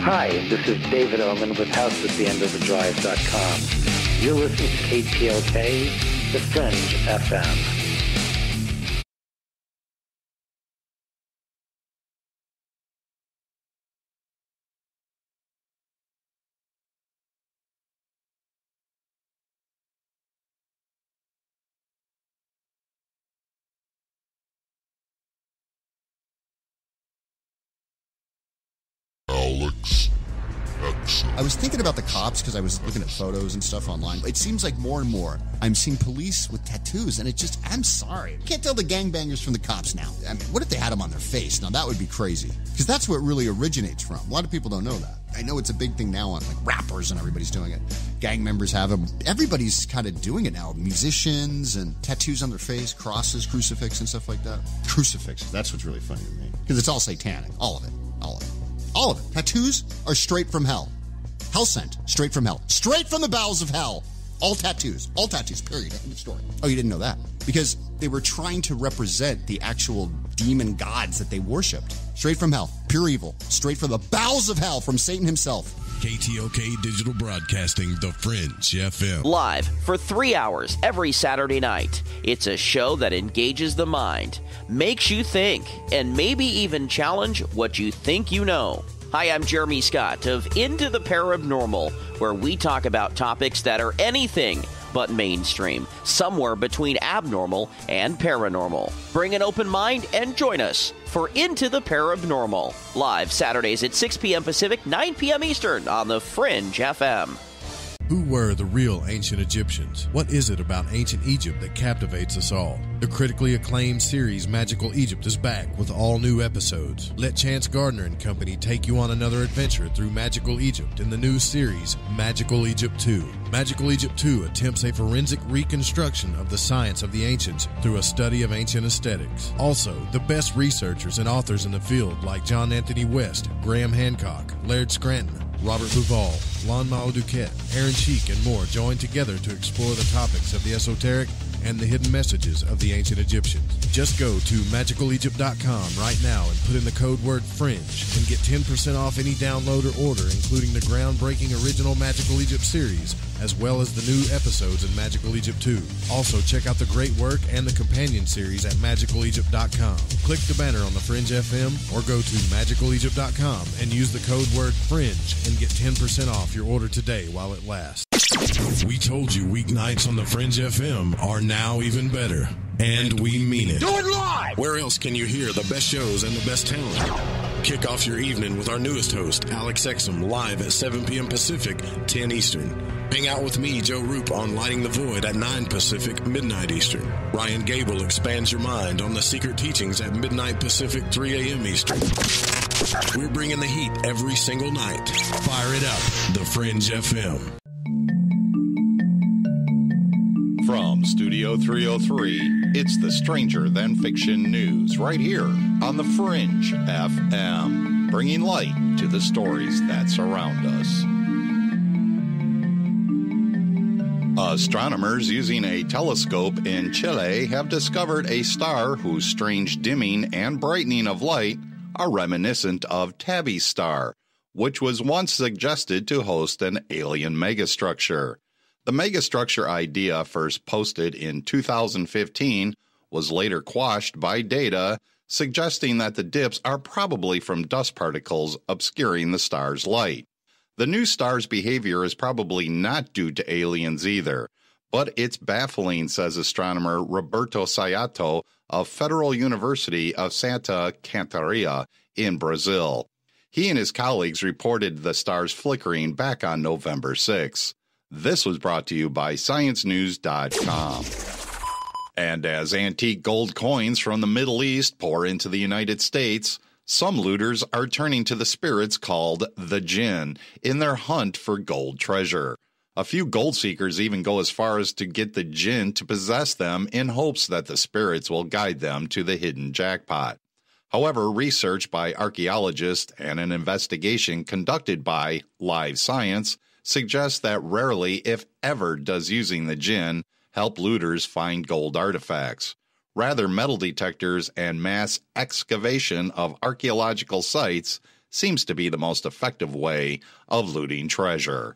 Hi, this is David Oman with HouseAtTheEndOfTheDrive.com. You're listening to KTLK, the Fringe FM. I was thinking about the cops because I was looking at photos and stuff online. It seems like more and more I'm seeing police with tattoos, and I'm sorry. I can't tell the gangbangers from the cops now. I mean, what if they had them on their face? Now, that would be crazy, because that's where it really originates from. A lot of people don't know that. I know it's a big thing now on like rappers and everybody's doing it. Gang members have them. Everybody's kind of doing it now. Musicians and tattoos on their face, crosses, crucifix and stuff like that. Crucifixes, that's what's really funny to me, because it's all satanic. All of it. All of it. All of it. Tattoos are straight from hell. Hell sent. Straight from hell. Straight from the bowels of hell. All tattoos. All tattoos. Period. End of story. Oh, you didn't know that? Because they were trying to represent the actual demon gods that they worshipped. Straight from hell. Pure evil. Straight from the bowels of hell from Satan himself. KTOK Digital Broadcasting, The Fringe FM. Live for 3 hours every Saturday night. It's a show that engages the mind, makes you think, and maybe even challenge what you think you know. Hi, I'm Jeremy Scott of Into the Paranormal, where we talk about topics that are anything but mainstream, somewhere between abnormal and paranormal. Bring an open mind and join us for Into the Paranormal, live Saturdays at 6 p.m. Pacific, 9 p.m. Eastern on the Fringe FM. Who were the real ancient Egyptians? What is it about ancient Egypt that captivates us all? The critically acclaimed series Magical Egypt is back with all new episodes. Let Chance Gardner and company take you on another adventure through Magical Egypt in the new series Magical Egypt 2. Magical Egypt 2 attempts a forensic reconstruction of the science of the ancients through a study of ancient aesthetics. Also, the best researchers and authors in the field like John Anthony West, Graham Hancock, Laird Scranton, Robert Bouval, Lon Malo Duquette, Aaron Cheek, and more join together to explore the topics of the esoteric and the hidden messages of the ancient Egyptians. Just go to magicalegypt.com right now and put in the code word FRINGE and get 10% off any download or order, including the groundbreaking original Magical Egypt series, as well as the new episodes in Magical Egypt 2. Also, check out the great work and the companion series at magicalegypt.com. Click the banner on the Fringe FM or go to magicalegypt.com and use the code word FRINGE and get 10% off your order today while it lasts. We told you weeknights on the Fringe FM are now even better. And we mean it. Do it live! Where else can you hear the best shows and the best talent? Kick off your evening with our newest host, Alex Exum, live at 7 p.m. Pacific, 10 Eastern. Hang out with me, Joe Roop, on Lighting the Void at 9 Pacific, midnight Eastern. Ryan Gable expands your mind on the secret teachings at midnight Pacific, 3 a.m. Eastern. We're bringing the heat every single night. Fire it up, the Fringe FM. From Studio 303, it's the Stranger Than Fiction News right here on the Fringe FM, bringing light to the stories that surround us. Astronomers using a telescope in Chile have discovered a star whose strange dimming and brightening of light are reminiscent of Tabby's star, which was once suggested to host an alien megastructure. The megastructure idea, first posted in 2015, was later quashed by data suggesting that the dips are probably from dust particles obscuring the star's light. The new star's behavior is probably not due to aliens either, but it's baffling, says astronomer Roberto Sayato of Federal University of Santa Catarina in Brazil. He and his colleagues reported the star's flickering back on November 6. This was brought to you by ScienceNews.com. And as antique gold coins from the Middle East pour into the United States, some looters are turning to the spirits called the Jinn in their hunt for gold treasure. A few gold seekers even go as far as to get the Jinn to possess them in hopes that the spirits will guide them to the hidden jackpot. However, research by archaeologists and an investigation conducted by Live Science suggests that rarely, if ever, does using the Jinn help looters find gold artifacts. Rather, metal detectors and mass excavation of archaeological sites seems to be the most effective way of looting treasure.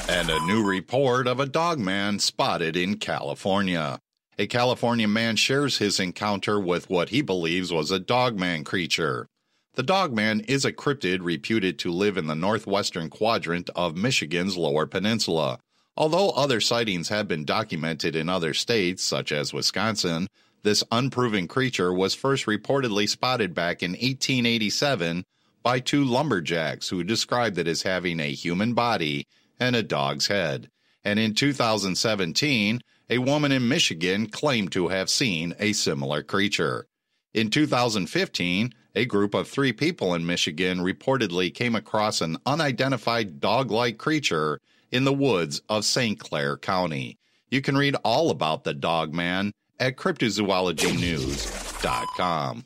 And a new report of a dogman spotted in California. A California man shares his encounter with what he believes was a dogman creature. The dogman is a cryptid reputed to live in the northwestern quadrant of Michigan's Lower Peninsula. Although other sightings have been documented in other states, such as Wisconsin, this unproven creature was first reportedly spotted back in 1887 by two lumberjacks who described it as having a human body and a dog's head. And in 2017, a woman in Michigan claimed to have seen a similar creature. In 2015, a group of 3 people in Michigan reportedly came across an unidentified dog-like creature in the woods of St. Clair County. You can read all about the dogman at cryptozoologynews.com.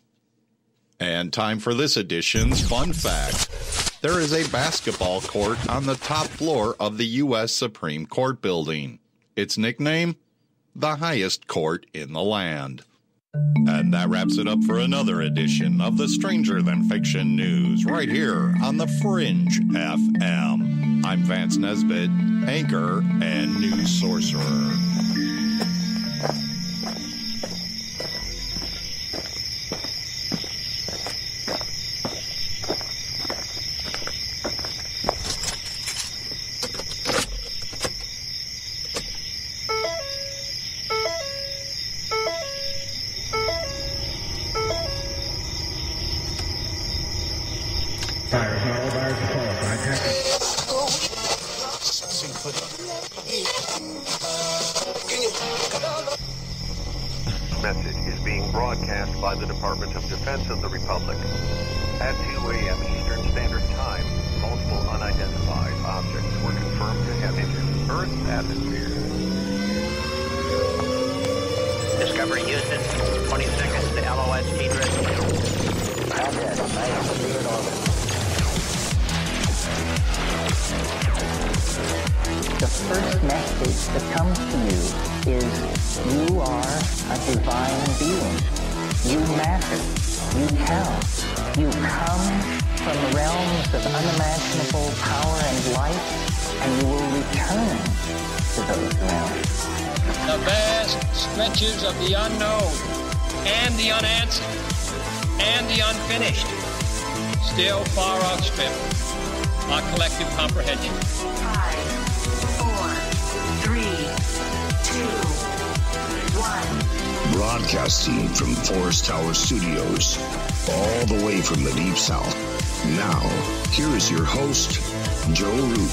And time for this edition's fun fact. There is a basketball court on the top floor of the U.S. Supreme Court building. Its nickname? The highest court in the land. And that wraps it up for another edition of the Stranger Than Fiction News right here on the Fringe FM. I'm Vance Nesbitt, anchor and news sorcerer. Message is being broadcast by the Department of Defense of the Republic. At 2 a.m. Eastern Standard Time, multiple unidentified objects were confirmed to have entered Earth's atmosphere. Discovery Houston, 20 seconds to LOS T-drift. Copy, I am cleared orbit. The first message that comes to you is you are a divine being. You matter. You count. You come from realms of unimaginable power and light, and you will return to those realms. The vast stretches of the unknown and the unanswered and the unfinished still far outstrip our collective comprehension. 5, 4, 3, 2, 1. Broadcasting from Forest Tower Studios, all the way from the Deep South. Now, here is your host, Joe Root.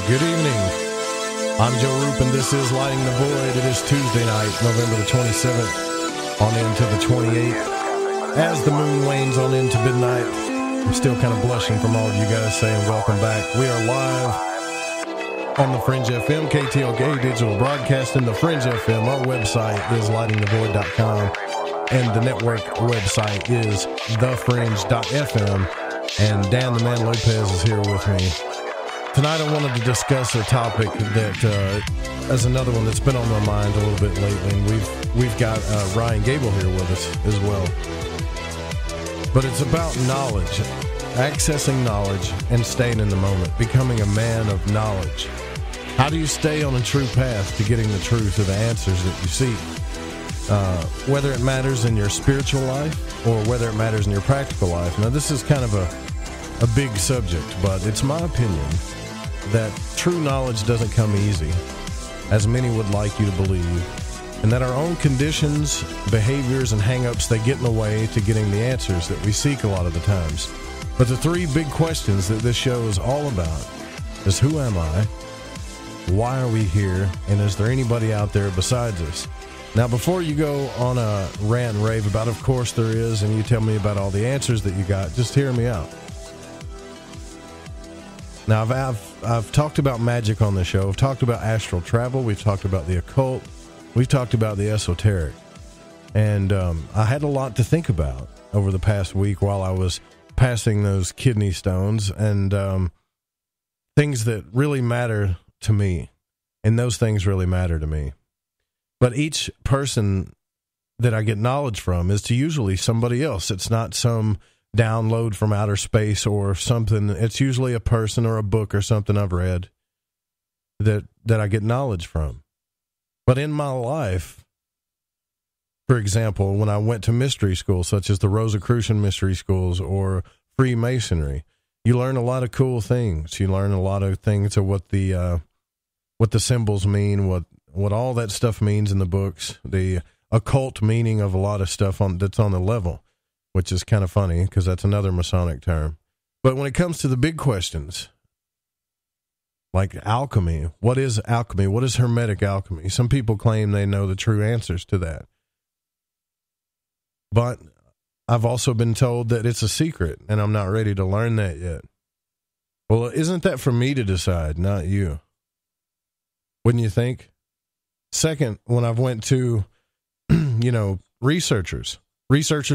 Good evening. I'm Joe Roop, and this is Lighting the Void. It is Tuesday night, November the 27th, on into the 28th. As the moon wanes on into midnight, I'm still kind of blushing from all of you guys saying welcome back. We are live on the Fringe FM, KTLK Digital Broadcasting, the Fringe FM. Our website is lightingthevoid.com, and the network website is thefringe.fm. And Dan the Man Lopez is here with me. Tonight I wanted to discuss a topic that as another one that's been on my mind a little bit lately, and we've got Ryan Gable here with us as well. But it's about knowledge, accessing knowledge, and staying in the moment, becoming a man of knowledge. How do you stay on a true path to getting the truth or the answers that you seek? Whether it matters in your spiritual life or whether it matters in your practical life. Now, this is kind of a big subject, but it's my opinion that true knowledge doesn't come easy, as many would like you to believe, and that our own conditions, behaviors, and hang-ups, they get in the way to getting the answers that we seek a lot of the times. But the 3 big questions that this show is all about is, who am I? Why are we here? And is there anybody out there besides us? Now, before you go on a rant and rave about, of course there is, and you tell me about all the answers that you got, just hear me out. Now, I've talked about magic on the show. I've talked about astral travel. We've talked about the occult. We've talked about the esoteric. And I had a lot to think about over the past week while I was passing those kidney stones, and things that really matter to me. And those things really matter to me. But each person that I get knowledge from is to usually somebody else. It's not some download from outer space or something. It's usually a person or a book or something I've read that I get knowledge from. But in my life, for example, when I went to mystery schools, such as the Rosicrucian mystery schools or Freemasonry, you learn a lot of cool things. You learn a lot of things of what the symbols mean, what all that stuff means in the books, the occult meaning of a lot of stuff that's on the level, which is kind of funny because that's another Masonic term. But when it comes to the big questions, like alchemy, what is alchemy? What is Hermetic alchemy? Some people claim they know the true answers to that. But I've also been told that it's a secret, and I'm not ready to learn that yet. Well, isn't that for me to decide, not you? Wouldn't you think? Second, when I've went to, researchers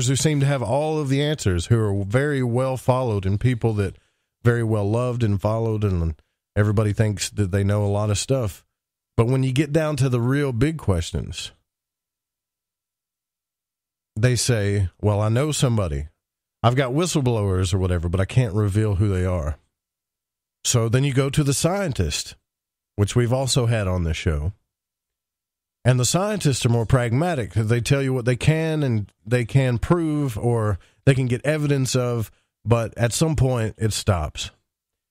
who seem to have all of the answers, who are very well followed, and people that very well loved and followed, and everybody thinks that they know a lot of stuff. But when you get down to the real big questions, they say, well, I know somebody. I've got whistleblowers or whatever, but I can't reveal who they are. So then you go to the scientist, which we've also had on this show. And the scientists are more pragmatic. They tell you what they can and they can prove or they can get evidence of, but at some point it stops.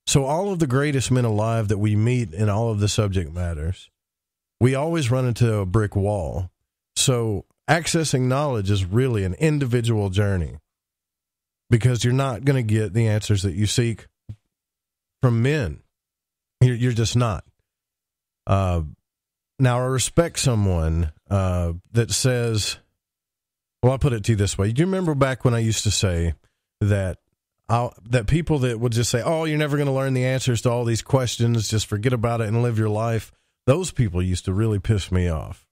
So all of the greatest men alive that we meet in all of the subject matters, we always run into a brick wall. So accessing knowledge is really an individual journey because you're not going to get the answers that you seek from men. You're just not. Now, I respect someone that says, well, I'll put it to you this way. Do you remember back when I used to say that people that would just say, oh, you're never going to learn the answers to all these questions, just forget about it and live your life? Those people used to really piss me off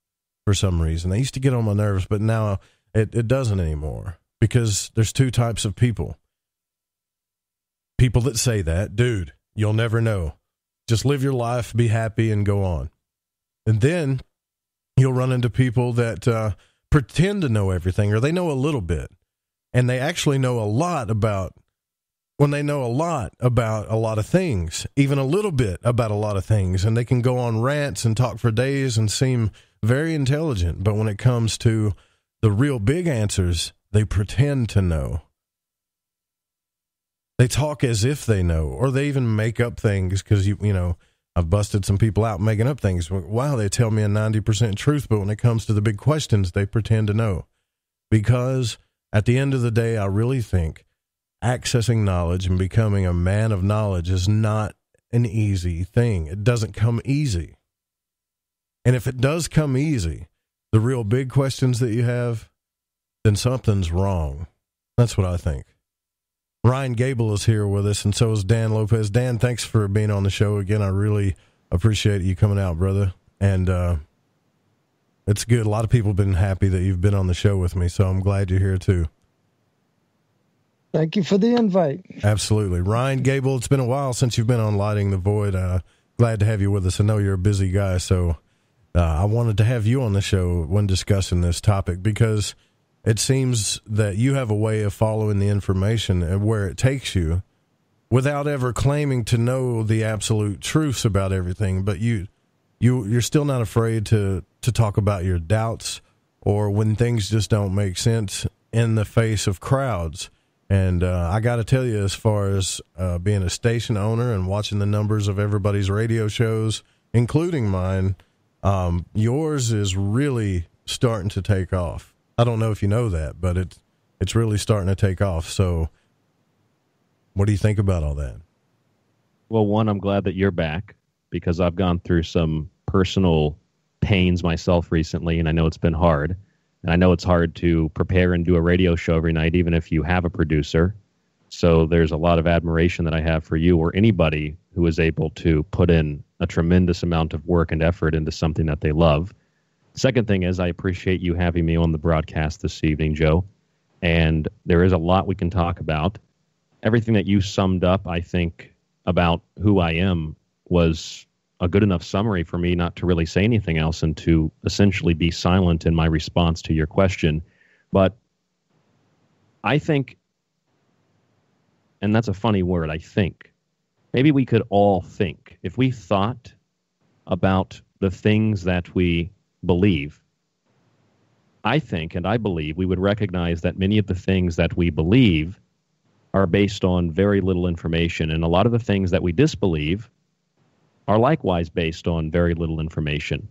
for some reason. They used to get on my nerves, but now it doesn't anymore because there's two types of people. People that say that, dude, you'll never know. Just live your life, be happy, and go on. And then you'll run into people that pretend to know everything, or they know a little bit, and they actually know a lot about, when they know a lot about a lot of things, even a little bit about a lot of things, and they can go on rants and talk for days and seem very intelligent, but when it comes to the real big answers, they pretend to know. They talk as if they know, or they even make up things because, I've busted some people out making up things. Wow, they tell me a 90% truth, but when it comes to the big questions, they pretend to know. Because at the end of the day, I really think accessing knowledge and becoming a man of knowledge is not an easy thing. It doesn't come easy. And if it does come easy, the real big questions that you have, then something's wrong. That's what I think. Ryan Gable is here with us, and so is Dan Lopez. Dan, thanks for being on the show again. I really appreciate you coming out, brother. And it's good. A lot of people have been happy that you've been on the show with me, so I'm glad you're here too. Thank you for the invite. Absolutely. Ryan Gable, it's been a while since you've been on Lighting the Void. Glad to have you with us. I know you're a busy guy, so I wanted to have you on the show when discussing this topic because it seems that you have a way of following the information and where it takes you without ever claiming to know the absolute truths about everything. But you're still not afraid to talk about your doubts or when things just don't make sense in the face of crowds. And I got to tell you, as far as being a station owner and watching the numbers of everybody's radio shows, including mine, yours is really starting to take off. I don't know if you know that, but it's really starting to take off. So what do you think about all that? Well, one, I'm glad that you're back because I've gone through some personal pains myself recently, and I know it's been hard. And I know it's hard to prepare and do a radio show every night, even if you have a producer. So there's a lot of admiration that I have for you or anybody who is able to put in a tremendous amount of work and effort into something that they love. Second thing is I appreciate you having me on the broadcast this evening, Joe. And there is a lot we can talk about. Everything that you summed up, I think, about who I am was a good enough summary for me not to really say anything else and to essentially be silent in my response to your question. But I think, and that's a funny word, I think, maybe we could all think, if we thought about the things that we believe, I think and I believe we would recognize that many of the things that we believe are based on very little information, and a lot of the things that we disbelieve are likewise based on very little information.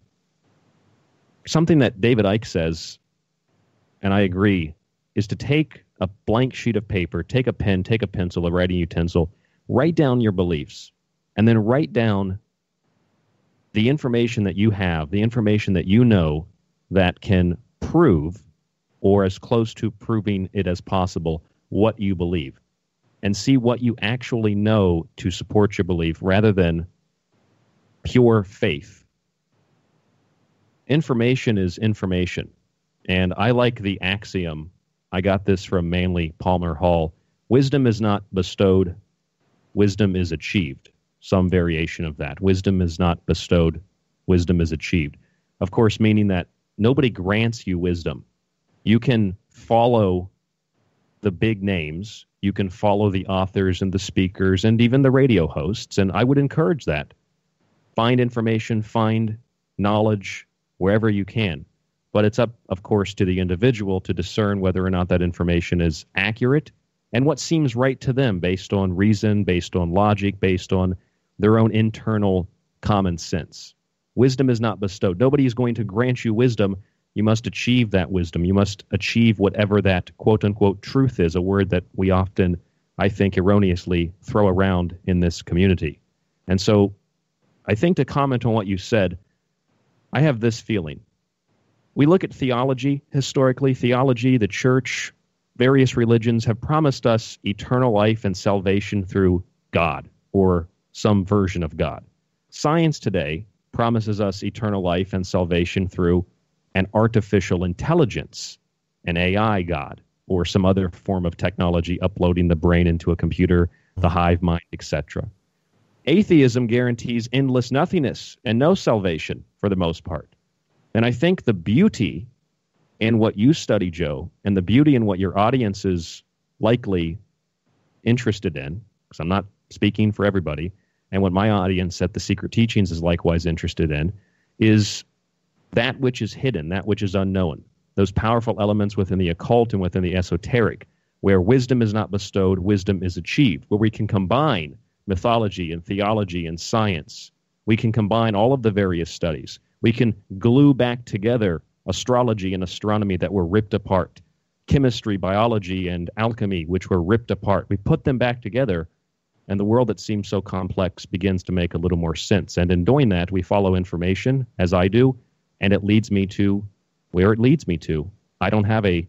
Something that David Icke says, and I agree, is to take a blank sheet of paper, take a pen, take a pencil, a writing utensil, write down your beliefs, and then write down the information that you have, the information that you know that can prove, or as close to proving it as possible, what you believe, and see what you actually know to support your belief rather than pure faith. Information is information. And I like the axiom, I got this from Manly Palmer Hall, wisdom is not bestowed, wisdom is achieved. Some variation of that. Wisdom is not bestowed, wisdom is achieved. Of course, meaning that nobody grants you wisdom. You can follow the big names, you can follow the authors and the speakers and even the radio hosts, and I would encourage that. Find information, find knowledge wherever you can. But it's up, of course, to the individual to discern whether or not that information is accurate and what seems right to them based on reason, based on logic, based on their own internal common sense. Wisdom is not bestowed. Nobody is going to grant you wisdom. You must achieve that wisdom. You must achieve whatever that quote-unquote truth is, a word that we often, I think, erroneously throw around in this community. And so I think to comment on what you said, I have this feeling. We look at theology, historically, theology, the church, various religions have promised us eternal life and salvation through God or some version of God. Science today promises us eternal life and salvation through an artificial intelligence, an AI God, or some other form of technology uploading the brain into a computer, the hive mind, etc. Atheism guarantees endless nothingness and no salvation for the most part. And I think the beauty in what you study, Joe, and the beauty in what your audience is likely interested in, because I'm not speaking for everybody, and what my audience at The Secret Teachings is likewise interested in, is that which is hidden, that which is unknown, those powerful elements within the occult and within the esoteric, where wisdom is not bestowed, wisdom is achieved, where we can combine mythology and theology and science. We can combine all of the various studies. We can glue back together astrology and astronomy that were ripped apart, chemistry, biology, and alchemy, which were ripped apart. We put them back together, and the world that seems so complex begins to make a little more sense. And in doing that, we follow information, as I do, and it leads me to where it leads me to. I don't have a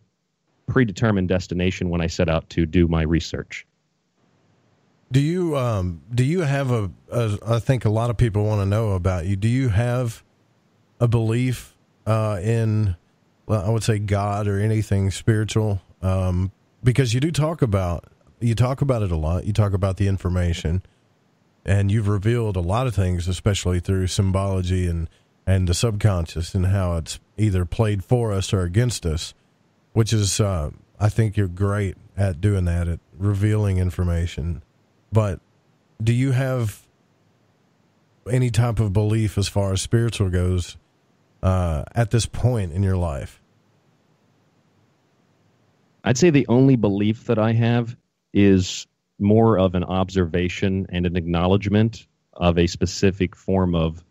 predetermined destination when I set out to do my research. Do you have I think a lot of people want to know about you. Do you have a belief in, well, I would say God or anything spiritual? Because you talk about it a lot. You talk about the information, and you've revealed a lot of things, especially through symbology and the subconscious and how it's either played for us or against us, which is, I think you're great at doing that, at revealing information. But do you have any type of belief as far as spiritual goes at this point in your life? I'd say the only belief that I have is more of an observation and an acknowledgement of a specific form of,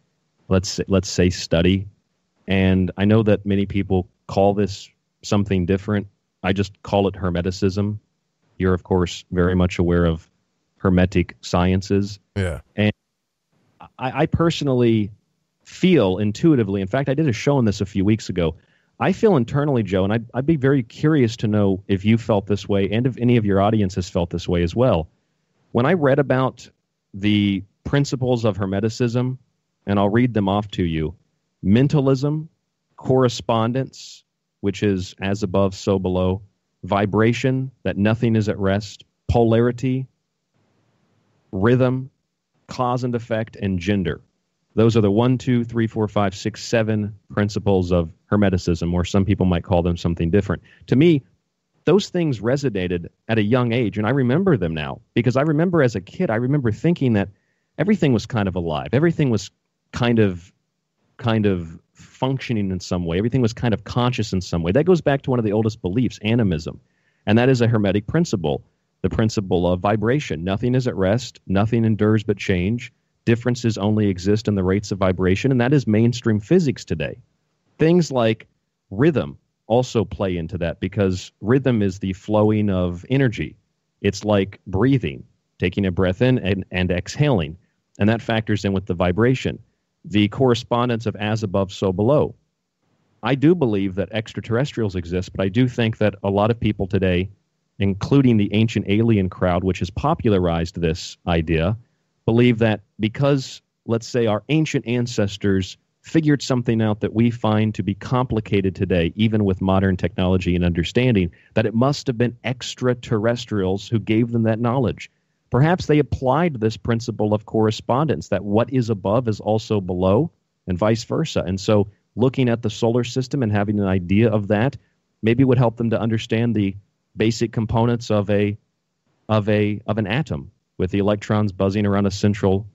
let's say, study. And I know that many people call this something different. I just call it Hermeticism. You're, of course, very much aware of Hermetic sciences. Yeah. And I personally feel intuitively, in fact, I did a show on this a few weeks ago, I feel internally, Joe, and I'd be very curious to know if you felt this way and if any of your audience has felt this way as well. When I read about the principles of Hermeticism, and I'll read them off to you, mentalism, correspondence, which is as above, so below, vibration, that nothing is at rest, polarity, rhythm, cause and effect, and gender. Those are the 1, 2, 3, 4, 5, 6, 7 principles of Hermeticism, or some people might call them something different. To me, those things resonated at a young age, and I remember them now, because I remember as a kid, I remember thinking that everything was kind of alive. Everything was kind of functioning in some way. Everything was kind of conscious in some way. That goes back to one of the oldest beliefs, animism, and that is a Hermetic principle, the principle of vibration. Nothing is at rest. Nothing endures but change. Differences only exist in the rates of vibration, and that is mainstream physics today. Things like rhythm also play into that, because rhythm is the flowing of energy. It's like breathing, taking a breath in and exhaling, and that factors in with the vibration. The correspondence of as above, so below. I do believe that extraterrestrials exist, but I do think that a lot of people today, including the ancient alien crowd, which has popularized this idea, believe that because, let's say, our ancient ancestors figured something out that we find to be complicated today, even with modern technology and understanding, that it must have been extraterrestrials who gave them that knowledge. Perhaps they applied this principle of correspondence, that what is above is also below, and vice versa. And so looking at the solar system and having an idea of that maybe would help them to understand the basic components of an atom, with the electrons buzzing around a central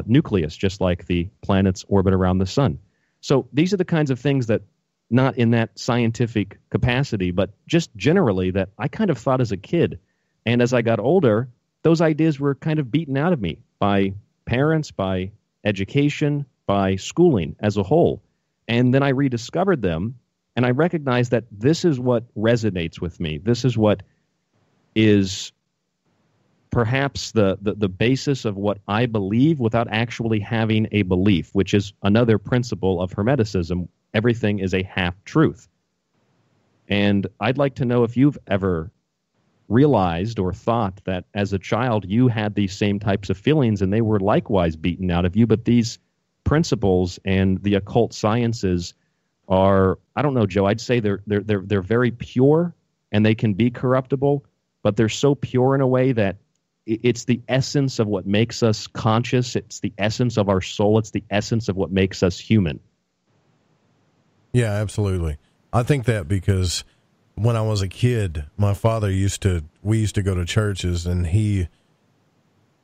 nucleus, just like the planets orbit around the sun. So these are the kinds of things that, not in that scientific capacity, but just generally, that I kind of thought as a kid. And as I got older, those ideas were kind of beaten out of me by parents, by education, by schooling as a whole. And then I rediscovered them, and I recognized that this is what resonates with me. This is what is perhaps the basis of what I believe without actually having a belief, which is another principle of Hermeticism. Everything is a half-truth. And I'd like to know if you've ever realized or thought that as a child you had these same types of feelings and they were likewise beaten out of you, but these principles and the occult sciences are, I don't know, Joe, I'd say they're very pure, and they can be corruptible, but they're so pure in a way that it's the essence of what makes us conscious. It's the essence of our soul. It's the essence of what makes us human. Yeah, absolutely. I think that because when I was a kid, my father we used to go to churches, and he,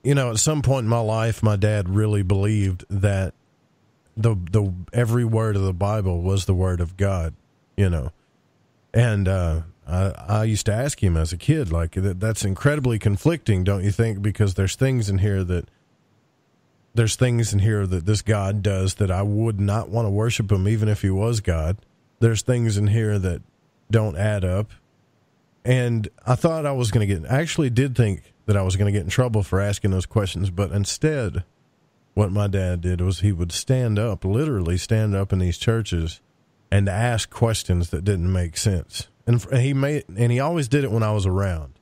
at some point in my life, my dad really believed that the every word of the Bible was the word of God, and I used to ask him as a kid, like, that's incredibly conflicting, don't you think? Because there's things in here that this God does that I would not want to worship him, even if he was God. There's things in here that don't add up. And I thought I actually did think that I was going to get in trouble for asking those questions, but instead, what my dad did was he would literally stand up in these churches and ask questions that didn't make sense. And he always did it when I was around,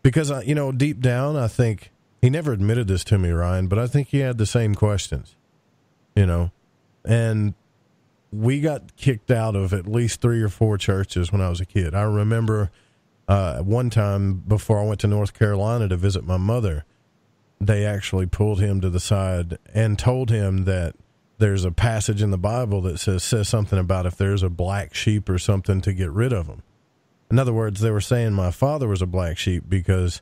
because deep down, I think he never admitted this to me, Ryan, but I think he had the same questions, and we got kicked out of at least 3 or 4 churches when I was a kid. I remember one time before I went to North Carolina to visit my mother, they actually pulled him to the side and told him that there's a passage in the Bible that says something about if there's a black sheep or something, to get rid of them. In other words, they were saying my father was a black sheep because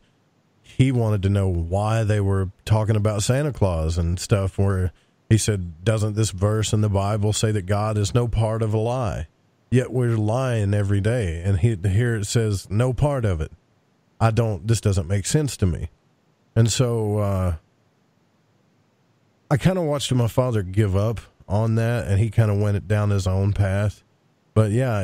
he wanted to know why they were talking about Santa Claus and stuff, where he said, doesn't this verse in the Bible say that God is no part of a lie? Yet we're lying every day. And here it says no part of it. This doesn't make sense to me. And so, I kind of watched my father give up on that, and he kind of went down his own path. But yeah,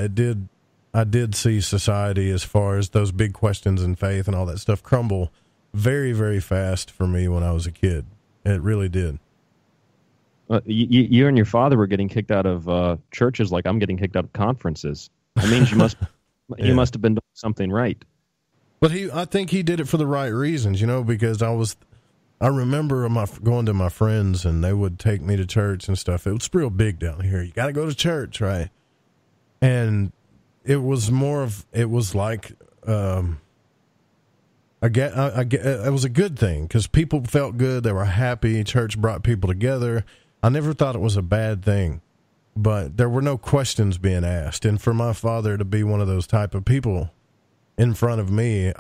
I did see society, as far as those big questions in faith and all that stuff, crumble very, very fast for me when I was a kid. It really did. You and your father were getting kicked out of churches like I'm getting kicked out of conferences. That means you must have been doing something right. But I think he did it for the right reasons, because I remember going to my friends, and they would take me to church and stuff. It was real big down here. You got to go to church, right? And it was like it was a good thing because people felt good. They were happy. Church brought people together. I never thought it was a bad thing, but there were no questions being asked. And for my father to be one of those type of people in front of me,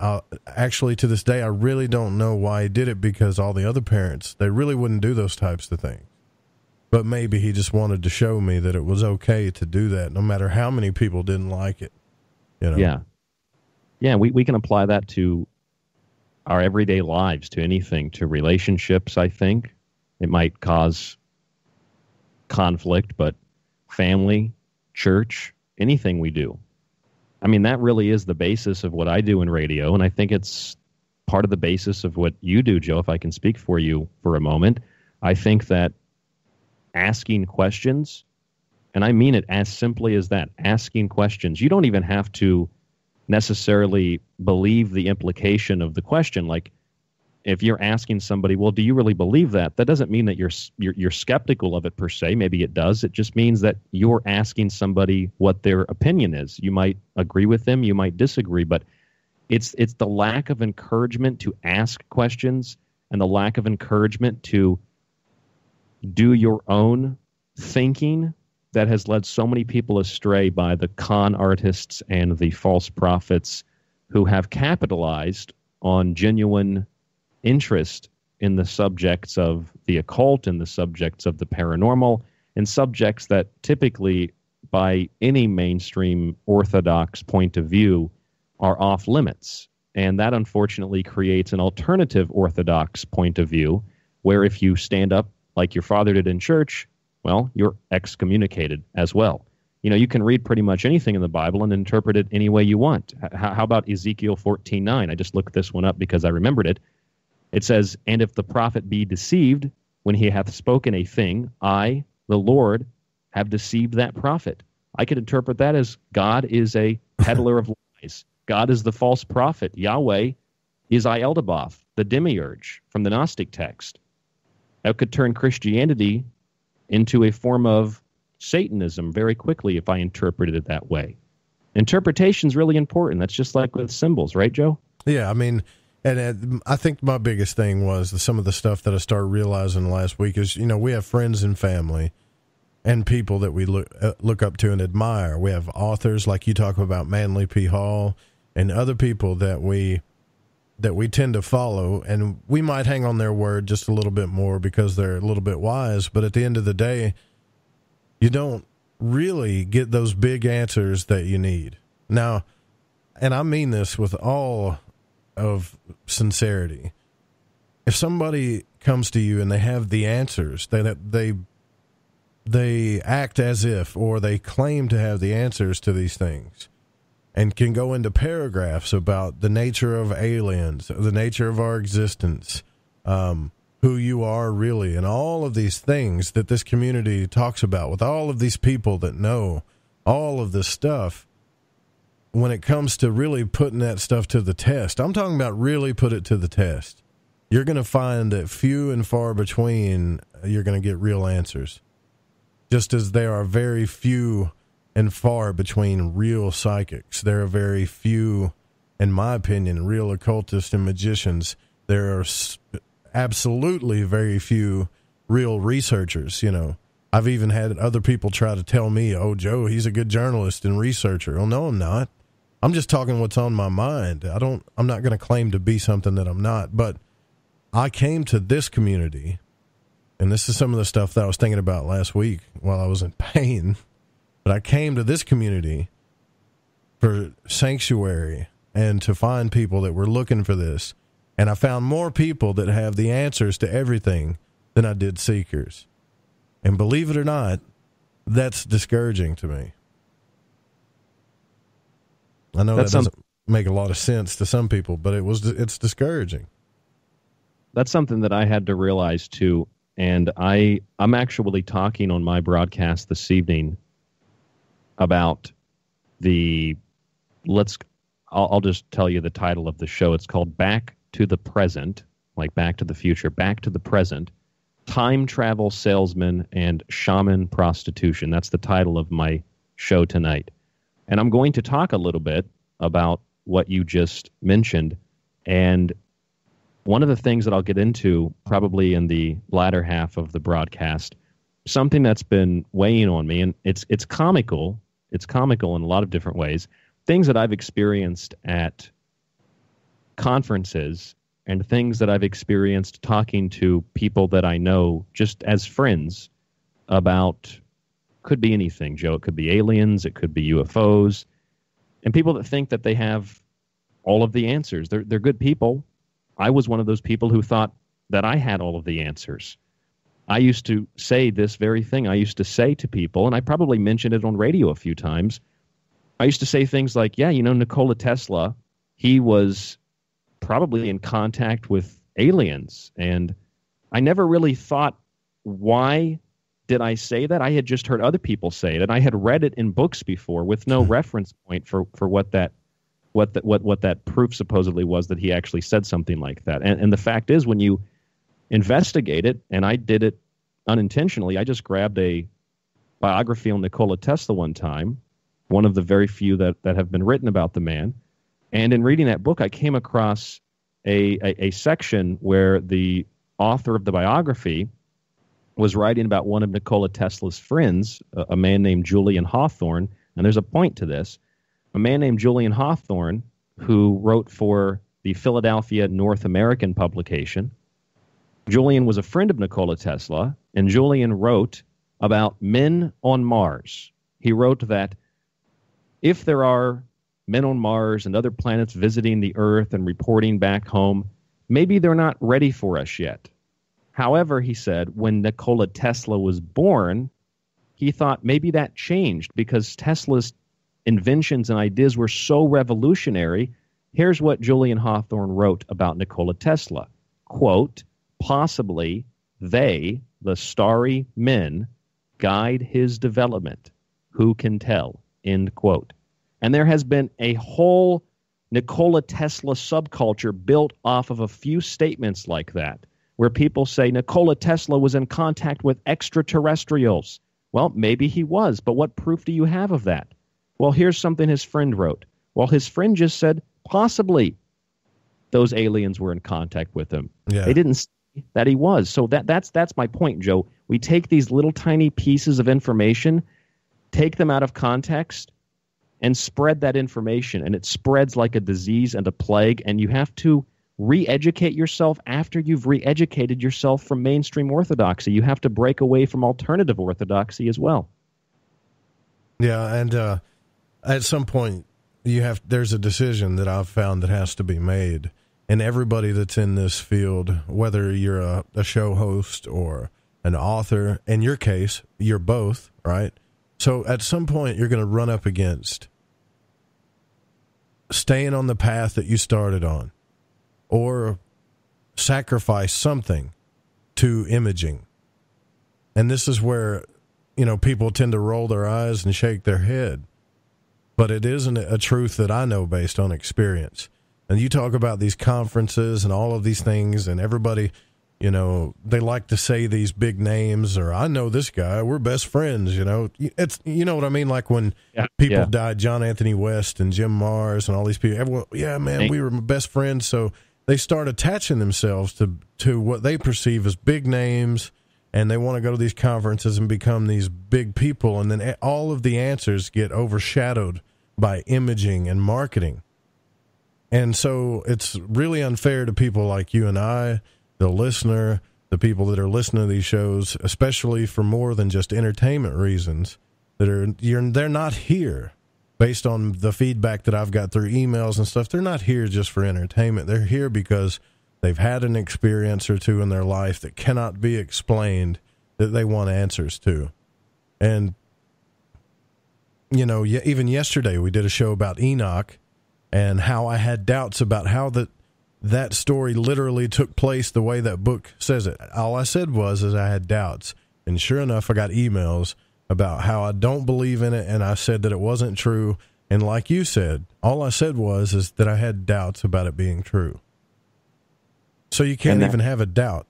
actually to this day, I really don't know why he did it, because all the other parents, they really wouldn't do those types of things. But maybe he just wanted to show me that it was okay to do that, no matter how many people didn't like it. You know? Yeah. Yeah, we can apply that to our everyday lives, to anything, to relationships, I think. It might cause conflict, but family, church, anything we do. I mean, that really is the basis of what I do in radio, and I think it's part of the basis of what you do, Joe, if I can speak for you for a moment. I think that asking questions, and I mean it as simply as that, asking questions. You don't even have to necessarily believe the implication of the question. Like, if you're asking somebody, well, do you really believe that? That doesn't mean that you're skeptical of it per se. Maybe it does. It just means that you're asking somebody what their opinion is. You might agree with them, you might disagree, but it's the lack of encouragement to ask questions and the lack of encouragement to do your own thinking that has led so many people astray by the con artists and the false prophets who have capitalized on genuine interest in the subjects of the occult and the subjects of the paranormal, and subjects that typically, by any mainstream orthodox point of view, are off limits. And that unfortunately creates an alternative orthodox point of view, where if you stand up like your father did in church, well, you're excommunicated as well. You know, you can read pretty much anything in the Bible and interpret it any way you want. How about Ezekiel 14:9? I just looked this one up because I remembered it. It says, "And if the prophet be deceived when he hath spoken a thing, I, the Lord, have deceived that prophet." I could interpret that as God is a peddler of lies. God is the false prophet. Yahweh is Ieldeboth, the demiurge from the Gnostic text. That could turn Christianity into a form of Satanism very quickly if I interpreted it that way. Interpretation is really important. That's just like with symbols, right, Joe? Yeah, I mean, and I think my biggest thing was some of the stuff that I started realizing last week is, you know, we have friends and family and people that we look up to and admire. We have authors like you talk about, Manly P. Hall, and other people that we tend to follow, and we might hang on their word just a little bit more because they're a little bit wise, but at the end of the day, you don't really get those big answers that you need. Now, and I mean this with all of sincerity, if somebody comes to you and they have the answers, they act as if, or they claim to have the answers to these things, and can go into paragraphs about the nature of aliens, the nature of our existence, who you are really, and all of these things that this community talks about with all of these people that know all of this stuff. When it comes to really putting that stuff to the test, I'm talking about really put it to the test, you're going to find that few and far between you're going to get real answers. Just as there are very few and far between real psychics, there are very few, in my opinion, real occultists and magicians. There are absolutely very few real researchers. You know, I've even had other people try to tell me, "Oh, Joe, he's a good journalist and researcher." Oh, no, I'm not. I'm just talking what's on my mind. I'm not going to claim to be something that I'm not, but I came to this community, and this is some of the stuff that I was thinking about last week while I was in pain, but I came to this community for sanctuary and to find people that were looking for this, and I found more people that have the answers to everything than I did seekers. And believe it or not, that's discouraging to me. I know that doesn't make a lot of sense to some people, but it's discouraging. That's something that I had to realize too, and I'm actually talking on my broadcast this evening about I'll just tell you the title of the show. It's called Back to the Present, like Back to the Future, Back to the Present, Time Travel Salesman and Shaman Prostitution. That's the title of my show tonight. And I'm going to talk a little bit about what you just mentioned, And one of the things that I'll get into probably in the latter half of the broadcast, something that's been weighing on me, and it's comical. It's comical in a lot of different ways. Things that I've experienced at conferences and things that I've experienced talking to people that I know just as friends about, could be anything, Joe. It could be aliens. It could be UFOs. And people that think that they have all of the answers. They're good people. I was one of those people who thought that I had all of the answers. I used to say this very thing. I used to say to people, and I probably mentioned it on radio a few times, I used to say things like, yeah, Nikola Tesla, he was probably in contact with aliens. And I never really thought, why did I say that? I had just heard other people say it, and I had read it in books before with no reference point for what that proof supposedly was that he actually said something like that. And the fact is, when you investigate it, and I did it unintentionally, I just grabbed a biography on Nikola Tesla one time, one of the very few that have been written about the man. And in reading that book, I came across a section where the author of the biography was writing about one of Nikola Tesla's friends, a man named Julian Hawthorne. And there's a point to this. A man named Julian Hawthorne, who wrote for the Philadelphia North American publication. Julian was a friend of Nikola Tesla, and Julian wrote about men on Mars. He wrote that if there are men on Mars and other planets visiting the Earth and reporting back home, maybe they're not ready for us yet. However, he said, when Nikola Tesla was born, he thought maybe that changed because Tesla's inventions and ideas were so revolutionary. Here's what Julian Hawthorne wrote about Nikola Tesla. Quote, possibly they, the starry men, guide his development. Who can tell? End quote. And there has been a whole Nikola Tesla subculture built off of a few statements like that, where people say Nikola Tesla was in contact with extraterrestrials. Well, maybe he was, but what proof do you have of that? Well, here's something his friend wrote. Well, his friend just said, possibly those aliens were in contact with him. Yeah. They didn't say that he was. So that's my point, Joe. We take these little tiny pieces of information, take them out of context, and spread that information. And it spreads like a disease and a plague, and you have to re-educate yourself after you've re-educated yourself from mainstream orthodoxy. You have to break away from alternative orthodoxy as well. Yeah, and at some point, there's a decision that I've found that has to be made. And everybody that's in this field, whether you're a show host or an author, in your case, you're both, right? So at some point, you're going to run up against staying on the path that you started on, or sacrifice something to imaging. And this is where, people tend to roll their eyes and shake their head. But it isn't a truth that I know based on experience. And you talk about these conferences and all of these things, and everybody, they like to say these big names, or I know this guy, we're best friends, It's, you know what I mean? Like when people died, John Anthony West and Jim Mars and all these people, everyone, yeah, man, we were best friends. So they start attaching themselves to what they perceive as big names, and they want to go to these conferences and become these big people, and then all of the answers get overshadowed by imaging and marketing. And so it's really unfair to people like you and I, the listener, the people that are listening to these shows, especially for more than just entertainment reasons, they're not here based on the feedback that I've got through emails and stuff. They're not here just for entertainment. They're here because they've had an experience or two in their life that cannot be explained, that they want answers to. And, even yesterday we did a show about Enoch and how I had doubts about how that story literally took place the way that book says it. All I said was I had doubts. And sure enough, I got emails about how I don't believe in it, and I said that it wasn't true. And like you said, all I said is that I had doubts about it being true. So you can't even have a doubt.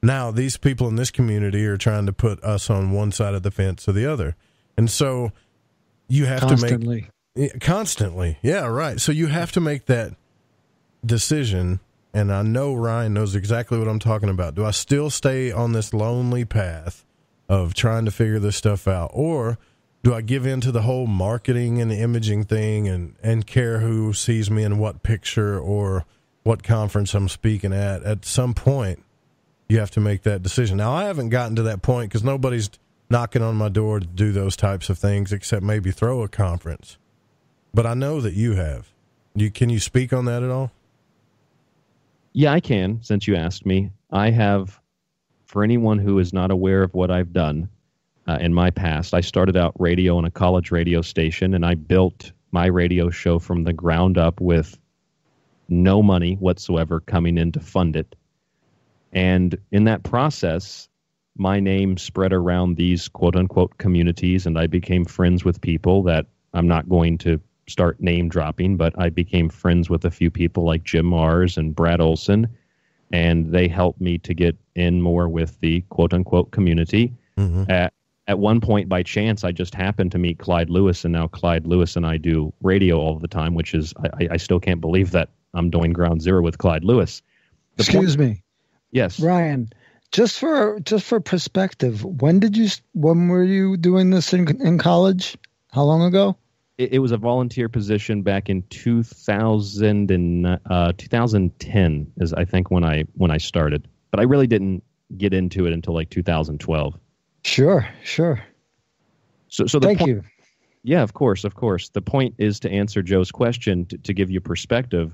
Now, these people in this community are trying to put us on one side of the fence or the other. And so you have to make... Constantly. Yeah, right. So you have to make that decision, and I know Ryan knows exactly what I'm talking about. Do I still stay on this lonely path of trying to figure this stuff out, or do I give in to the whole marketing and imaging thing and care who sees me in what picture or what conference I'm speaking at? At some point, you have to make that decision. Now, I haven't gotten to that point because nobody's knocking on my door to do those types of things except maybe throw a conference. But I know that you have. Can you speak on that at all? Yeah, I can, since you asked me. I have, for anyone who is not aware of what I've done in my past, I started out radio on a college radio station, and I built my radio show from the ground up with no money whatsoever coming in to fund it. And in that process, my name spread around these quote-unquote communities, and I became friends with people that I'm not going to start name dropping, but I became friends with a few people like Jim Mars and Brad Olson, and they helped me to get in more with the quote-unquote community. Mm-hmm. At one point, by chance, I just happened to meet Clyde Lewis, and now Clyde Lewis and I do radio all the time, which is, I still can't believe that I'm doing Ground Zero with Clyde Lewis. Excuse me. Yes. Ryan, just for perspective, when were you doing this in college? How long ago? It was a volunteer position back in 2010 is I think when I started, but I really didn't get into it until like 2012. Sure. So thank you. Yeah, of course. The point is to answer Joe's question, to give you perspective.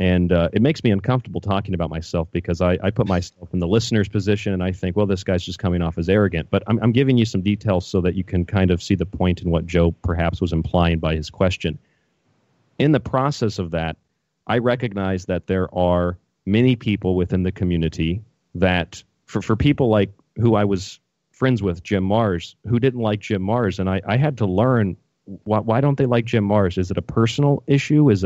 And it makes me uncomfortable talking about myself because I put myself in the listener's position and I think, well, this guy's just coming off as arrogant. But I'm giving you some details so that you can kind of see the point in what Joe perhaps was implying by his question. In the process of that, I recognize that there are many people within the community that, for people like who I was friends with, Jim Mars, who didn't like Jim Mars. And I had to learn, why don't they like Jim Mars? Is it a personal issue? Is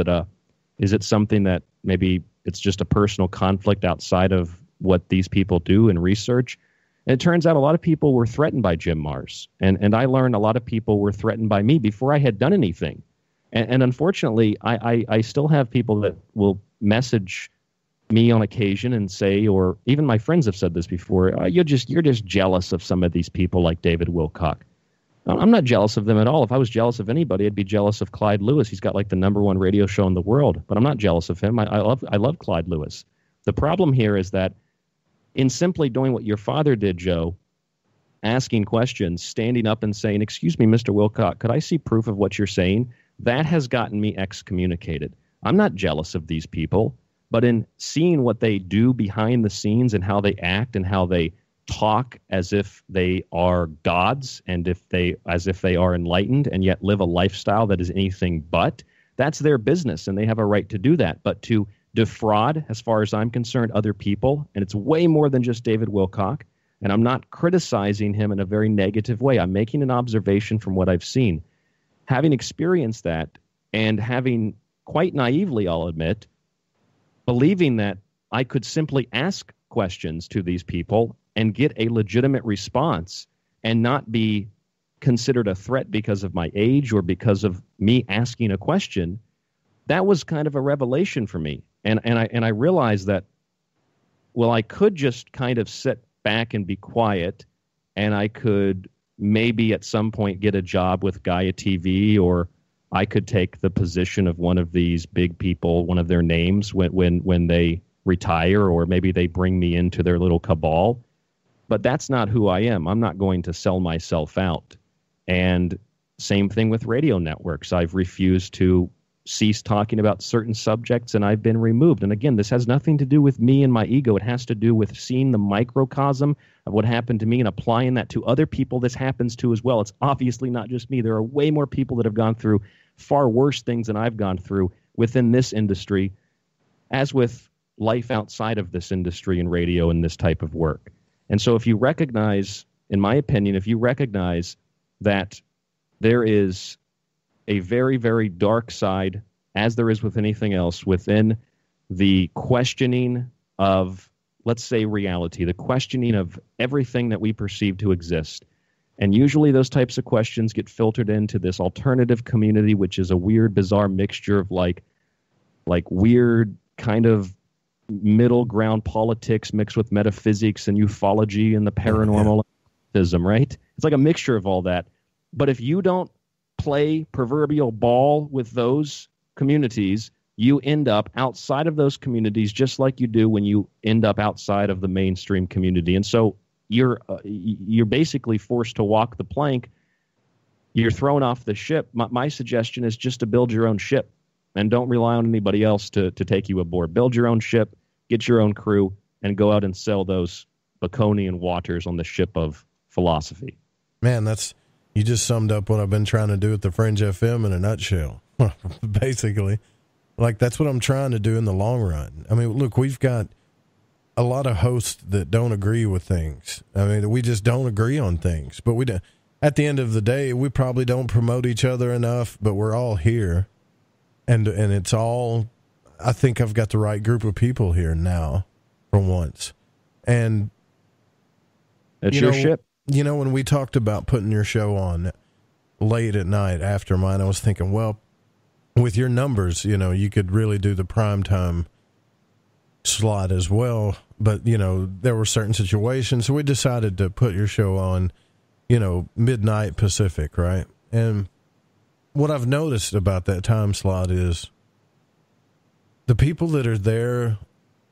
it something that maybe it's just a personal conflict outside of what these people do in research? And it turns out a lot of people were threatened by Jim Mars. And I learned a lot of people were threatened by me before I had done anything. And unfortunately, I still have people that will message me on occasion and say, or even my friends have said this before, you're just jealous of some of these people like David Wilcock. I'm not jealous of them at all. If I was jealous of anybody, I'd be jealous of Clyde Lewis. He's got like the #1 radio show in the world, but I'm not jealous of him. I love Clyde Lewis. The problem here is that in simply doing what your father did, Joe, asking questions, standing up and saying, "Excuse me, Mr. Wilcock, could I see proof of what you're saying?" That has gotten me excommunicated. I'm not jealous of these people, but in seeing what they do behind the scenes and how they act and how they talk as if they are gods and as if they are enlightened and yet live a lifestyle that is anything but, that's their business and they have a right to do that. But to defraud, as far as I'm concerned, other people, and it's way more than just David Wilcock, and I'm not criticizing him in a very negative way. I'm making an observation from what I've seen. Having experienced that and having quite naively, I'll admit, believing that I could simply ask questions to these people and get a legitimate response and not be considered a threat because of my age or because of me asking a question, that was kind of a revelation for me. And I realized that, well, I could just kind of sit back and be quiet, and I could maybe at some point get a job with Gaia TV, or I could take the position of one of these big people, one of their names when they retire, or maybe they bring me into their little cabal. But that's not who I am. I'm not going to sell myself out. And same thing with radio networks. I've refused to cease talking about certain subjects, and I've been removed. And again, this has nothing to do with me and my ego. It has to do with seeing the microcosm of what happened to me and applying that to other people this happens to as well. It's obviously not just me. There are way more people that have gone through far worse things than I've gone through within this industry, as with life outside of this industry and radio and this type of work. And so if you recognize, in my opinion, if you recognize that there is a very, very dark side, as there is with anything else, within the questioning of, let's say, reality, the questioning of everything that we perceive to exist. And usually those types of questions get filtered into this alternative community, which is a weird, bizarre mixture of like weird kind of middle ground politics mixed with metaphysics and ufology and the paranormal, right? It's like a mixture of all that. But if you don't play proverbial ball with those communities, you end up outside of those communities just like you do when you end up outside of the mainstream community. And so you're basically forced to walk the plank. You're thrown off the ship. My suggestion is just to build your own ship and don't rely on anybody else to take you aboard. Build your own ship, get your own crew, and go out and sell those Baconian waters on the ship of philosophy. Man, you just summed up what I've been trying to do at the Fringe FM in a nutshell. Basically, like that's what I'm trying to do in the long run. I mean, look, we've got a lot of hosts that don't agree with things. I mean, we just don't agree on things. But at the end of the day, we probably don't promote each other enough, but we're all here. And it's all, I think I've got the right group of people here now for once. And it's your ship. You know, when we talked about putting your show on late at night after mine, I was thinking, well, with your numbers, you know, you could really do the primetime slot as well. But, you know, there were certain situations. So we decided to put your show on, you know, midnight Pacific, right? And what I've noticed about that time slot is the people that are there,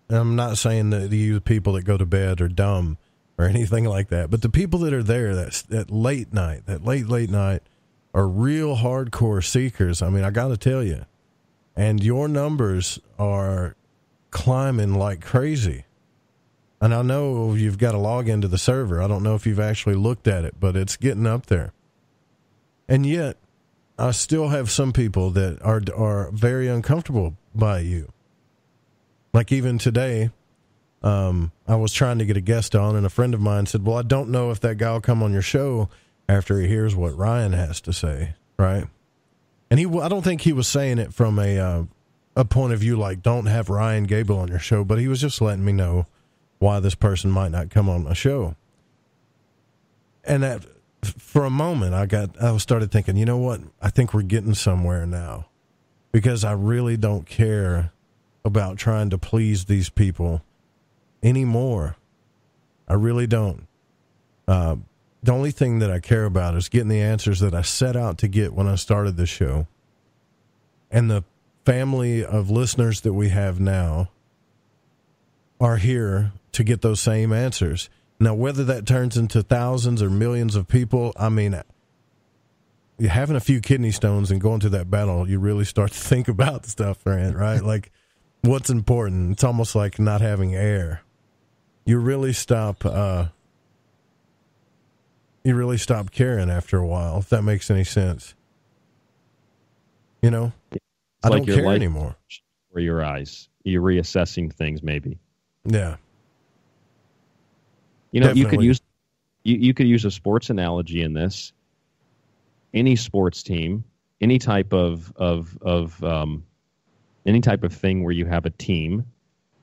and I'm not saying that you people that go to bed are dumb or anything like that, but the people that are there, that late night, that late night, are real hardcore seekers. I mean, I got to tell you, and your numbers are climbing like crazy. And I know you've got to log into the server. I don't know if you've actually looked at it, but it's getting up there. And yet, I still have some people that are very uncomfortable by you. Like even today, I was trying to get a guest on, and a friend of mine said, well, I don't know if that guy will come on your show after he hears what Ryan has to say, right? And I don't think he was saying it from a point of view like, don't have Ryan Gable on your show, but he was just letting me know why this person might not come on my show. And that, for a moment, I started thinking, you know what? I think we're getting somewhere now, because I really don't care about trying to please these people anymore. I really don't. The only thing that I care about is getting the answers that I set out to get when I started the show. And the family of listeners that we have now are here to get those same answers. Now, whether that turns into thousands or millions of people, I mean, having a few kidney stones and going to that battle, you really start to think about stuff, right? Like, what's important? It's almost like not having air. You really stop caring after a while, if that makes any sense. You know? I don't care anymore. For your eyes. You're reassessing things, maybe. Yeah. You know, definitely. you could use a sports analogy in this. Any sports team, any type of thing where you have a team,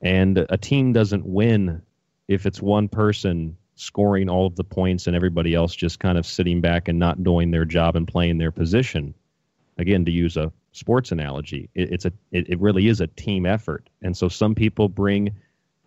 and a team doesn't win if it's one person scoring all of the points and everybody else just kind of sitting back and not doing their job and playing their position. Again, to use a sports analogy, it really is a team effort. And so some people bring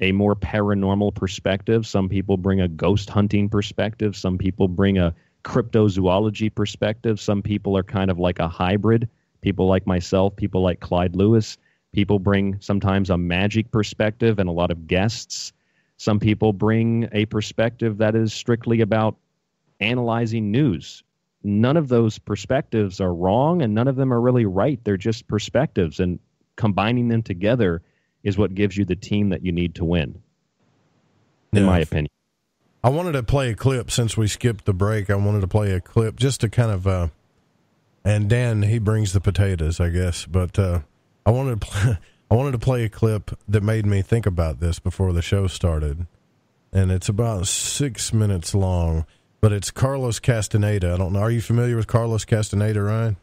a more paranormal perspective. Some people bring a ghost hunting perspective. Some people bring a cryptozoology perspective. Some people are kind of like a hybrid. People like myself, people like Clyde Lewis. People bring sometimes a magic perspective and a lot of guests. Some people bring a perspective that is strictly about analyzing news. None of those perspectives are wrong, and none of them are really right. They're just perspectives, and combining them together is what gives you the team that you need to win, in my opinion. I wanted to play a clip since we skipped the break. I wanted to play a clip just to kind of, and Dan, he brings the potatoes, I guess. But I wanted to play a clip that made me think about this before the show started. And it's about 6 minutes long, but it's Carlos Castaneda. I don't know. Are you familiar with Carlos Castaneda, Ryan?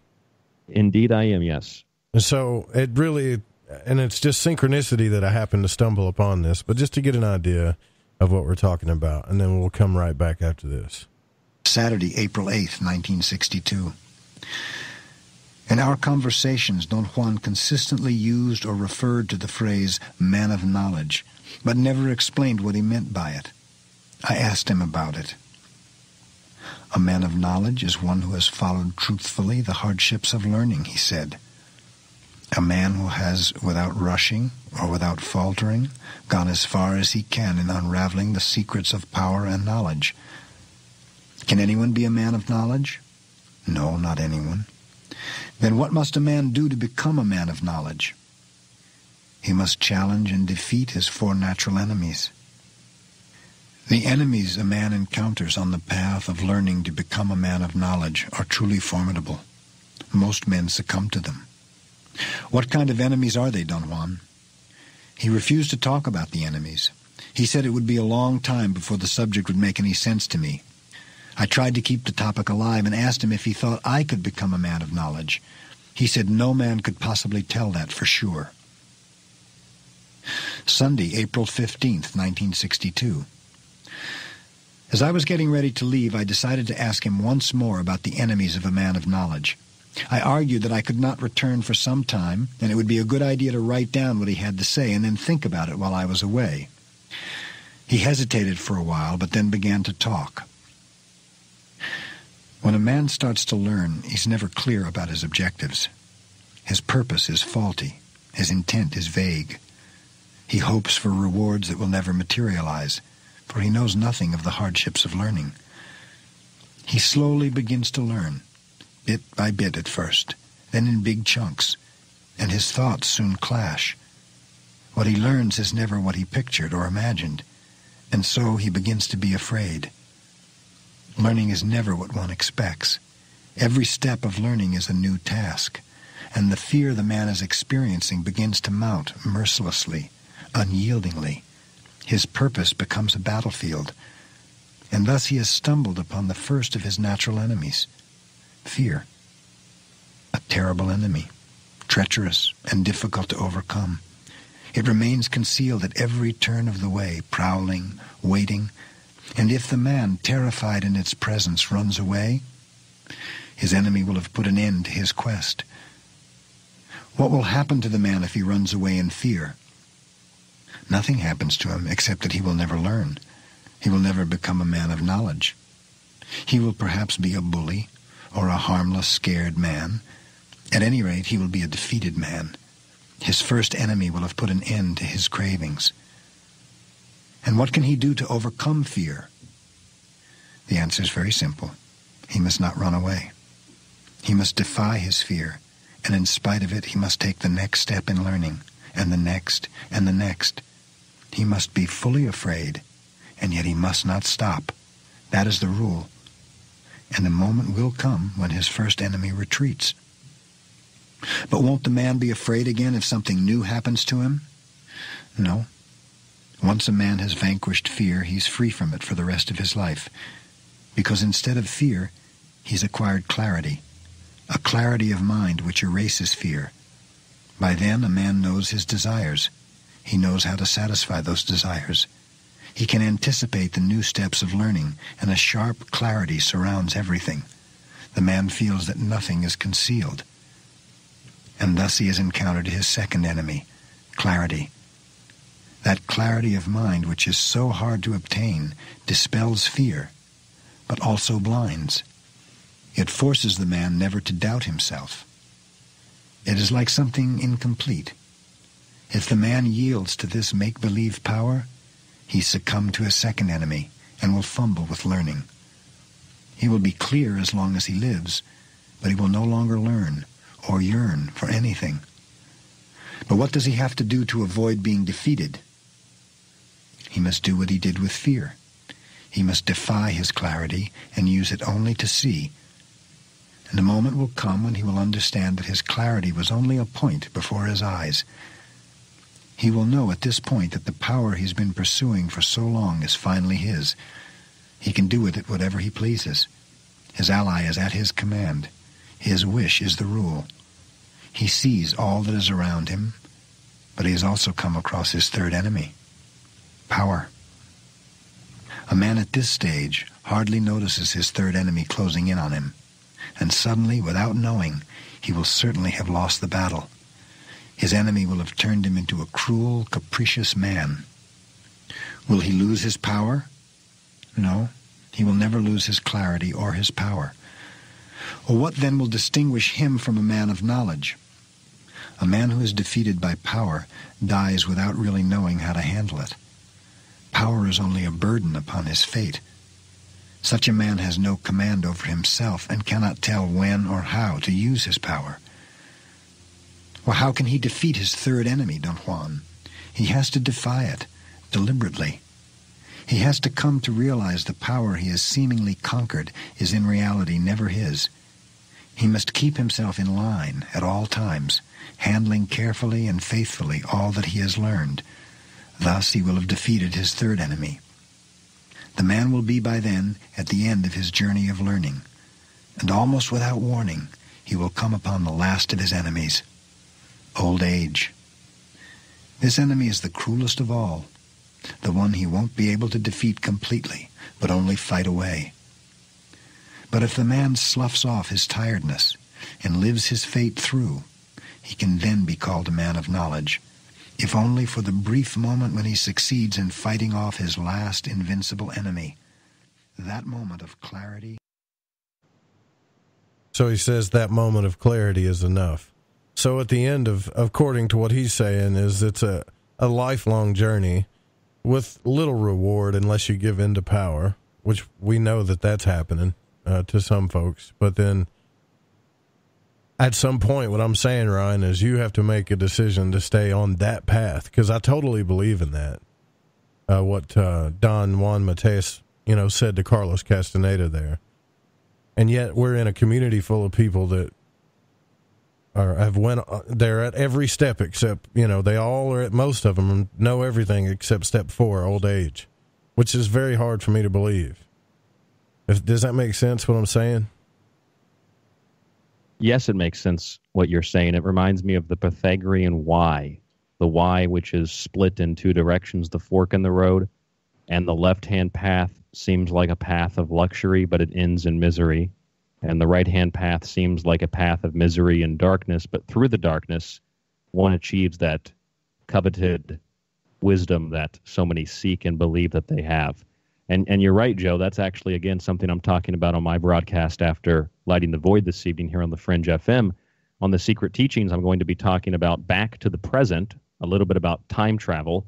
Indeed, I am, yes. And so it really... And it's just synchronicity that I happened to stumble upon this, but just to get an idea of what we're talking about, and then we'll come right back after this. Saturday, April 8th, 1962. In our conversations, Don Juan consistently used or referred to the phrase man of knowledge, but never explained what he meant by it. I asked him about it. A man of knowledge is one who has followed truthfully the hardships of learning, he said. A man who has, without rushing or without faltering, gone as far as he can in unraveling the secrets of power and knowledge. Can anyone be a man of knowledge? No, not anyone. Then what must a man do to become a man of knowledge? He must challenge and defeat his four natural enemies. The enemies a man encounters on the path of learning to become a man of knowledge are truly formidable. Most men succumb to them. What kind of enemies are they, Don Juan? He refused to talk about the enemies. He said it would be a long time before the subject would make any sense to me. I tried to keep the topic alive and asked him if he thought I could become a man of knowledge. He said no man could possibly tell that for sure. Sunday, April 15th, 1962. As I was getting ready to leave, I decided to ask him once more about the enemies of a man of knowledge. I argued that I could not return for some time, and it would be a good idea to write down what he had to say and then think about it while I was away. He hesitated for a while, but then began to talk. When a man starts to learn, he's never clear about his objectives. His purpose is faulty. His intent is vague. He hopes for rewards that will never materialize, for he knows nothing of the hardships of learning. He slowly begins to learn, bit by bit at first, then in big chunks, and his thoughts soon clash. What he learns is never what he pictured or imagined, and so he begins to be afraid. Learning is never what one expects. Every step of learning is a new task, and the fear the man is experiencing begins to mount mercilessly, unyieldingly. His purpose becomes a battlefield, and thus he has stumbled upon the first of his natural enemies, fear. A terrible enemy, treacherous and difficult to overcome. It remains concealed at every turn of the way, prowling, waiting, and if the man, terrified in its presence, runs away, his enemy will have put an end to his quest. What will happen to the man if he runs away in fear? Nothing happens to him except that he will never learn. He will never become a man of knowledge. He will perhaps be a bully or a harmless, scared man. At any rate, he will be a defeated man. His first enemy will have put an end to his cravings. And what can he do to overcome fear? The answer is very simple. He must not run away. He must defy his fear, and in spite of it, he must take the next step in learning, and the next, and the next. He must be fully afraid, and yet he must not stop. That is the rule. And the moment will come when his first enemy retreats. But won't the man be afraid again if something new happens to him? No. Once a man has vanquished fear, he's free from it for the rest of his life, because instead of fear, he's acquired clarity, a clarity of mind which erases fear. By then, a man knows his desires. He knows how to satisfy those desires. He can anticipate the new steps of learning, and a sharp clarity surrounds everything. The man feels that nothing is concealed. And thus he has encountered his second enemy, clarity. That clarity of mind which is so hard to obtain dispels fear, but also blinds. It forces the man never to doubt himself. It is like something incomplete. If the man yields to this make-believe power, he succumbs to his second enemy and will fumble with learning. He will be clear as long as he lives, but he will no longer learn or yearn for anything. But what does he have to do to avoid being defeated? He must do what he did with fear. He must defy his clarity and use it only to see. And a moment will come when he will understand that his clarity was only a point before his eyes. He will know at this point that the power he's been pursuing for so long is finally his. He can do with it whatever he pleases. His ally is at his command. His wish is the rule. He sees all that is around him, but he has also come across his third enemy, power. A man at this stage hardly notices his third enemy closing in on him. and suddenly, without knowing, he will certainly have lost the battle. His enemy will have turned him into a cruel, capricious man. Will he lose his power? No, he will never lose his clarity or his power. Well, what then will distinguish him from a man of knowledge? A man who is defeated by power dies without really knowing how to handle it. Power is only a burden upon his fate. Such a man has no command over himself and cannot tell when or how to use his power. Well, how can he defeat his third enemy, Don Juan? He has to defy it, deliberately. He has to come to realize the power he has seemingly conquered is in reality never his. He must keep himself in line at all times, handling carefully and faithfully all that he has learned. Thus he will have defeated his third enemy. The man will be by then at the end of his journey of learning, and almost without warning, he will come upon the last of his enemies, old age. This enemy is the cruelest of all, the one he won't be able to defeat completely, but only fight away. But if the man sloughs off his tiredness and lives his fate through, he can then be called a man of knowledge, if only for the brief moment when he succeeds in fighting off his last invincible enemy. That moment of clarity. So he says that moment of clarity is enough. So at the end of, according to what he's saying, is it's a lifelong journey with little reward unless you give in to power, which we know that that's happening to some folks. But then at some point, what I'm saying, Ryan, is you have to make a decision to stay on that path, because I totally believe in that. What Don Juan Mateus, said to Carlos Castaneda there. And yet we're in a community full of people that they're at every step except, they all are at, most of them know everything except step 4, old age, which is very hard for me to believe. Does that make sense, what I'm saying? Yes, it makes sense what you're saying. It reminds me of the Pythagorean Y, the Y which is split in two directions, the fork in the road, and the left-hand path seems like a path of luxury, but it ends in misery. And the right-hand path seems like a path of misery and darkness, but through the darkness, one achieves that coveted wisdom that so many seek and believe that they have. And you're right, Joe, that's actually, again, something I'm talking about on my broadcast after Lighting the Void this evening here on the Fringe FM. On the Secret Teachings, I'm going to be talking about back to the present, a little bit about time travel,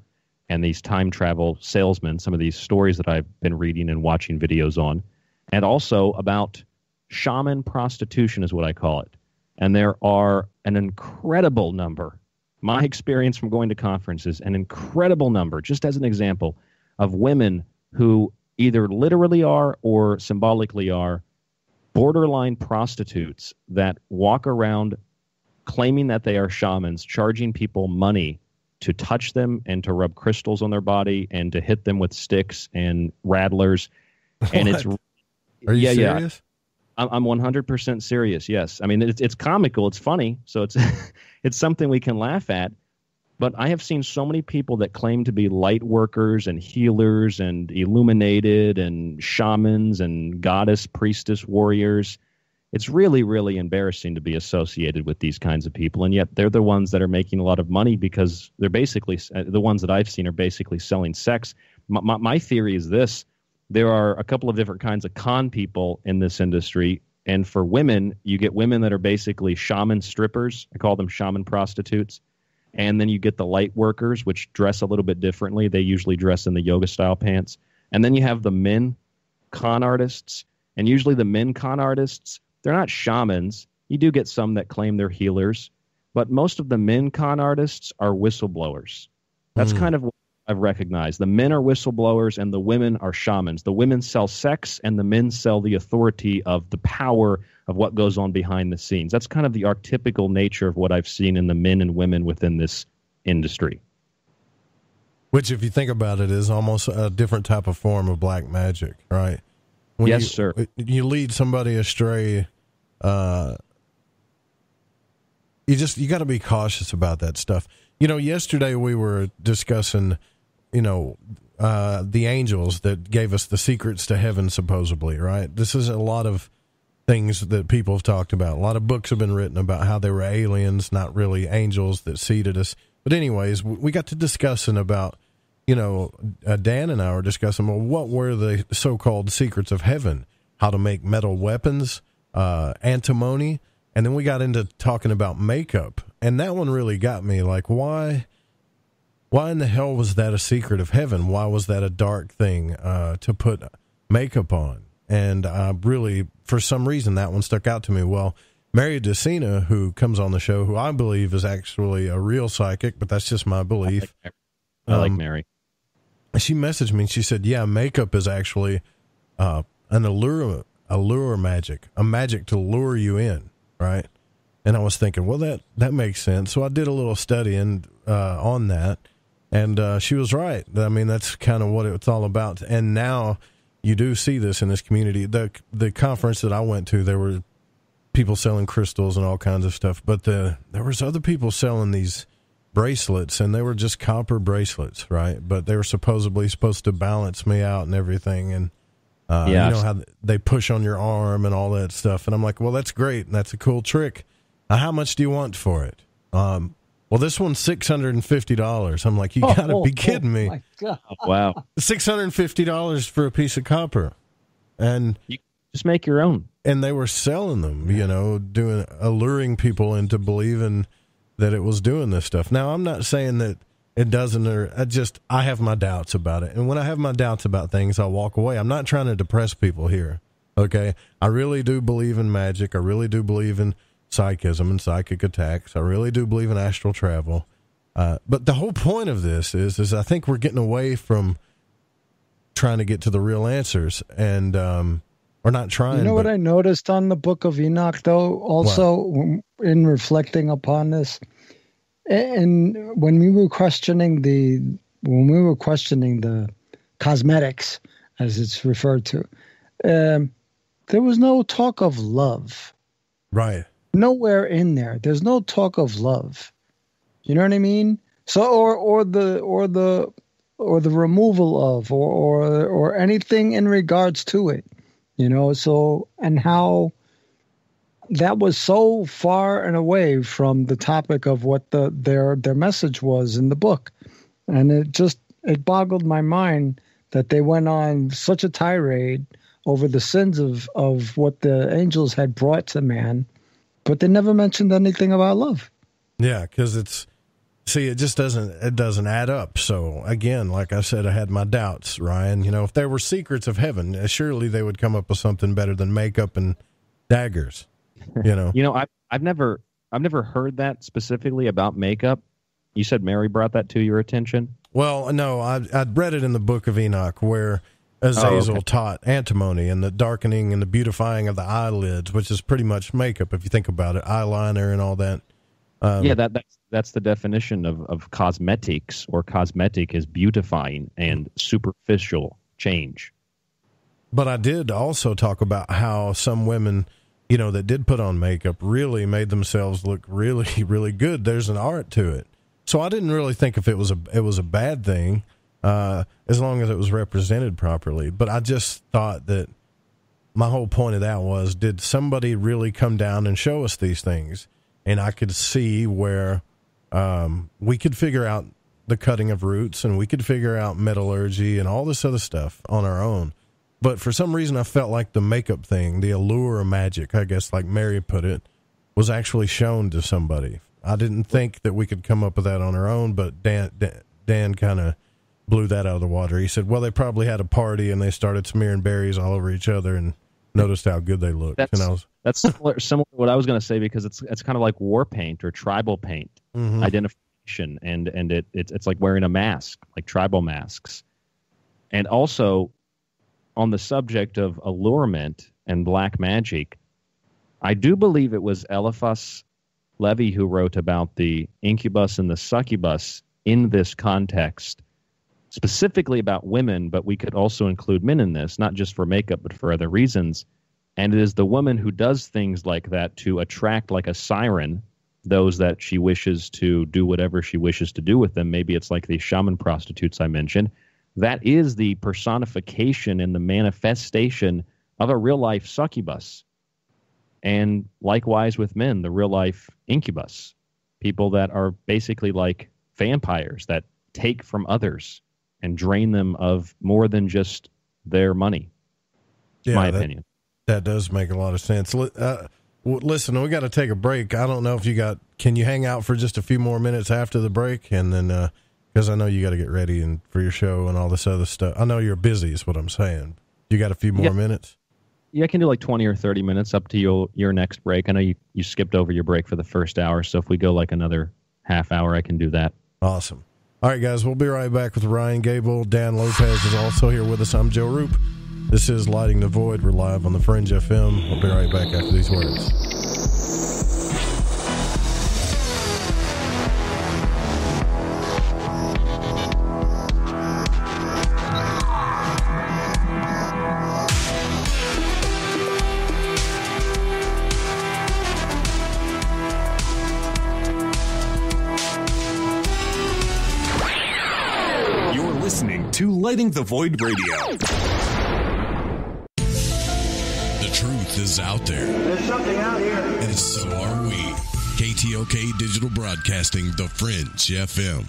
and these time travel salesmen, some of these stories that I've been reading and watching videos on, and also about shaman prostitution is what I call it. And there are an incredible number, my experience from going to conferences, an incredible number, just as an example, of women who either literally are or symbolically are borderline prostitutes that walk around claiming that they are shamans, charging people money to touch them and to rub crystals on their body and to hit them with sticks and rattlers. And it's Are you serious? Yeah. I'm 100% serious. Yes. I mean, it's comical. It's funny. So it's, it's something we can laugh at. But I have seen so many people that claim to be light workers and healers and illuminated and shamans and goddess, priestess, warriors. It's really, really embarrassing to be associated with these kinds of people. And yet they're the ones that are making a lot of money because they're basically, the ones that I've seen are basically selling sex. My theory is this. There are a couple of different kinds of con people in this industry. And for women, you get women that are basically shaman strippers. I call them shaman prostitutes. And then you get the light workers, which dress a little bit differently. They usually dress in the yoga style pants. And then you have the men con artists. And usually the men con artists, they're not shamans. You do get some that claim they're healers. But most of the men con artists are whistleblowers. That's kind of what I've recognized. The men are whistleblowers and the women are shamans. The women sell sex and the men sell the authority of the power of what goes on behind the scenes. That's kind of the archetypical nature of what I've seen in the men and women within this industry. Which, if you think about it, is almost a different type of form of black magic, right? When yes, sir. You lead somebody astray, you got to be cautious about that stuff. Yesterday we were discussing, the angels that gave us the secrets to heaven, supposedly, right? This is a lot of things that people have talked about. A lot of books have been written about how they were aliens, not really angels that seeded us. But anyways, we got to discussing about, Dan and I were discussing, well, what were the so-called secrets of heaven? How to make metal weapons, antimony, and then we got into talking about makeup. And that one really got me, like, why in the hell was that a secret of heaven? Why was that a dark thing to put makeup on? And really, for some reason, that one stuck out to me. Well, Mary DeCina, who comes on the show, who I believe is actually a real psychic, but that's just my belief. I like Mary. She messaged me and she said, yeah, makeup is actually an allure magic, a magic to lure you in, right? And I was thinking, well, that makes sense. So I did a little studying on that, and she was right. I mean, that's kind of what it's all about. And now you do see this in this community. The conference that I went to, there were people selling crystals and all kinds of stuff, but there was other people selling these bracelets, and they were just copper bracelets, right? But they were supposed to balance me out and everything, and you know how they push on your arm and all that stuff. And I'm like, well, that's great, and that's a cool trick. How much do you want for it? Well, this one's $650. I'm like, you gotta be kidding me. My God. Wow. $650 for a piece of copper. And you just make your own. And they were selling them, alluring people into believing that it was doing this stuff. Now, I'm not saying that it doesn't, I have my doubts about it. And when I have my doubts about things, I'll walk away. I'm not trying to depress people here. Okay. I really do believe in magic. I really do believe in psychism and psychic attacks. I really do believe in astral travel. But the whole point of this is I think we're getting away from trying to get to the real answers, and we're not trying. You know what I noticed on the Book of Enoch, though, also in reflecting upon this, and when we were questioning the cosmetics, as it's referred to, there was no talk of love. Right. Nowhere in there. There's no talk of love. You know what I mean? So, or the removal of, or anything in regards to it. So, and how that was so far and away from the topic of what their message was in the book. And it boggled my mind that they went on such a tirade over the sins of what the angels had brought to man, but they never mentioned anything about love. Yeah, because it just doesn't add up. So again, like I said, I had my doubts, Ryan. If there were secrets of heaven, surely they would come up with something better than makeup and daggers. I've never heard that specifically about makeup. You said Mary brought that to your attention? Well, no, I'd read it in the Book of Enoch where Azazel taught antimony and the darkening and the beautifying of the eyelids, which is pretty much makeup if you think about it, eyeliner and all that. That's the definition of cosmetics, or cosmetic is beautifying and superficial change. But I did also talk about how some women, that did put on makeup really made themselves look really, really good. There's an art to it. So I didn't really think if it was a bad thing, as long as it was represented properly. But I just thought that my whole point of that was, did somebody really come down and show us these things? And I could see where we could figure out the cutting of roots, and we could figure out metallurgy and all this other stuff on our own. But for some reason, I felt like the makeup thing, the allure magic, I guess, like Mary put it, was actually shown to somebody. I didn't think that we could come up with that on our own, but Dan kind of blew that out of the water. He said, well, they probably had a party and they started smearing berries all over each other and noticed how good they looked. That's similar to what I was going to say, because it's kind of like war paint or tribal paint, identification, and it's like wearing a mask, like tribal masks. And also, on the subject of allurement and black magic, I do believe it was Eliphas Levi who wrote about the incubus and the succubus in this context, specifically about women, but we could also include men in this, not just for makeup, but for other reasons. And it is the woman who does things like that to attract, like a siren, those that she wishes to do whatever she wishes to do with them. Maybe it's like the shaman prostitutes I mentioned. That is the personification and the manifestation of a real-life succubus. And likewise with men, the real life incubus, people that are basically like vampires that take from others and drain them of more than just their money. Yeah, my opinion. That does make a lot of sense. Listen, we got to take a break. I don't know if can you hang out for just a few more minutes after the break? And then, because I know you got to get ready and for your show and all this other stuff. I know you're busy is what I'm saying. You got a few more minutes? Yeah, I can do like 20 or 30 minutes up to your next break. I know you skipped over your break for the first hour, so if we go like another half hour, I can do that. Awesome. All right, guys, we'll be right back with Ryan Gable. Dan Lopez is also here with us. I'm Joe Roop. This is Lighting the Void. We're live on the Fringe FM. We'll be right back after these words. Lighting the Void Radio. The truth is out there. There's something out here. And so are we. KTOK Digital Broadcasting, the Fringe FM.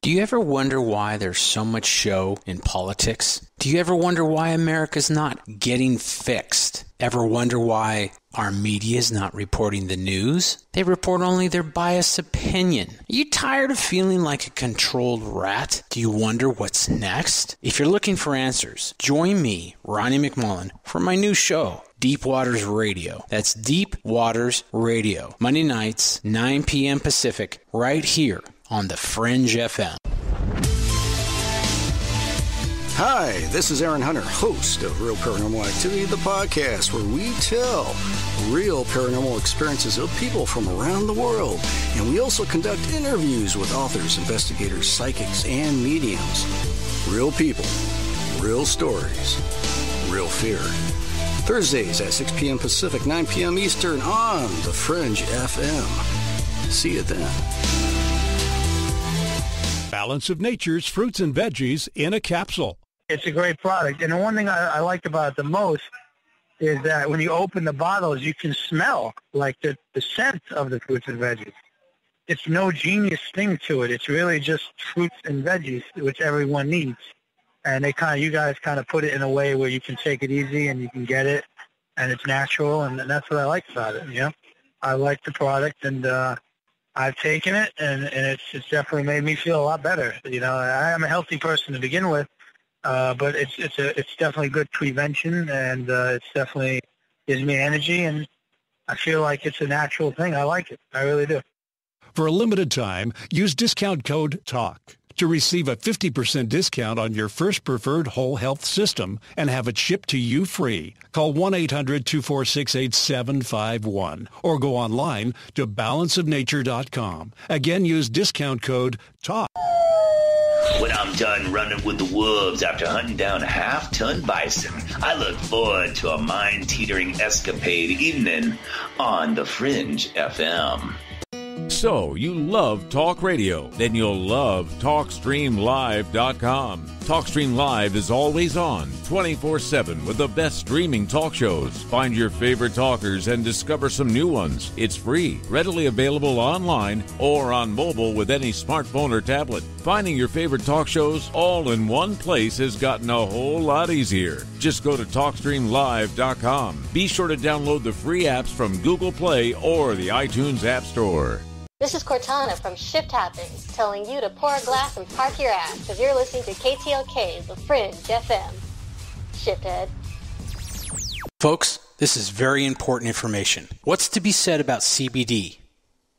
Do you ever wonder why there's so much show in politics? Do you ever wonder why America's not getting fixed? Ever wonder why our media is not reporting the news? They report only their biased opinion. Are you tired of feeling like a controlled rat? Do you wonder what's next? If you're looking for answers, join me, Ronnie McMullen, for my new show, Deep Waters Radio. That's Deep Waters Radio. Monday nights, 9 p.m. Pacific, right here on the Fringe FM. Hi, this is Aaron Hunter, host of Real Paranormal Activity, the podcast where we tell real paranormal experiences of people from around the world. And we also conduct interviews with authors, investigators, psychics, and mediums. Real people, real stories, real fear. Thursdays at 6 p.m. Pacific, 9 p.m. Eastern on the Fringe FM. See you then. Balance of Nature's fruits and veggies in a capsule. It's a great product. And the one thing I like about it the most is that when you open the bottles, you can smell like the scent of the fruits and veggies. It's no genius thing to it. It's really just fruits and veggies, which everyone needs. And you guys kind of put it in a way where you can take it easy and you can get it, and it's natural, and that's what I like about it. You know, I like the product, and I've taken it, and it's definitely made me feel a lot better. You know, I am a healthy person to begin with, but it's definitely good prevention, and it's definitely gives me energy, and I feel like it's a natural thing. I like it. I really do. For a limited time, use discount code TALK to receive a 50% discount on your first preferred whole health system and have it shipped to you free. Call 1-800-246-8751 or go online to balanceofnature.com. Again, use discount code TALK. When I'm done running with the wolves after hunting down a half-ton bison, I look forward to a mind-teetering escapade evening on the Fringe FM. So, you love talk radio? Then you'll love TalkStreamLive.com. TalkStream Live is always on, 24/7 with the best streaming talk shows. Find your favorite talkers and discover some new ones. It's free, readily available online or on mobile with any smartphone or tablet. Finding your favorite talk shows all in one place has gotten a whole lot easier. Just go to TalkStreamLive.com. Be sure to download the free apps from Google Play or the iTunes App Store. This is Cortana from Shift Happens, telling you to pour a glass and park your ass because you're listening to KTLK, the Fringe FM. Shifthead. Folks, this is very important information. What's to be said about CBD?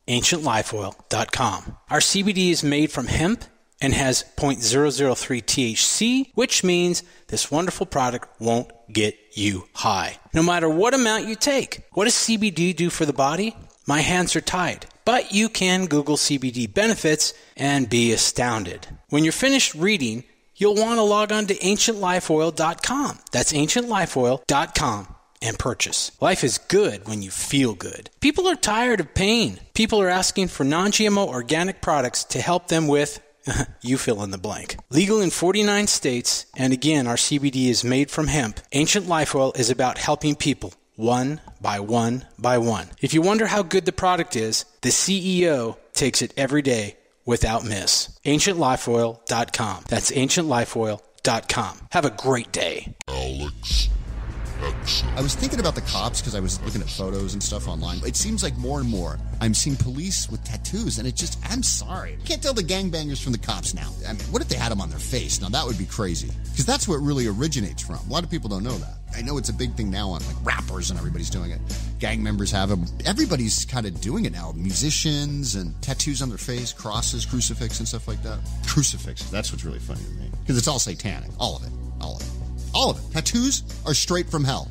AncientLifeOil.com. Our CBD is made from hemp and has 0.003 THC, which means this wonderful product won't get you high, no matter what amount you take. What does CBD do for the body? My hands are tied. But you can Google CBD benefits and be astounded. When you're finished reading, you'll want to log on to AncientLifeOil.com. That's AncientLifeOil.com and purchase. Life is good when you feel good. People are tired of pain. People are asking for non-GMO organic products to help them with, you fill in the blank. Legal in 49 states, and again, our CBD is made from hemp. Ancient Life Oil is about helping people one by one by one. If you wonder how good the product is, the CEO takes it every day without miss. AncientLifeOil.com. That's AncientLifeOil.com. Have a great day. Alex. I was thinking about the cops because I was looking at photos and stuff online. It seems like more and more I'm seeing police with tattoos, and I'm sorry. I can't tell the gangbangers from the cops now. I mean, what if they had them on their face? Now, that would be crazy, because that's where it really originates from. A lot of people don't know that. I know it's a big thing now on like rappers and everybody's doing it. Gang members have them. Everybody's kind of doing it now. Musicians and tattoos on their face, crosses, crucifix and stuff like that. Crucifix, that's what's really funny to me, because it's all satanic. All of it. All of it. All of it. Tattoos are straight from hell.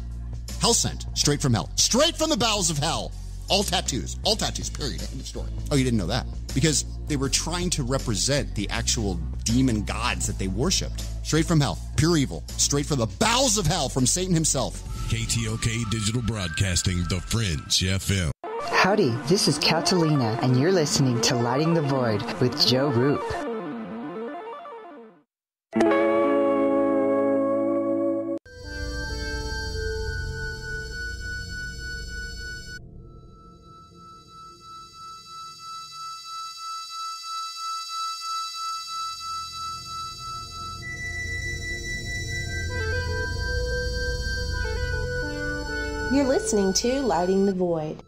Hell sent. Straight from hell. Straight from the bowels of hell. All tattoos. All tattoos. Period. End of story. Oh, you didn't know that? Because they were trying to represent the actual demon gods that they worshipped. Straight from hell. Pure evil. Straight from the bowels of hell from Satan himself. KTOK Digital Broadcasting, The Fringe FM. Howdy, this is Catalina, and you're listening to Lighting the Void with Joe Roop. You're listening to Lighting the Void.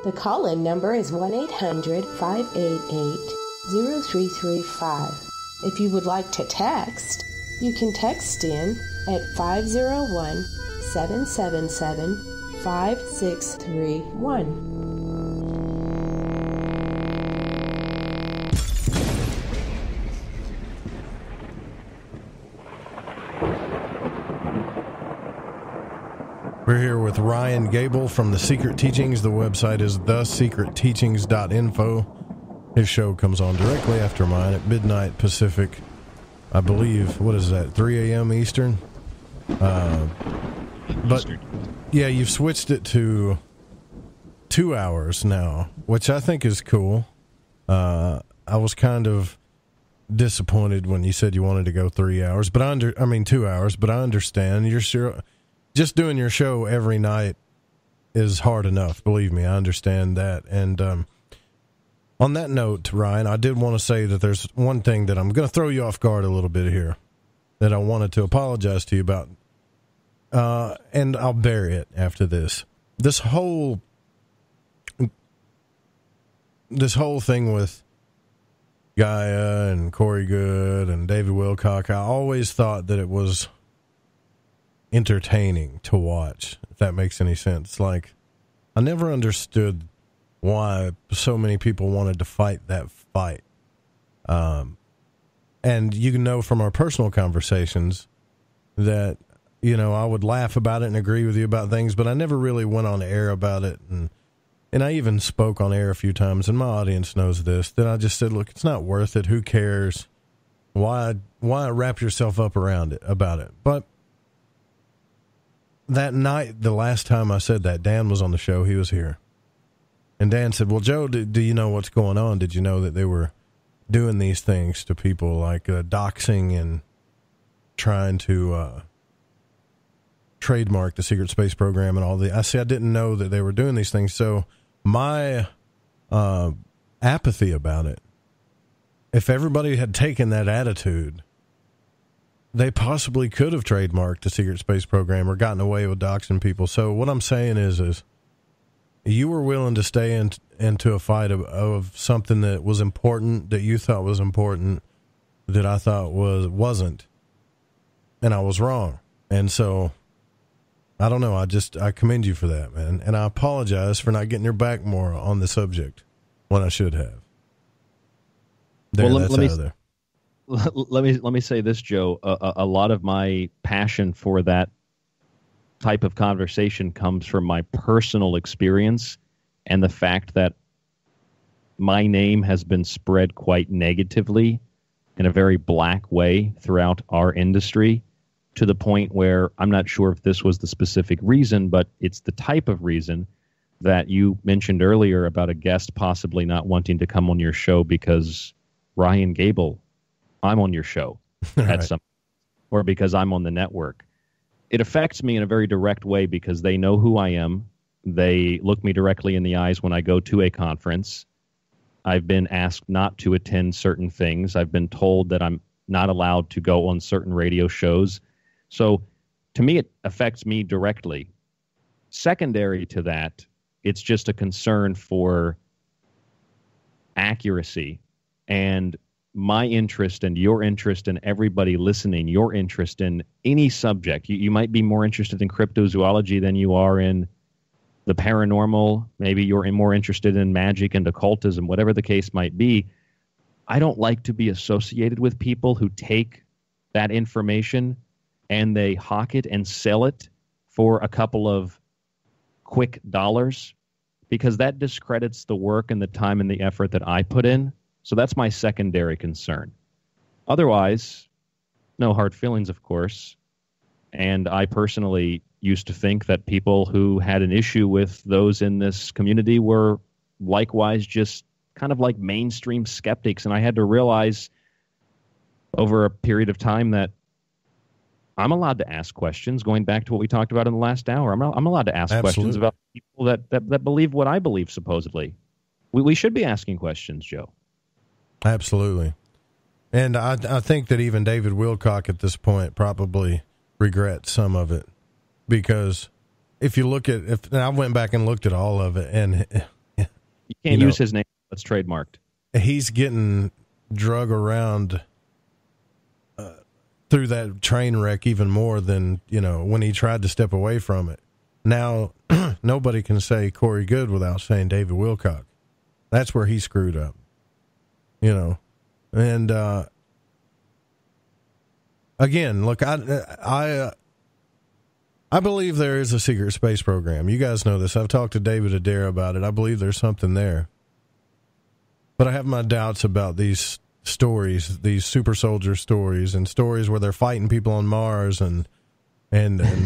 The call-in number is 1-800-588-0335. If you would like to text, you can text in at 501-777-5631. We're here with Ryan Gable from The Secret Teachings. The website is thesecretteachings.info. His show comes on directly after mine at midnight Pacific. I believe, what is that, 3 a.m. Eastern? But, yeah, you've switched it to 2 hours now, which I think is cool. I was kind of disappointed when you said you wanted to go 3 hours, but 2 hours, but I understand. You're sure... Just doing your show every night is hard enough. Believe me, I understand that. And on that note, Ryan, I did want to say that there's one thing that I'm going to throw you off guard a little bit here that I wanted to apologize to you about. And I'll bury it after this. This whole thing with Gaia and Corey Good and David Wilcock, I always thought that it was entertaining to watch, if that makes any sense. Like, I never understood why so many people wanted to fight that fight. And you can know from our personal conversations that, you know, I would laugh about it and agree with you about things, but I never really went on air about it. And I even spoke on air a few times, and my audience knows this, that I just said, look, it's not worth it. Who cares? Why wrap yourself up around it, about it? But that night, the last time I said that, Dan was on the show. He was here. And Dan said, well, Joe, do you know what's going on? Did you know that they were doing these things to people, like doxing and trying to trademark the secret space program and all the... I said I didn't know that they were doing these things. So my apathy about it, if everybody had taken that attitude, they possibly could have trademarked the secret space program or gotten away with doxing people. So what I'm saying is you were willing to stay into a fight of something that was important, that you thought was important, that I thought wasn't, and I was wrong. And so I don't know. I commend you for that, man. And I apologize for not getting your back more on the subject when I should have. Let me say this, Joe. A lot of my passion for that type of conversation comes from my personal experience and the fact that my name has been spread quite negatively in a very black way throughout our industry, to the point where I'm not sure if this was the specific reason, but it's the type of reason that you mentioned earlier about a guest possibly not wanting to come on your show because Ryan Gable, I'm on your show at some, or because I'm on the network. it affects me in a very direct way because they know who I am. They look me directly in the eyes when I go to a conference. I've been asked not to attend certain things. I've been told that I'm not allowed to go on certain radio shows. So to me, it affects me directly. Secondary to that, it's just a concern for accuracy and my interest and your interest and everybody listening, your interest in any subject. You might be more interested in cryptozoology than you are in the paranormal. Maybe you're more interested in magic and occultism, whatever the case might be. I don't like to be associated with people who take that information and they hawk it and sell it for a couple of quick dollars, because that discredits the work and the time and the effort that I put in. So that's my secondary concern. Otherwise, no hard feelings, of course. And I personally used to think that people who had an issue with those in this community were likewise just kind of like mainstream skeptics. And I had to realize over a period of time that I'm allowed to ask questions, going back to what we talked about in the last hour. I'm allowed to ask questions about people that believe what I believe, supposedly. We should be asking questions, Joe. Absolutely. And I think that even David Wilcock at this point probably regrets some of it, because if you look at, and I went back and looked at all of it, and you can't use his name. That's trademarked. He's getting drug around through that train wreck even more than, when he tried to step away from it. Now, nobody can say Corey Good without saying David Wilcock. That's where he screwed up, and, again, look, I believe there is a secret space program. You guys know this. I've talked to David Adair about it. I believe there's something there. But I have my doubts about these stories, these super soldier stories, and stories where they're fighting people on Mars and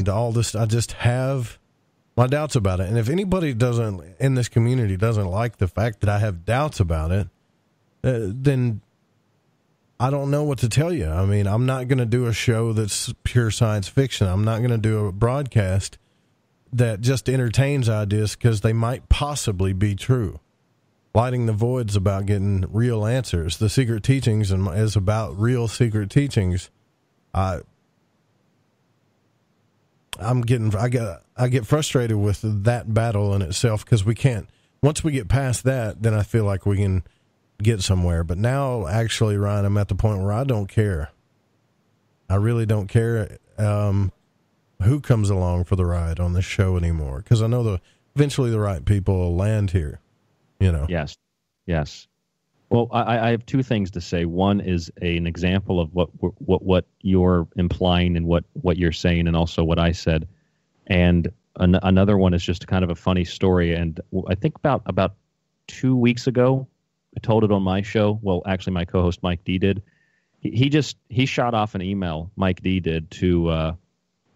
all this. I just have my doubts about it. And if anybody in this community doesn't like the fact that I have doubts about it, then I don't know what to tell you. I mean, I'm not going to do a show that's pure science fiction. I'm not going to do a broadcast that just entertains ideas because they might possibly be true. Lighting the Void's about getting real answers. The Secret Teachings is about real secret teachings. I get frustrated with that battle in itself, because we can't. Once we get past that, then I feel like we can get somewhere. But now, actually, Ryan, I'm at the point where I don't care. I really don't care who comes along for the ride on this show anymore, because I know eventually the right people will land here. Yes. Well, I have two things to say. One is an example of what you're implying and what you're saying, and also what I said. And another one is just kind of a funny story. And I think about 2 weeks ago, I told it on my show. Well, actually, my co-host Mike D did. He shot off an email. Mike D did to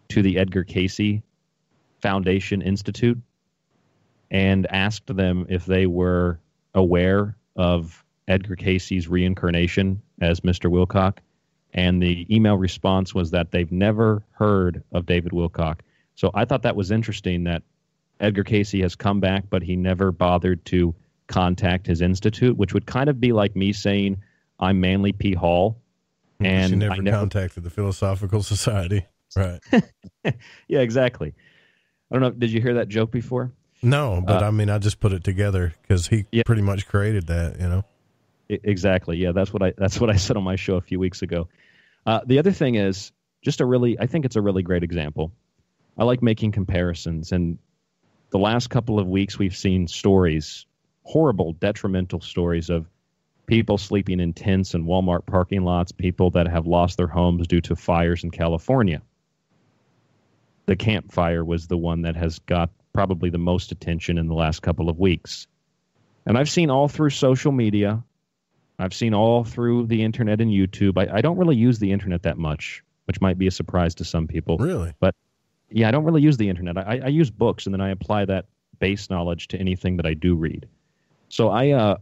the Edgar Cayce Foundation Institute, and asked them if they were aware of Edgar Cayce's reincarnation as Mr. Wilcock. And the email response was that they've never heard of David Wilcock. So I thought that was interesting that Edgar Cayce has come back, but he never bothered to contact his institute, which would kind of be like me saying I'm Manly P. Hall. And she never contacted the Philosophical Society. Right. Yeah, exactly. I don't know. Did you hear that joke before? No, but I just put it together because he pretty much created that, Exactly. Yeah, that's what I said on my show a few weeks ago. The other thing is I think it's a really great example. I like making comparisons, and the last couple of weeks we've seen stories, horrible, detrimental stories of people sleeping in tents in Walmart parking lots, people that have lost their homes due to fires in California. The Camp Fire was the one that has got probably the most attention in the last couple of weeks. And I've seen all through social media. I've seen all through the internet and YouTube. I don't really use the internet that much, which might be a surprise to some people. Really? But yeah, I don't really use the internet. I use books, and then I apply that base knowledge to anything that I do read. So I'm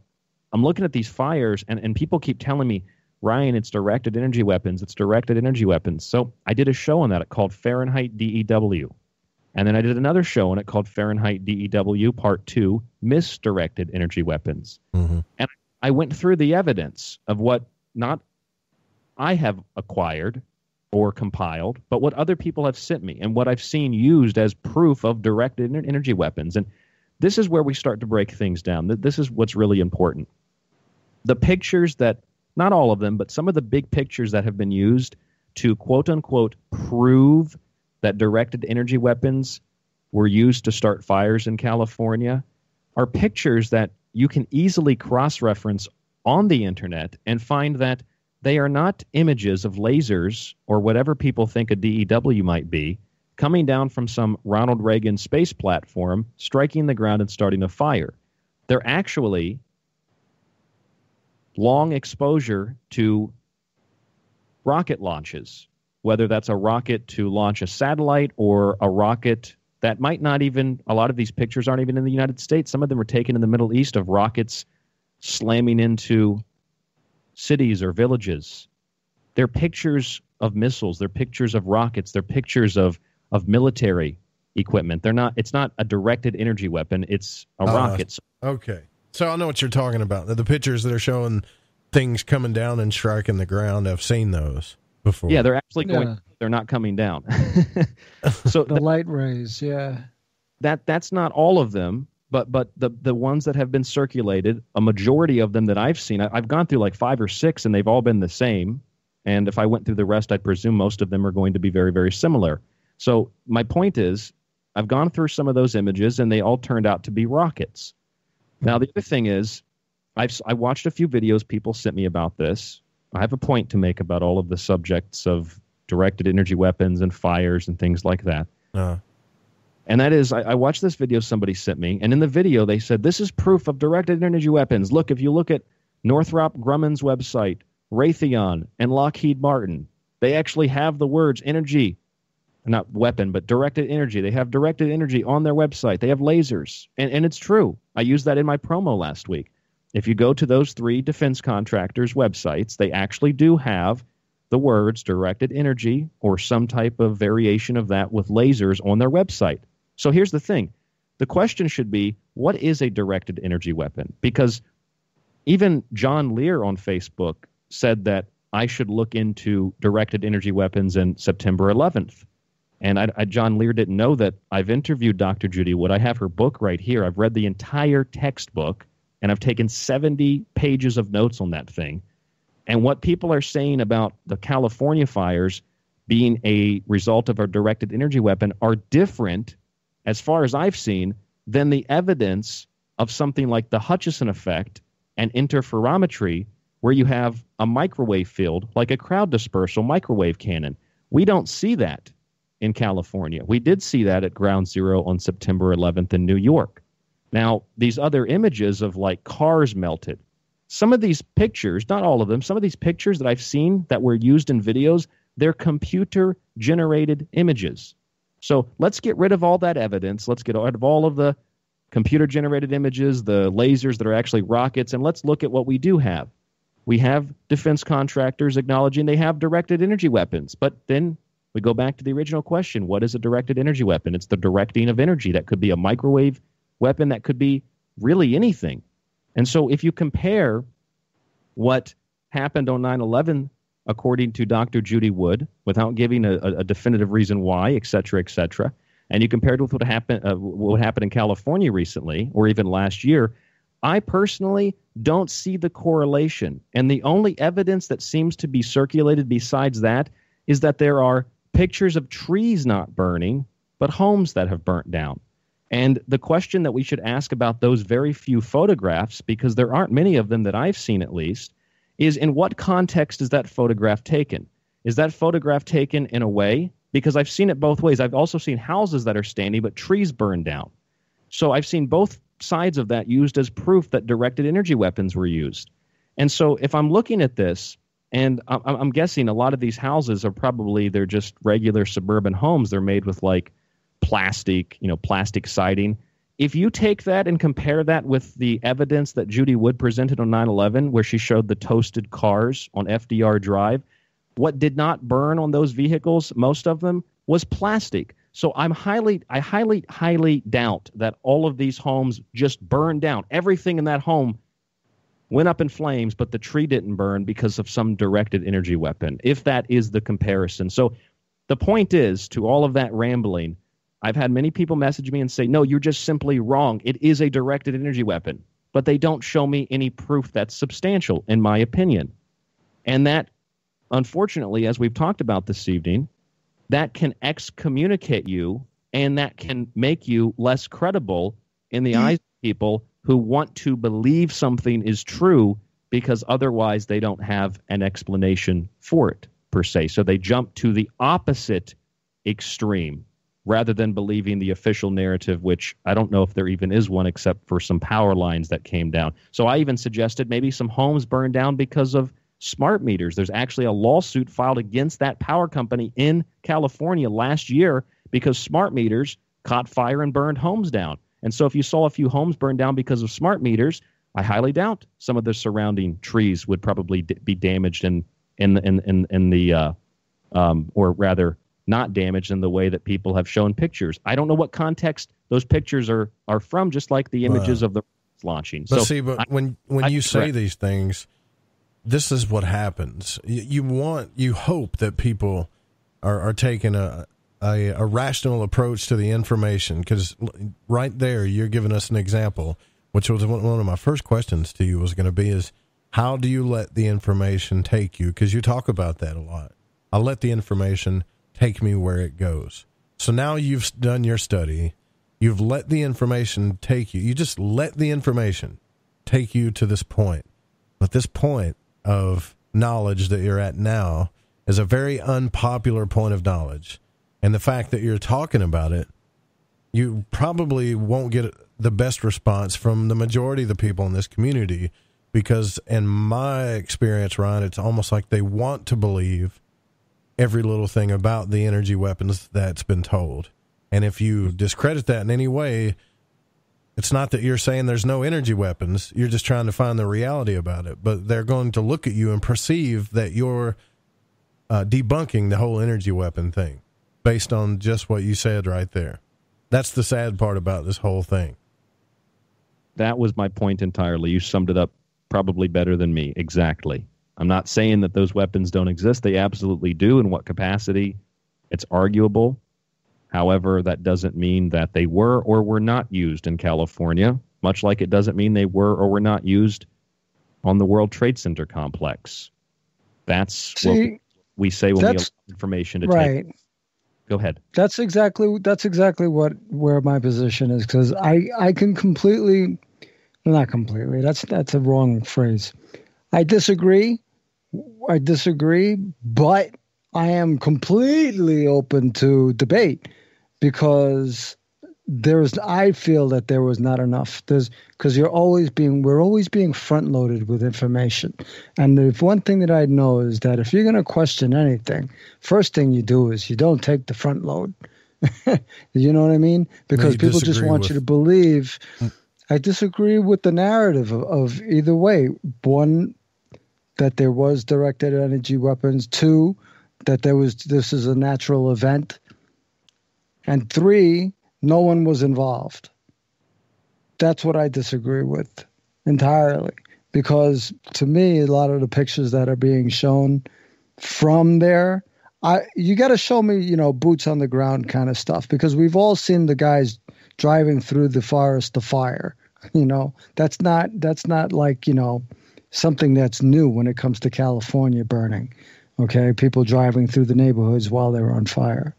looking at these fires, and people keep telling me, Ryan, it's directed energy weapons. It's directed energy weapons. So I did a show on that called Fahrenheit DEW. And then I did another show on it called Fahrenheit DEW Part 2, Misdirected Energy Weapons. Mm-hmm. And I went through the evidence of what not I have acquired or compiled, but what other people have sent me and what I've seen used as proof of directed energy weapons. And this is where we start to break things down. This is what's really important. The pictures that, not all of them, but some of the big pictures that have been used to quote-unquote prove that directed energy weapons were used to start fires in California are pictures that you can easily cross-reference on the internet and find that they are not images of lasers or whatever people think a DEW might be coming down from some Ronald Reagan space platform, striking the ground and starting a fire. They're actually long exposure to rocket launches, whether that's a rocket to launch a satellite or a rocket that might not even, a lot of these pictures aren't even in the United States. Some of them are taken in the Middle East of rockets slamming into cities or villages. They're pictures of missiles. They're pictures of rockets. They're pictures of military equipment. It's not a directed energy weapon. It's a rocket. Okay. So I know what you're talking about. The pictures that are showing things coming down and striking the ground, I've seen those before. Yeah, they're actually going, they're not coming down. So the light rays, yeah. That's not all of them, but the ones that have been circulated, a majority of them that I've seen, I've gone through like 5 or 6 and they've all been the same. And if I went through the rest, I'd presume most of them are going to be very, very similar. So my point is, I've gone through some of those images and they all turned out to be rockets. Now, the other thing is, I watched a few videos people sent me about this. I have a point to make about all of the subjects of directed energy weapons and fires and things like that. And that is, I watched this video somebody sent me, and in the video they said, this is proof of directed energy weapons. Look, if you look at Northrop Grumman's website, Raytheon, and Lockheed Martin, they actually have the words energy, not weapon, but directed energy. They have directed energy on their website. They have lasers. And it's true. I used that in my promo last week. If you go to those 3 defense contractors' websites, they actually do have the words directed energy or some type of variation of that with lasers on their website. So here's the thing. The question should be, what is a directed energy weapon? Because even John Lear on Facebook said that I should look into directed energy weapons in September 11th. And John Lear didn't know that I've interviewed Dr. Judy Wood. I have her book right here. I've read the entire textbook, and I've taken 70 pages of notes on that thing. And what people are saying about the California fires being a result of a directed energy weapon are different, as far as I've seen, than the evidence of something like the Hutchison effect and interferometry, where you have a microwave field, like a crowd dispersal microwave cannon. We don't see that in California. We did see that at Ground Zero on September 11th in New York. Now, these other images of like cars melted, some of these pictures, not all of them, some of these pictures that I've seen that were used in videos, they're computer-generated images. So let's get rid of all that evidence. Let's get rid of all of the computer-generated images, the lasers that are actually rockets, and let's look at what we do have. We have defense contractors acknowledging they have directed energy weapons, but then we go back to the original question. What is a directed energy weapon? It's the directing of energy. That could be a microwave weapon. That could be really anything. And so if you compare what happened on 9/11, according to Dr. Judy Wood, without giving a definitive reason why, et cetera, and you compare it with what happened in California recently, or even last year, I personally don't see the correlation. And the only evidence that seems to be circulated besides that is that there are pictures of trees not burning, but homes that have burnt down. And the question that we should ask about those very few photographs, because there aren't many of them that I've seen at least, is in what context is that photograph taken? Is that photograph taken in a way? Because I've seen it both ways. I've also seen houses that are standing, but trees burned down. So I've seen both sides of that used as proof that directed energy weapons were used. And so if I'm looking at this, and I'm guessing a lot of these houses are probably, they're just regular suburban homes. They're made with like plastic siding. if you take that and compare that with the evidence that Judy Wood presented on 9/11, where she showed the toasted cars on FDR Drive, what did not burn on those vehicles, most of them, was plastic. So I highly doubt that all of these homes just burned down. Everything in that home went up in flames, but the tree didn't burn because of some directed energy weapon, if that is the comparison. So the point is, to all of that rambling, I've had many people message me and say, no, you're just simply wrong. It is a directed energy weapon. But they don't show me any proof that's substantial, in my opinion. And that, unfortunately, as we've talked about this evening, that can excommunicate you, and that can make you less credible in the eyes of people who want to believe something is true, because otherwise they don't have an explanation for it, per se. So they jump to the opposite extreme rather than believing the official narrative, which I don't know if there even is one, except for some power lines that came down. So I even suggested maybe some homes burned down because of smart meters. There's actually a lawsuit filed against that power company in California last year because smart meters caught fire and burned homes down. And so if you saw a few homes burned down because of smart meters, I highly doubt some of the surrounding trees would probably be damaged or rather not damaged in the way that people have shown pictures. I don't know what context those pictures are from, just like the images of the launching. But when you say these things, this is what happens. You hope that people are taking a rational approach to the information, because right there you're giving us an example, which was one of my first questions to you was going to be is, how do you let the information take you? Because you talk about that a lot. I'll let the information take me where it goes. So now you've done your study. You've let the information take you. You just let the information take you to this point. But this point of knowledge that you're at now is a very unpopular point of knowledge. And the fact that you're talking about it, you probably won't get the best response from the majority of the people in this community, because in my experience, Ryan, it's almost like they want to believe every little thing about the energy weapons that's been told. And if you discredit that in any way, it's not that you're saying there's no energy weapons. You're just trying to find the reality about it. But they're going to look at you and perceive that you're debunking the whole energy weapon thing based on just what you said right there. That's the sad part about this whole thing. That was my point entirely. You summed it up probably better than me. Exactly. I'm not saying that those weapons don't exist. They absolutely do. In what capacity? It's arguable. However, that doesn't mean that they were or were not used in California, much like it doesn't mean they were or were not used on the World Trade Center complex. That's what we say when we allow information to take. Go ahead. That's exactly where my position is, because I can completely, not completely, that's a wrong phrase. I disagree, but I am completely open to debate, because I feel that there was not enough. Because we're always being front loaded with information. And if one thing that I know is that if you're going to question anything, first thing you do is you don't take the front load. You know what I mean? Because people just want you to believe. I disagree with the narrative of either way. One, that there was directed energy weapons. Two, that this is a natural event. And three, no one was involved. That's what I disagree with entirely. Because to me, a lot of the pictures that are being shown from there, you got to show me, boots on the ground kind of stuff. Because we've all seen the guys driving through the forest of fire. That's not like, something that's new when it comes to California burning. Okay, people driving through the neighborhoods while they're on fire.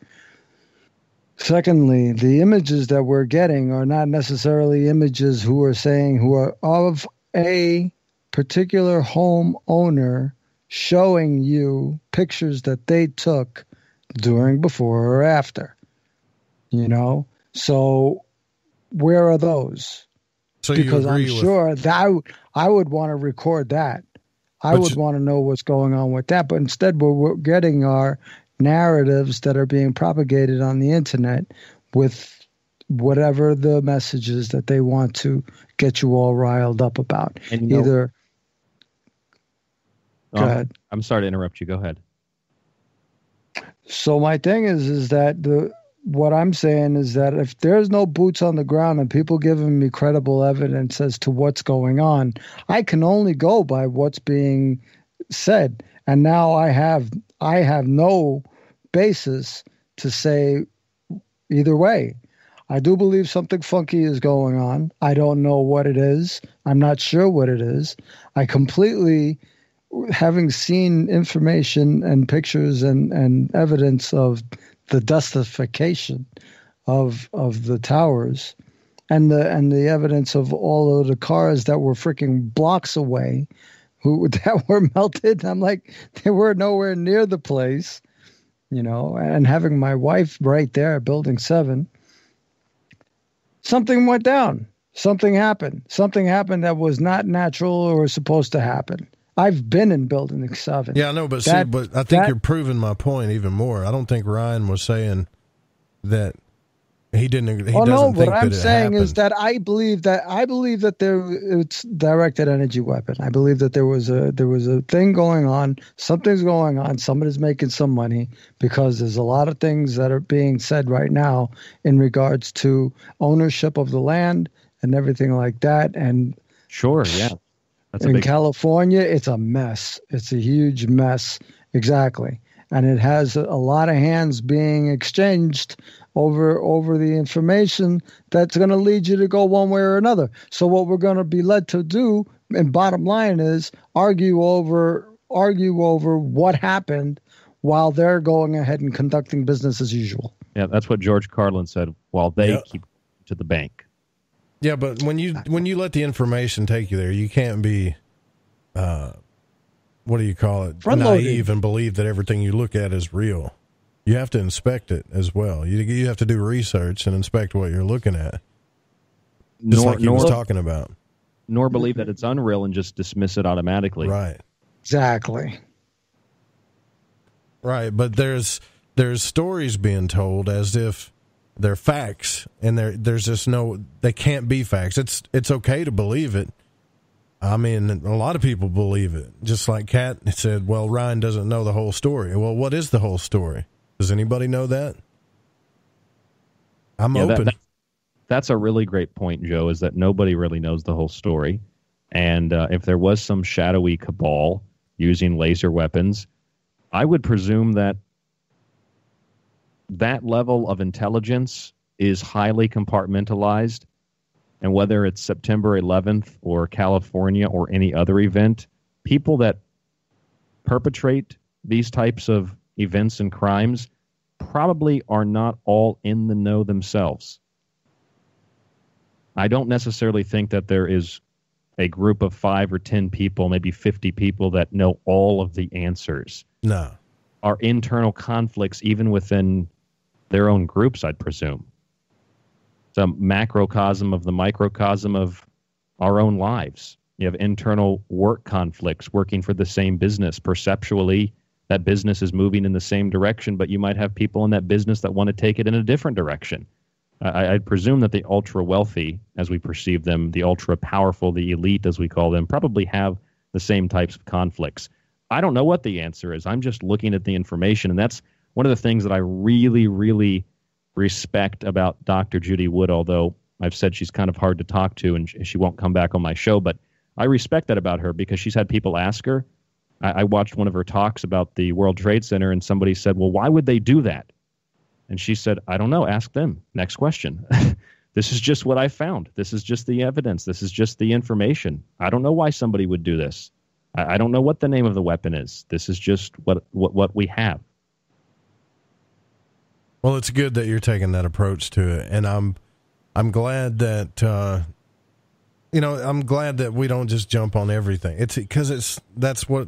Secondly, the images that we're getting are not necessarily images who are of a particular home owner showing you pictures that they took during, before, or after. So where are those? So because I'm sure that I would want to record that. I would want to know what's going on with that. But instead, what we're getting are narratives that are being propagated on the internet with whatever the message is that they want to get you all riled up about. And Go ahead. I'm sorry to interrupt you. Go ahead. So my thing is that what I'm saying is that if there's no boots on the ground and people giving me credible evidence as to what's going on, I can only go by what's being said. And now I have no basis to say either way. I do believe something funky is going on. I don't know what it is. I'm not sure what it is. I completely, having seen information and pictures and evidence of the dustification of the towers and the evidence of all of the cars that were freaking blocks away that were melted. I'm like, they were nowhere near the place, and having my wife right there at Building 7, something went down. Something happened. Something happened that was not natural or supposed to happen. I've been in Building 7. Yeah, I know, but I think you're proving my point even more. I don't think Ryan was saying that he didn't. What I'm saying is that I believe that it's directed energy weapon. I believe that there was a thing going on. Something's going on. Somebody's making some money, because there's a lot of things that are being said right now in regards to ownership of the land and everything like that. And sure, yeah. In California, it's a mess. It's a huge mess. Exactly. And it has a lot of hands being exchanged over the information that's going to lead you to go one way or another. So what we're going to be led to do, and bottom line is, argue over what happened while they're going ahead and conducting business as usual. Yeah, that's what George Carlin said, while they keep to the bank. Yeah, but when you let the information take you there, you can't be, what do you call it, naive and believe that everything you look at is real. You have to inspect it as well. You have to do research and inspect what you're looking at. Just like you was talking about. Nor believe that it's unreal and just dismiss it automatically. Right. Exactly. Right, but there's stories being told as if they're facts, and there's just they can't be facts. It's okay to believe it. I mean, a lot of people believe it. Just like Kat said, well, Ryan doesn't know the whole story. Well, what is the whole story? Does anybody know that? I'm open. That's a really great point, Joe, is that nobody really knows the whole story. And if there was some shadowy cabal using laser weapons, I would presume that level of intelligence is highly compartmentalized. And whether it's September 11th or California or any other event, people that perpetrate these types of events and crimes probably are not all in the know themselves. I don't necessarily think that there is a group of 5 or 10 people, maybe 50 people that know all of the answers. No. Are internal conflicts even within their own groups, I'd presume. It's a macrocosm of the microcosm of our own lives. You have internal work conflicts, working for the same business. Perceptually, that business is moving in the same direction, but you might have people in that business that want to take it in a different direction. I'd presume that the ultra-wealthy, as we perceive them, the ultra-powerful, the elite, as we call them, probably have the same types of conflicts. I don't know what the answer is. I'm just looking at the information, and that's one of the things that I really, really respect about Dr. Judy Wood, although I've said she's kind of hard to talk to and she won't come back on my show, but I respect that about her because she's had people ask her. I watched one of her talks about the World Trade Center, and somebody said, well, why would they do that? And she said, I don't know. Ask them. Next question. This is just what I found. This is just the evidence. This is just the information. I don't know why somebody would do this. I don't know what the name of the weapon is. This is just what we have. Well, it's good that you're taking that approach to it, and I'm glad that I'm glad that we don't just jump on everything. It's because that's what,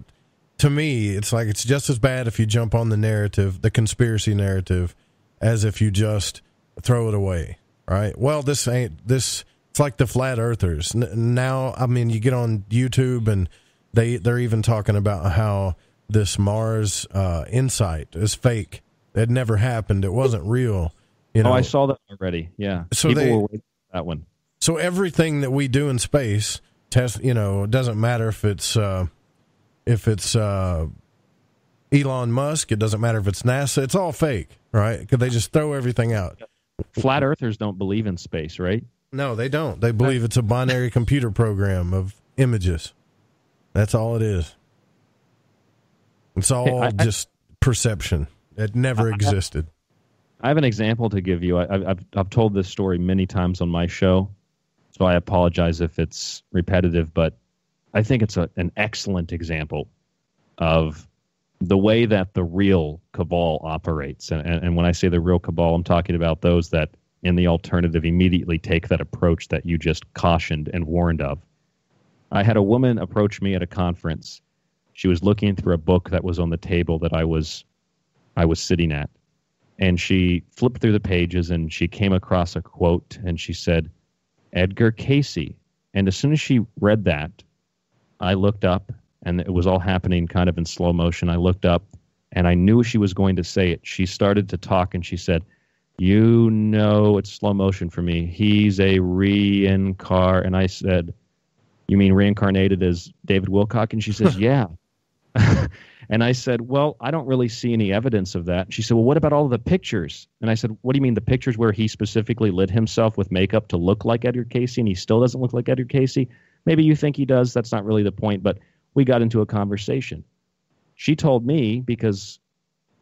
to me, it's like it's just as bad if you jump on the narrative, the conspiracy narrative, as if you just throw it away, right? Well, this ain't this. It's like the flat earthers. Now, I mean, you get on YouTube and they're even talking about how this Mars insight is fake. It never happened. It wasn't real. You know, I saw that already. Yeah. So People were waiting for that one. So everything that we do in space, it doesn't matter if it's Elon Musk, it doesn't matter if it's NASA, it's all fake, right? Because they just throw everything out. Flat earthers don't believe in space, right? No, they don't. They believe it's a binary computer program of images. That's all it is. It's all just perception. It never existed. I have an example to give you. I've told this story many times on my show, so I apologize if it's repetitive, but I think it's an excellent example of the way that the real cabal operates. And when I say the real cabal, I'm talking about those that in the alternative immediately take that approach that you just cautioned and warned of. I had a woman approach me at a conference. She was looking through a book that was on the table that I was sitting at. And she flipped through the pages and she came across a quote and she said, Edgar Cayce. And as soon as she read that, I looked up and it was all happening kind of in slow motion. I looked up and I knew she was going to say it. She started to talk and she said, it's slow motion for me. He's a reincarnate. And I said, you mean reincarnated as David Wilcock? And she says, yeah. And I said, well, I don't really see any evidence of that. She said, well, what about all the pictures? And I said, what do you mean the pictures where he specifically lit himself with makeup to look like Edgar Cayce and he still doesn't look like Edgar Cayce? Maybe you think he does. That's not really the point. But we got into a conversation. She told me, because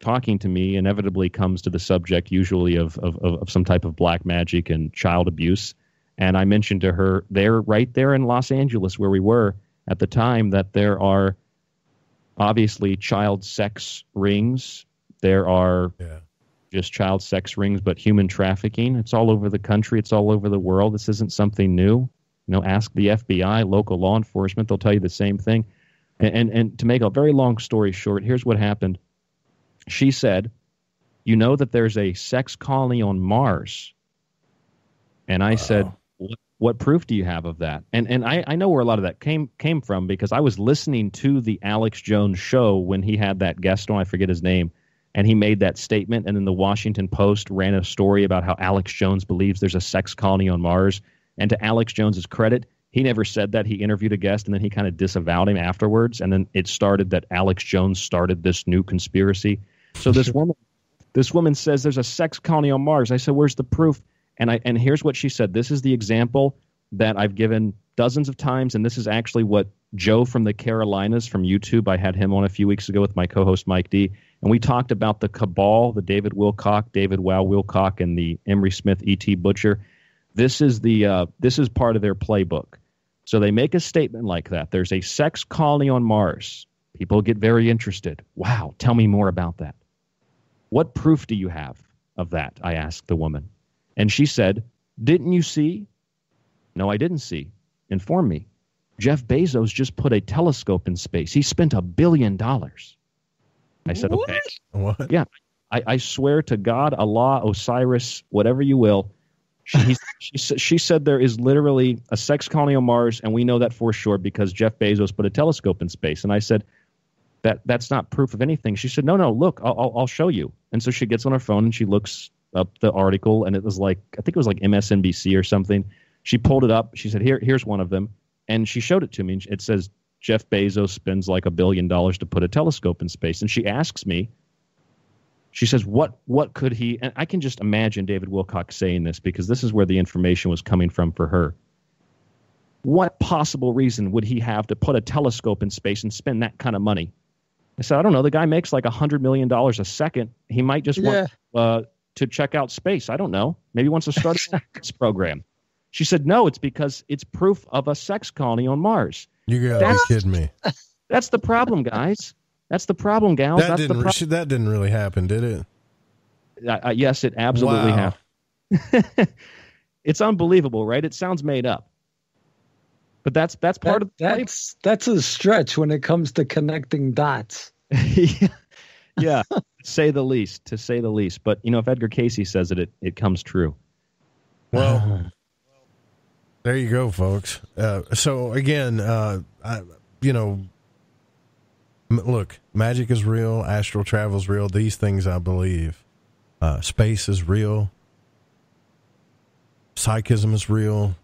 talking to me inevitably comes to the subject usually of some type of black magic and child abuse. And I mentioned to her right there in Los Angeles where we were at the time that there are obviously child sex rings. There are just child sex rings, but human trafficking. It's all over the country. It's all over the world. This isn't something new. Ask the FBI, local law enforcement. They'll tell you the same thing. And to make a very long story short, here's what happened. She said, that there's a sex colony on Mars. And I said, what proof do you have of that? And I know where a lot of that came from because I was listening to the Alex Jones show when he had that guest on, I forget his name, and he made that statement. And then the Washington Post ran a story about how Alex Jones believes there's a sex colony on Mars. And to Alex Jones's credit, he never said that. He interviewed a guest and then he kind of disavowed him afterwards. And then it started that Alex Jones started this new conspiracy. So this woman says there's a sex colony on Mars. I said, where's the proof? And here's what she said. This is the example that I've given dozens of times, and this is actually what Joe from the Carolinas from YouTube, I had him on a few weeks ago with my co-host Mike D, and we talked about the cabal, the David Wow Wilcock, and the Emery Smith E.T. Butcher. This is part of their playbook. So they make a statement like that. There's a sex colony on Mars. People get very interested. Wow, tell me more about that. What proof do you have of that? I asked the woman. And she said, didn't you see? No, I didn't see. Inform me. Jeff Bezos just put a telescope in space. He spent $1 billion. I said, what? Okay. What? Yeah. I swear to God, Allah, Osiris, whatever you will. She said there is literally a sex colony on Mars, and we know that for sure because Jeff Bezos put a telescope in space. And I said, that's not proof of anything. She said, no, look, I'll show you. And so she gets on her phone and she looks up the article, and it was I think it was like MSNBC or something. She pulled it up. She said, here's one of them. And she showed it to me. It says, Jeff Bezos spends like $1 billion to put a telescope in space. And she asks me, she says, what could he, and I can just imagine David Wilcock saying this because this is where the information was coming from for her. What possible reason would he have to put a telescope in space and spend that kind of money? I said, I don't know. The guy makes like $100 million a second. He might just want to check out space. I don't know. Maybe he wants to start a space program. She said, no, it's because it's proof of a sex colony on Mars. You gotta be kidding me. That's the problem, guys. That's the problem, gals. That didn't really happen, did it? Yes, it absolutely happened. It's unbelievable, right? It sounds made up. But that's part of the that's a stretch when it comes to connecting dots. Yeah, to say the least. But, if Edgar Cayce says it comes true. Well, there you go, folks. So, again, look, magic is real. Astral travel is real. These things I believe. Space is real. psychism is real.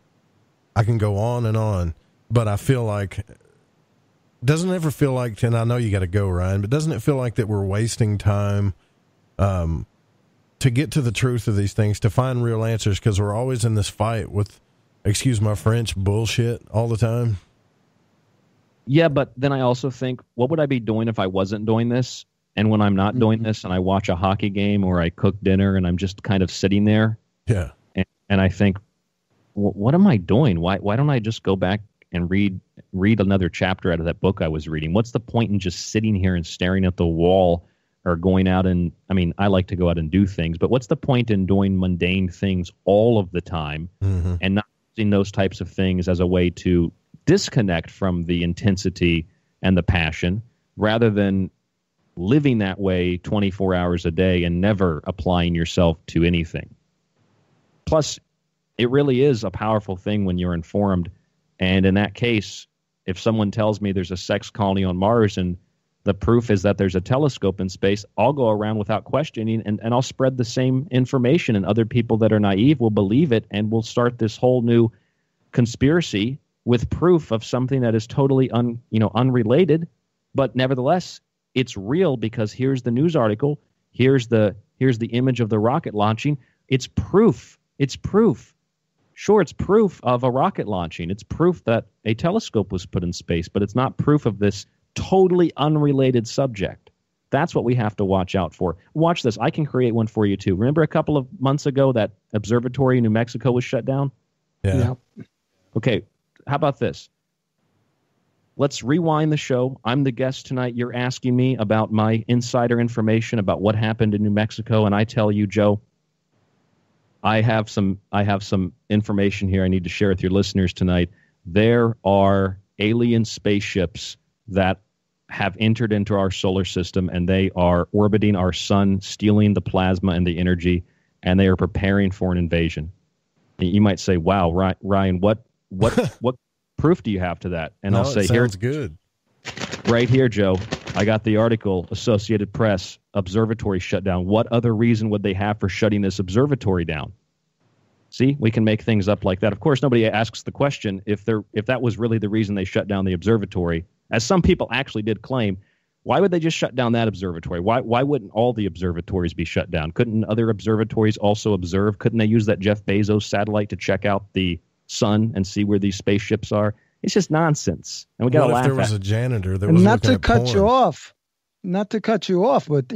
I can go on and on, but I feel like, doesn't it ever feel like, and I know you got to go, Ryan, but doesn't it feel like that we're wasting time to get to the truth of these things, to find real answers, because we're always in this fight with, excuse my French, bullshit all the time? Yeah, but then I also think, what would I be doing if I wasn't doing this? And when I'm not doing this and I watch a hockey game or I cook dinner and I'm just kind of sitting there, and I think, what am I doing? Why don't I just go back and read another chapter out of that book I was reading? What's the point in just sitting here and staring at the wall, or going out and, I mean, I like to go out and do things, but what's the point in doing mundane things all of the time and not using those types of things as a way to disconnect from the intensity and the passion, rather than living that way 24 hours a day and never applying yourself to anything? Plus, it really is a powerful thing when you're informed. And in that case, if someone tells me there's a sex colony on Mars and the proof is that there's a telescope in space, I'll go around without questioning and I'll spread the same information, and other people that are naive will believe it, and we'll start this whole new conspiracy with proof of something that is totally unrelated, but nevertheless it's real, because here's the news article, here's the image of the rocket launching. It's proof. It's proof. Sure, it's proof of a rocket launching. It's proof that a telescope was put in space, but it's not proof of this totally unrelated subject. That's what we have to watch out for. Watch this. I can create one for you, too. Remember a couple of months ago that observatory in New Mexico was shut down? Yeah. Okay, how about this? Let's rewind the show. I'm the guest tonight. You're asking me about my insider information about what happened in New Mexico, and I tell you, Joe, I have some information here I need to share with your listeners tonight. There are alien spaceships that have entered into our solar system, and they are orbiting our sun, stealing the plasma and the energy, and they are preparing for an invasion. You might say, wow, Ryan, what proof do you have to that? And I'll say, sounds good. Right here, Joe, I got the article, Associated Press, observatory shut down. What other reason would they have for shutting this observatory down? See, we can make things up like that. Of course, nobody asks the question if that was really the reason they shut down the observatory, as some people actually did claim. Why would they just shut down that observatory? Why wouldn't all the observatories be shut down? Couldn't other observatories also observe? Couldn't they use that Jeff Bezos satellite to check out the sun and see where these spaceships are? It's just nonsense. And we got to laugh at it. What if there was a janitor that was not to cut you off? Not to cut you off, but,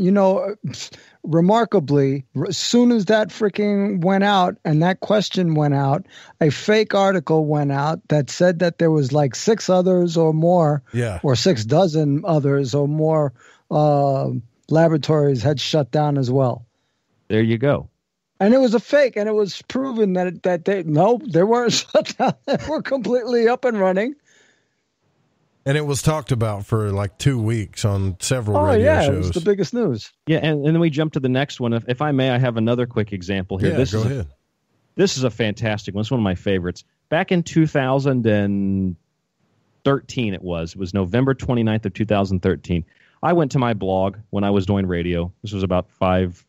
remarkably, as soon as that freaking went out and that question went out, a fake article went out that said that there was like 6 others or more, or 6 dozen others or more laboratories had shut down as well. There you go. And it was a fake, and it was proven that they weren't shut down. They were completely up and running. And it was talked about for like 2 weeks on several radio shows. It was the biggest news. Yeah, and then we jump to the next one. If I may, I have another quick example here. Yeah, go ahead. This is a fantastic one. It's one of my favorites. Back in 2013, it was November 29th of 2013. I went to my blog when I was doing radio. This was about 5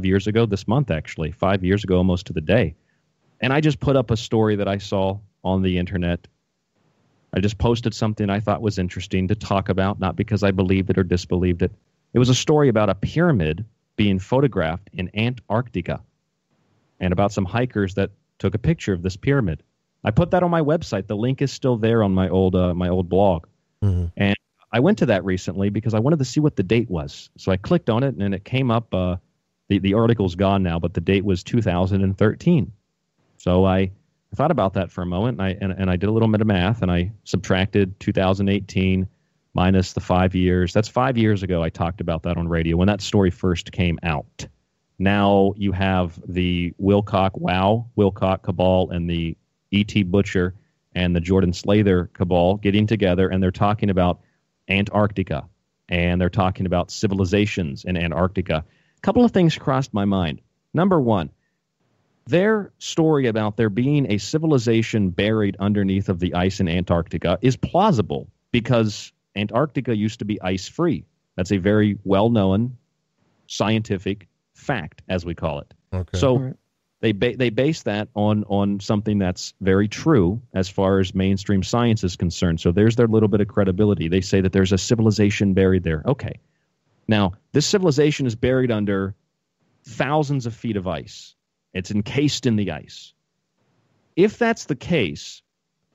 years ago, this month actually, 5 years ago almost to the day. And I just put up a story that I saw on the internet. I just posted something I thought was interesting to talk about, not because I believed it or disbelieved it. It was a story about a pyramid being photographed in Antarctica and about some hikers that took a picture of this pyramid. I put that on my website. The link is still there on my old blog. Mm-hmm. And I went to that recently because I wanted to see what the date was. So I clicked on it, and it came up. The article's gone now, but the date was 2013. So I thought about that for a moment, and I did a little bit of math, and I subtracted 2018 minus the 5 years. That's 5 years ago I talked about that on radio when that story first came out. Now you have the Wilcock cabal and the E.T. Butcher and the Jordan Slather cabal getting together, and they're talking about Antarctica, and they're talking about civilizations in Antarctica. A couple of things crossed my mind. Number one, their story about there being a civilization buried underneath of the ice in Antarctica is plausible because Antarctica used to be ice-free. That's a very well-known scientific fact, as we call it. Okay. So They base that on something that's very true as far as mainstream science is concerned. So there's their little bit of credibility. They say that there's a civilization buried there. Okay. Now, this civilization is buried under thousands of feet of ice. It's encased in the ice. If that's the case,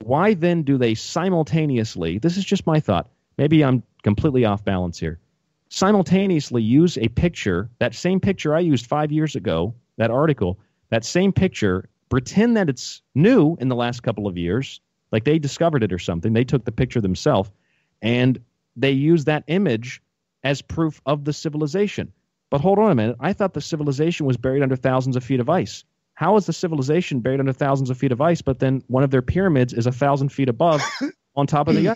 why then do they simultaneously, this is just my thought, maybe I'm completely off balance here, simultaneously use a picture, that same picture I used 5 years ago, that article, that same picture, pretend that it's new in the last couple of years, like they discovered it or something. They took the picture themselves, and they use that image as proof of the civilization. But hold on a minute. I thought the civilization was buried under thousands of feet of ice. How is the civilization buried under thousands of feet of ice, but then one of their pyramids is 1,000 feet above on top of the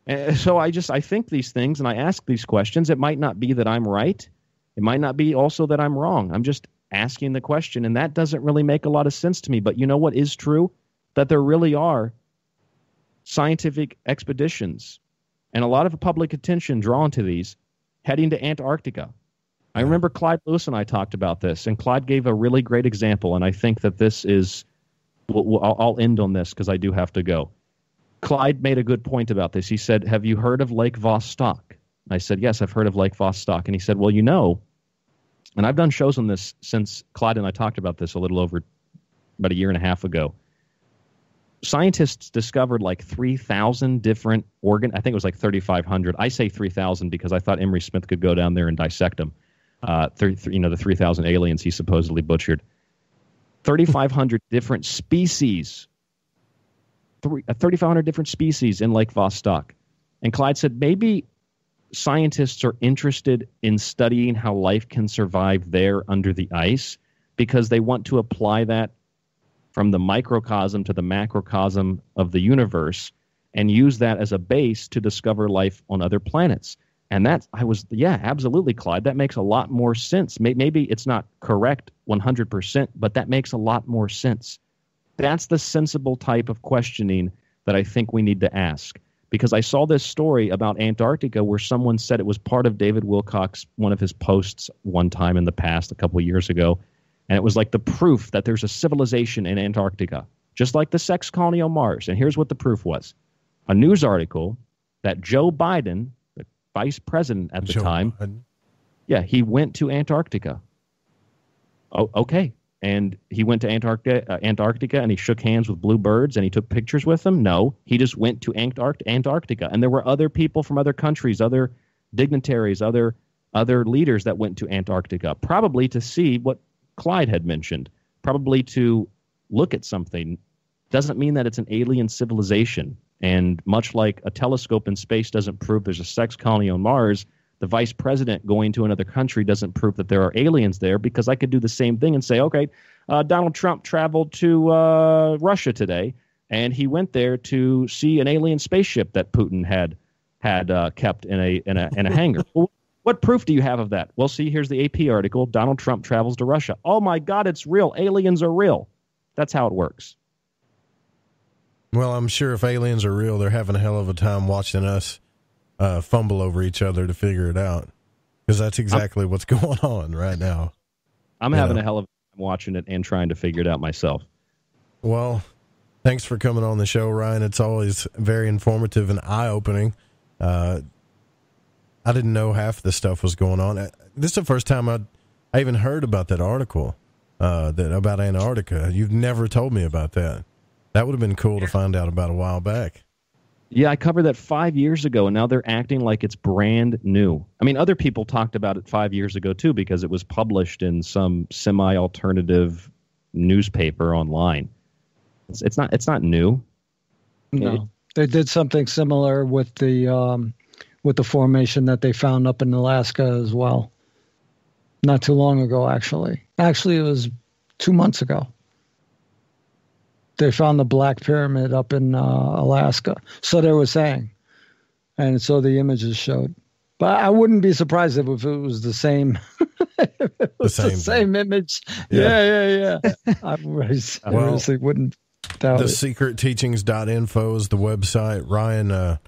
ice? So I think these things, and I ask these questions. It might not be that I'm right. It might not be also that I'm wrong. I'm just asking the question, and that doesn't really make a lot of sense to me. But you know what is true? That there really are scientific expeditions and a lot of public attention drawn to these heading to Antarctica. I remember Clyde Lewis and I talked about this, and Clyde gave a really great example, and I think that this is I'll end on this because I do have to go. Clyde made a good point about this. He said, have you heard of Lake Vostok? I said, yes, I've heard of Lake Vostok. And he said, well, you know, and I've done shows on this since Clyde and I talked about this a little over about a year and a half ago. Scientists discovered like 3,000 different I think it was like 3,500. I say 3,000 because I thought Emery Smith could go down there and dissect them. The 3,000 aliens he supposedly butchered. 3,500 different species. 3,500 different species in Lake Vostok. And Clyde said maybe scientists are interested in studying how life can survive there under the ice because they want to apply that from the microcosm to the macrocosm of the universe and use that as a base to discover life on other planets. And absolutely, Clyde. That makes a lot more sense. Maybe it's not correct 100%, but that makes a lot more sense. That's the sensible type of questioning that I think we need to ask. Because I saw this story about Antarctica where someone said it was part of David Wilcock's, one of his posts one time in the past, a couple of years ago. And it was like the proof that there's a civilization in Antarctica, just like the sex colony on Mars. And here's what the proof was. A news article that Joe Biden, the vice president at the time, he went to Antarctica. Oh, okay. And he went to Antarctica, and he shook hands with blue birds, and he took pictures with them? No, he just went to Antarctica. And there were other people from other countries, other dignitaries, other leaders that went to Antarctica, probably to see what Clyde had mentioned, probably to look at something. Doesn't mean that it's an alien civilization. And much like a telescope in space doesn't prove there's a sex colony on Mars, the vice president going to another country doesn't prove that there are aliens there, because I could do the same thing and say, okay, Donald Trump traveled to Russia today, and he went there to see an alien spaceship that Putin had kept in a hangar. Well, what proof do you have of that? Well, see, here's the AP article. Donald Trump travels to Russia. Oh, my God, it's real. Aliens are real. That's how it works. Well, I'm sure if aliens are real, they're having a hell of a time watching us fumble over each other to figure it out, because that's exactly what's going on right now. I'm having a hell of a time watching it and trying to figure it out myself. Well, thanks for coming on the show, Ryan. It's always very informative and eye-opening. I didn't know half the stuff was going on. This is the first time I even heard about that article about Antarctica. You've never told me about that. That would have been cool to find out about a while back. Yeah, I covered that 5 years ago, and now they're acting like it's brand new. I mean, other people talked about it 5 years ago, too, because it was published in some semi-alternative newspaper online. It's not new. No, they did something similar with the formation that they found up in Alaska as well. Not too long ago, actually. Actually, it was 2 months ago. They found the Black Pyramid up in Alaska. So they were saying. And so the images showed. But I wouldn't be surprised if it was the same. The same image. Yeah. I honestly wouldn't doubt it. Secretteachings.info is the website. Ryan, do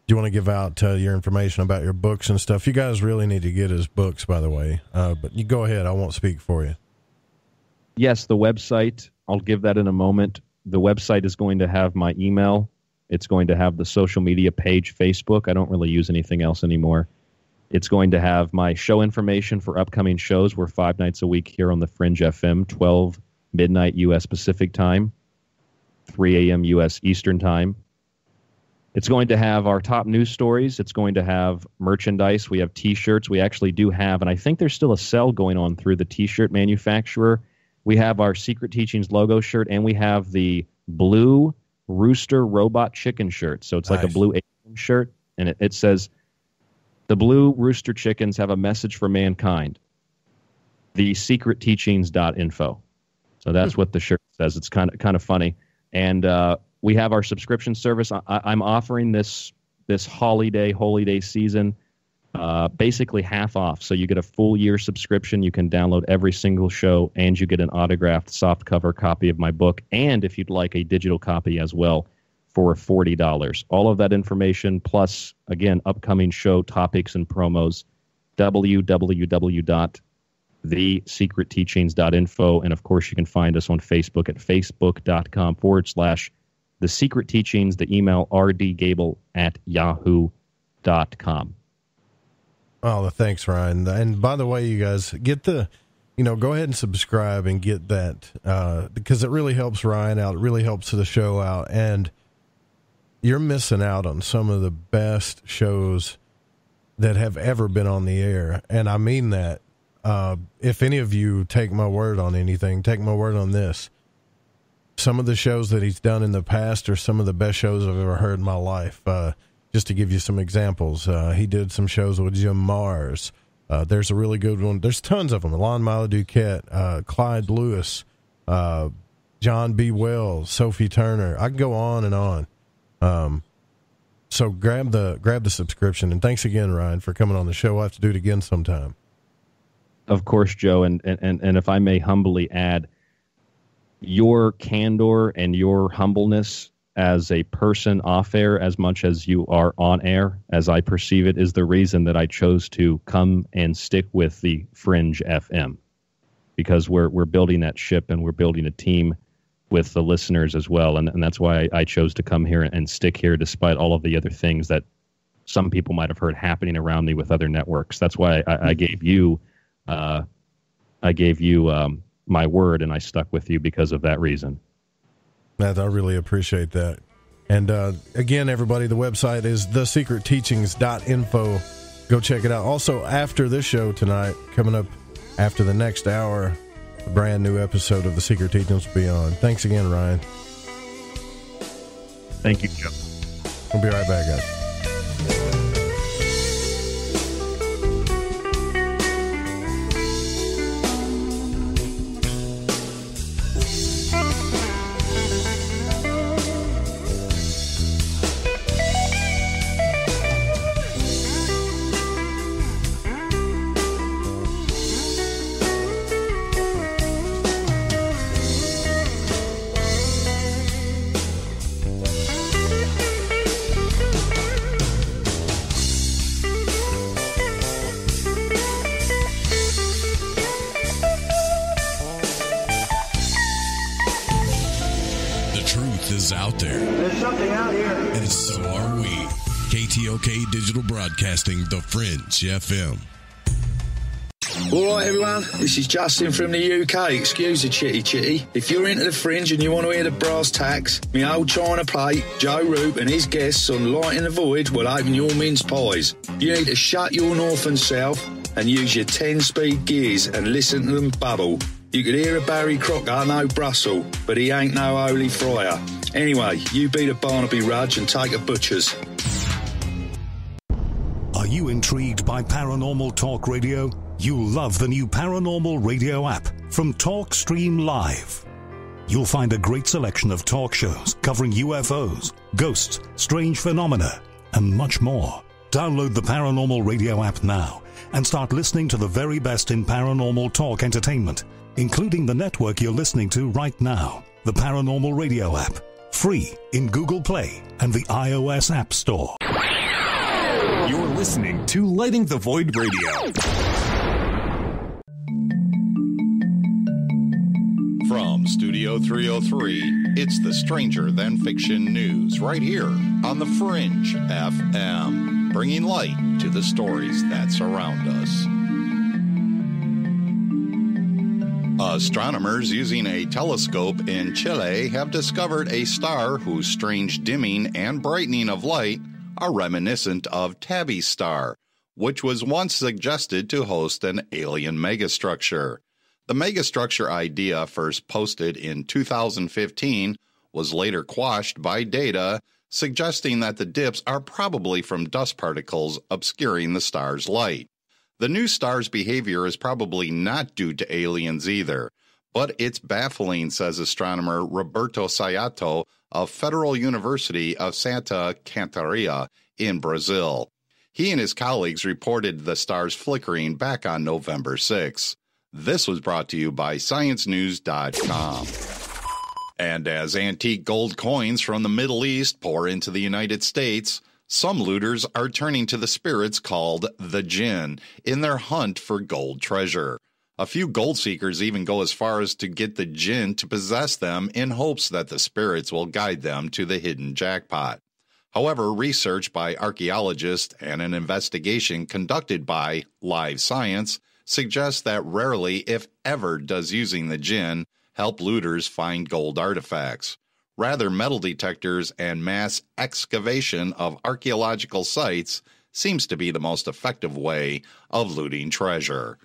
you want to give out your information about your books and stuff? You guys really need to get his books, by the way. But you go ahead. I won't speak for you. Yes, the website. I'll give that in a moment. The website is going to have my email. It's going to have the social media page, Facebook. I don't really use anything else anymore. It's going to have my show information for upcoming shows. We're 5 nights a week here on the Fringe FM, 12 midnight U.S. Pacific time, 3 a.m. U.S. Eastern time. It's going to have our top news stories. It's going to have merchandise. We have T-shirts. We actually do have, and I think there's still a sale going on through the T-shirt manufacturer. We have our Secret Teachings logo shirt, and we have the blue rooster robot chicken shirt. So it's like a blue alien shirt, and it says, "The blue rooster chickens have a message for mankind. The secretteachings.info." So that's what the shirt says. It's kind of funny. And we have our subscription service. I'm offering this holy day season basically half off. So you get a full year subscription. You can download every single show, and you get an autographed softcover copy of my book. And if you'd like a digital copy as well for $40. All of that information, plus, again, upcoming show topics and promos, www.thesecretteachings.info. And, of course, you can find us on Facebook at facebook.com/The Secret Teachings, the email rdgable@yahoo.com. Oh, thanks, Ryan. And by the way, you guys, get go ahead and subscribe and get that, because it really helps Ryan out. It really helps the show out. And you're missing out on some of the best shows that have ever been on the air. And I mean that. If any of you take my word on anything, take my word on this. Some of the shows that he's done in the past are some of the best shows I've ever heard in my life. Just to give you some examples, he did some shows with Jim Mars. There's a really good one. There's tons of them. Lon Milo Duquette, Clyde Lewis, John B. Wells, Sophie Turner. I can go on and on. So grab the subscription. And thanks again, Ryan, for coming on the show. We'll have to do it again sometime. Of course, Joe. And if I may humbly add, your candor and your humbleness as a person off air, as much as you are on air, as I perceive it, is the reason that I chose to come and stick with the Fringe FM, because we're building that ship and we're building a team with the listeners as well. And that's why I chose to come here and stick here, despite all of the other things that some people might have heard happening around me with other networks. That's why I gave you my word, and I stuck with you because of that reason. I really appreciate that. And again, everybody, the website is thesecretteachings.info. Go check it out. Also, after this show tonight, coming up after the next hour, a brand new episode of The Secret Teachings will be on. Thanks again, Ryan. Thank you, Joe. We'll be right back, guys. Digital Broadcasting, the Fringe FM. All right, everyone, this is Justin from the UK. Excuse the chitty. If you're into the Fringe and you want to hear the brass tacks, my old china plate, Joe Roop and his guests on Lighting the Void will open your mince pies. You need to shut your north and south and use your 10-speed gears and listen to them bubble. You could hear a Barry Crocker, no Brussels, but he ain't no holy friar. Anyway, you be the Barnaby Rudge and take a butcher's. Are you intrigued by Paranormal Talk Radio? You'll love the new Paranormal Radio app from TalkStream Live. You'll find a great selection of talk shows covering UFOs, ghosts, strange phenomena, and much more. Download the Paranormal Radio app now and start listening to the very best in paranormal talk entertainment, including the network you're listening to right now, the Paranormal Radio app, free in Google Play and the iOS App Store. You're listening to Lighting the Void Radio. Studio 303, it's the Stranger Than Fiction news right here on the Fringe FM, bringing light to the stories that surround us. Astronomers using a telescope in Chile have discovered a star whose strange dimming and brightening of light are reminiscent of Tabby's star, which was once suggested to host an alien megastructure. The megastructure idea, first posted in 2015, was later quashed by data suggesting that the dips are probably from dust particles obscuring the star's light. The new star's behavior is probably not due to aliens either, but it's baffling, says astronomer Roberto Sayato of Federal University of Santa Catarina in Brazil. He and his colleagues reported the star's flickering back on November 6. This was brought to you by ScienceNews.com. And as antique gold coins from the Middle East pour into the United States, some looters are turning to the spirits called the Jinn in their hunt for gold treasure. A few gold seekers even go as far as to get the Jinn to possess them in hopes that the spirits will guide them to the hidden jackpot. However, research by archaeologists and an investigation conducted by Live Science suggests that rarely, if ever, does using the Jinn help looters find gold artifacts. Rather, metal detectors and mass excavation of archaeological sites seems to be the most effective way of looting treasure.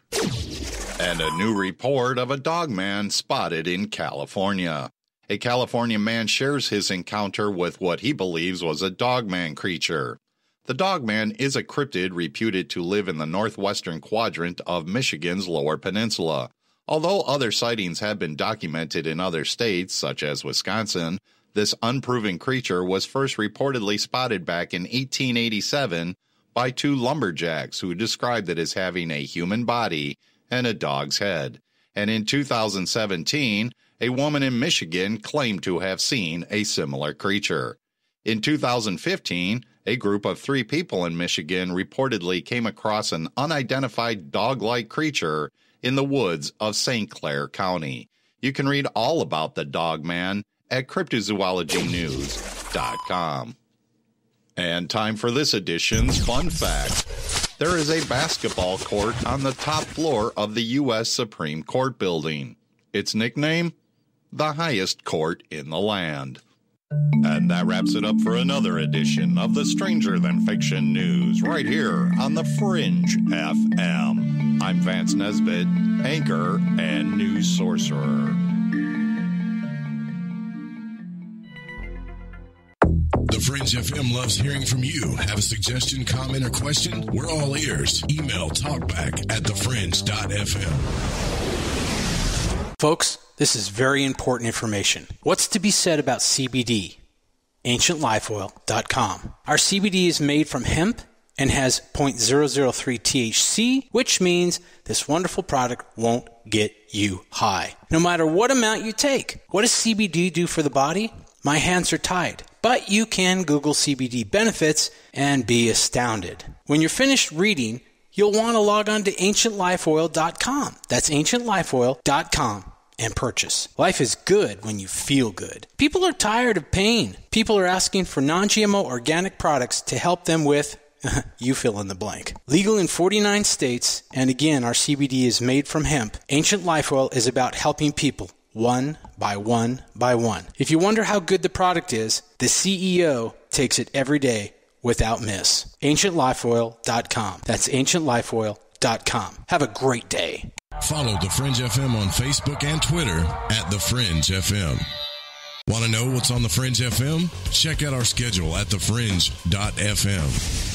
And a new report of a dogman spotted in California. A California man shares his encounter with what he believes was a dogman creature. The dogman is a cryptid reputed to live in the northwestern quadrant of Michigan's Lower Peninsula. Although other sightings have been documented in other states, such as Wisconsin, this unproven creature was first reportedly spotted back in 1887 by two lumberjacks who described it as having a human body and a dog's head. And in 2017, a woman in Michigan claimed to have seen a similar creature. In 2015, a group of 3 people in Michigan reportedly came across an unidentified dog-like creature in the woods of St. Clair County. You can read all about the dogman at cryptozoologynews.com. And time for this edition's fun fact. There is a basketball court on the top floor of the U.S. Supreme Court building. Its nickname? The highest court in the land. And that wraps it up for another edition of the Stranger Than Fiction news right here on the Fringe FM. I'm Vance Nesbitt, anchor and news sorcerer. The Fringe FM loves hearing from you. Have a suggestion, comment, or question? We're all ears. Email talkback@thefringe.fm. Folks, this is very important information. What's to be said about CBD? AncientLifeOil.com. Our CBD is made from hemp and has 0.003 THC, which means this wonderful product won't get you high, no matter what amount you take. What does CBD do for the body? My hands are tied. But you can Google CBD benefits and be astounded. When you're finished reading, you'll want to log on to AncientLifeOil.com. That's AncientLifeOil.com and purchase. Life is good when you feel good. People are tired of pain. People are asking for non-GMO organic products to help them with, you fill in the blank. Legal in 49 states, and again, our CBD is made from hemp. Ancient Life Oil is about helping people one by one by one. If you wonder how good the product is, the CEO takes it every day without miss. AncientLifeOil.com. That's AncientLifeOil.com. Have a great day. Follow The Fringe FM on Facebook and Twitter at The Fringe FM. Want to know what's on The Fringe FM? Check out our schedule at thefringe.fm.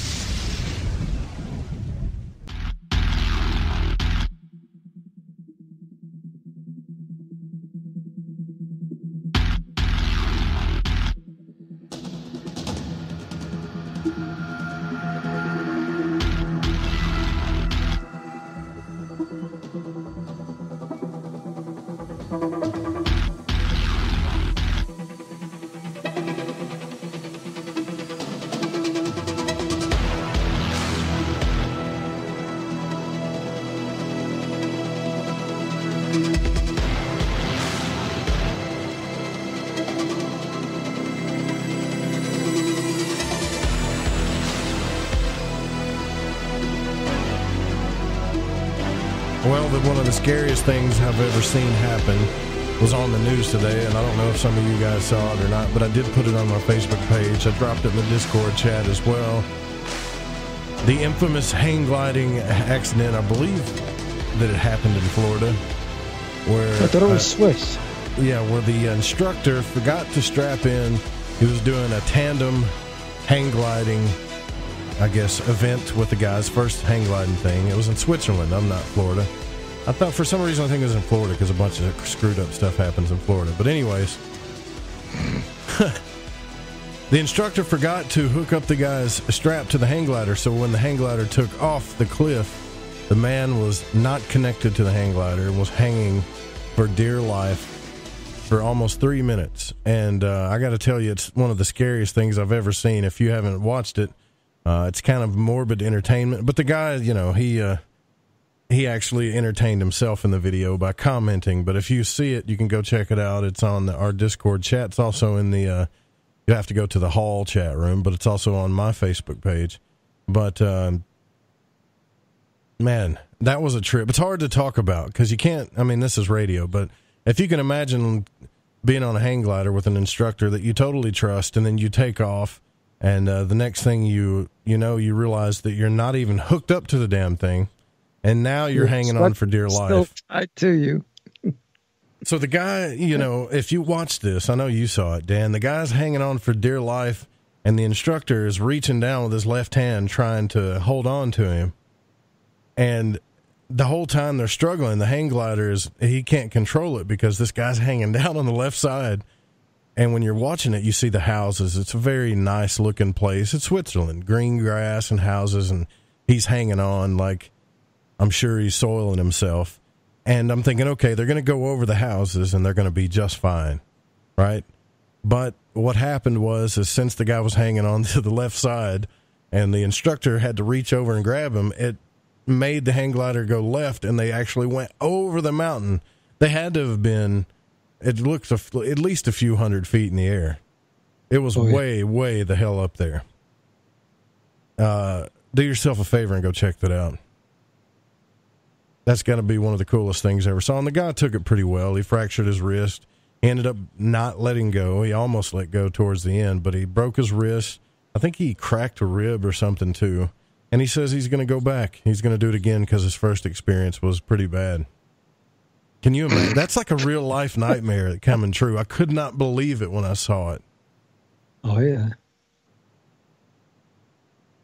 Well, one of the scariest things I've ever seen happen was on the news today, and I don't know if some of you guys saw it or not, but I did put it on my Facebook page. I dropped it in the Discord chat as well. The infamous hang gliding accident, I believe that it happened in Florida, where I thought it was Swiss. Yeah, where the instructor forgot to strap in. He was doing a tandem hang gliding, I guess, event with the guys. First hang gliding thing. It was in Switzerland, not Florida. I thought for some reason I think it was in Florida because a bunch of screwed up stuff happens in Florida. But anyways, the instructor forgot to hook up the guy's strap to the hang glider. So when the hang glider took off the cliff, the man was not connected to the hang glider and was hanging for dear life for almost 3 minutes. And I got to tell you, it's one of the scariest things I've ever seen. If you haven't watched it, it's kind of morbid entertainment. But the guy, you know, he actually entertained himself in the video by commenting. But if you see it, you can go check it out. It's on our Discord chat. It's also in the, you have to go to the hall chat room, but it's also on my Facebook page. But, man, that was a trip. It's hard to talk about because you can't, I mean, this is radio, but if you can imagine being on a hang glider with an instructor that you totally trust, and then you take off, and the next thing you realize that you're not even hooked up to the damn thing. And now you're hanging on for dear life. Still tied to you. So the guy, you know, if you watch this, I know you saw it, Dan, the guy's hanging on for dear life, and the instructor is reaching down with his left hand trying to hold on to him. And the whole time they're struggling, the hang glider he can't control it because this guy's hanging down on the left side. And when you're watching it, you see the houses. It's a very nice looking place. It's Switzerland, green grass and houses, and he's hanging on like, I'm sure he's soiling himself. And I'm thinking, okay, they're going to go over the houses and they're going to be just fine, right? But what happened was since the guy was hanging on to the left side and the instructor had to reach over and grab him, it made the hang glider go left, and they actually went over the mountain. They had to have been, it looked at least a few hundred feet in the air. It was way the hell up there. Do yourself a favor and go check that out. That's got to be one of the coolest things I ever saw. And the guy took it pretty well. He fractured his wrist. He ended up not letting go. He almost let go towards the end, but he broke his wrist. I think he cracked a rib or something, too. And he says he's going to go back. He's going to do it again because his first experience was pretty bad. Can you imagine? That's like a real-life nightmare coming true. I could not believe it when I saw it. Oh, yeah.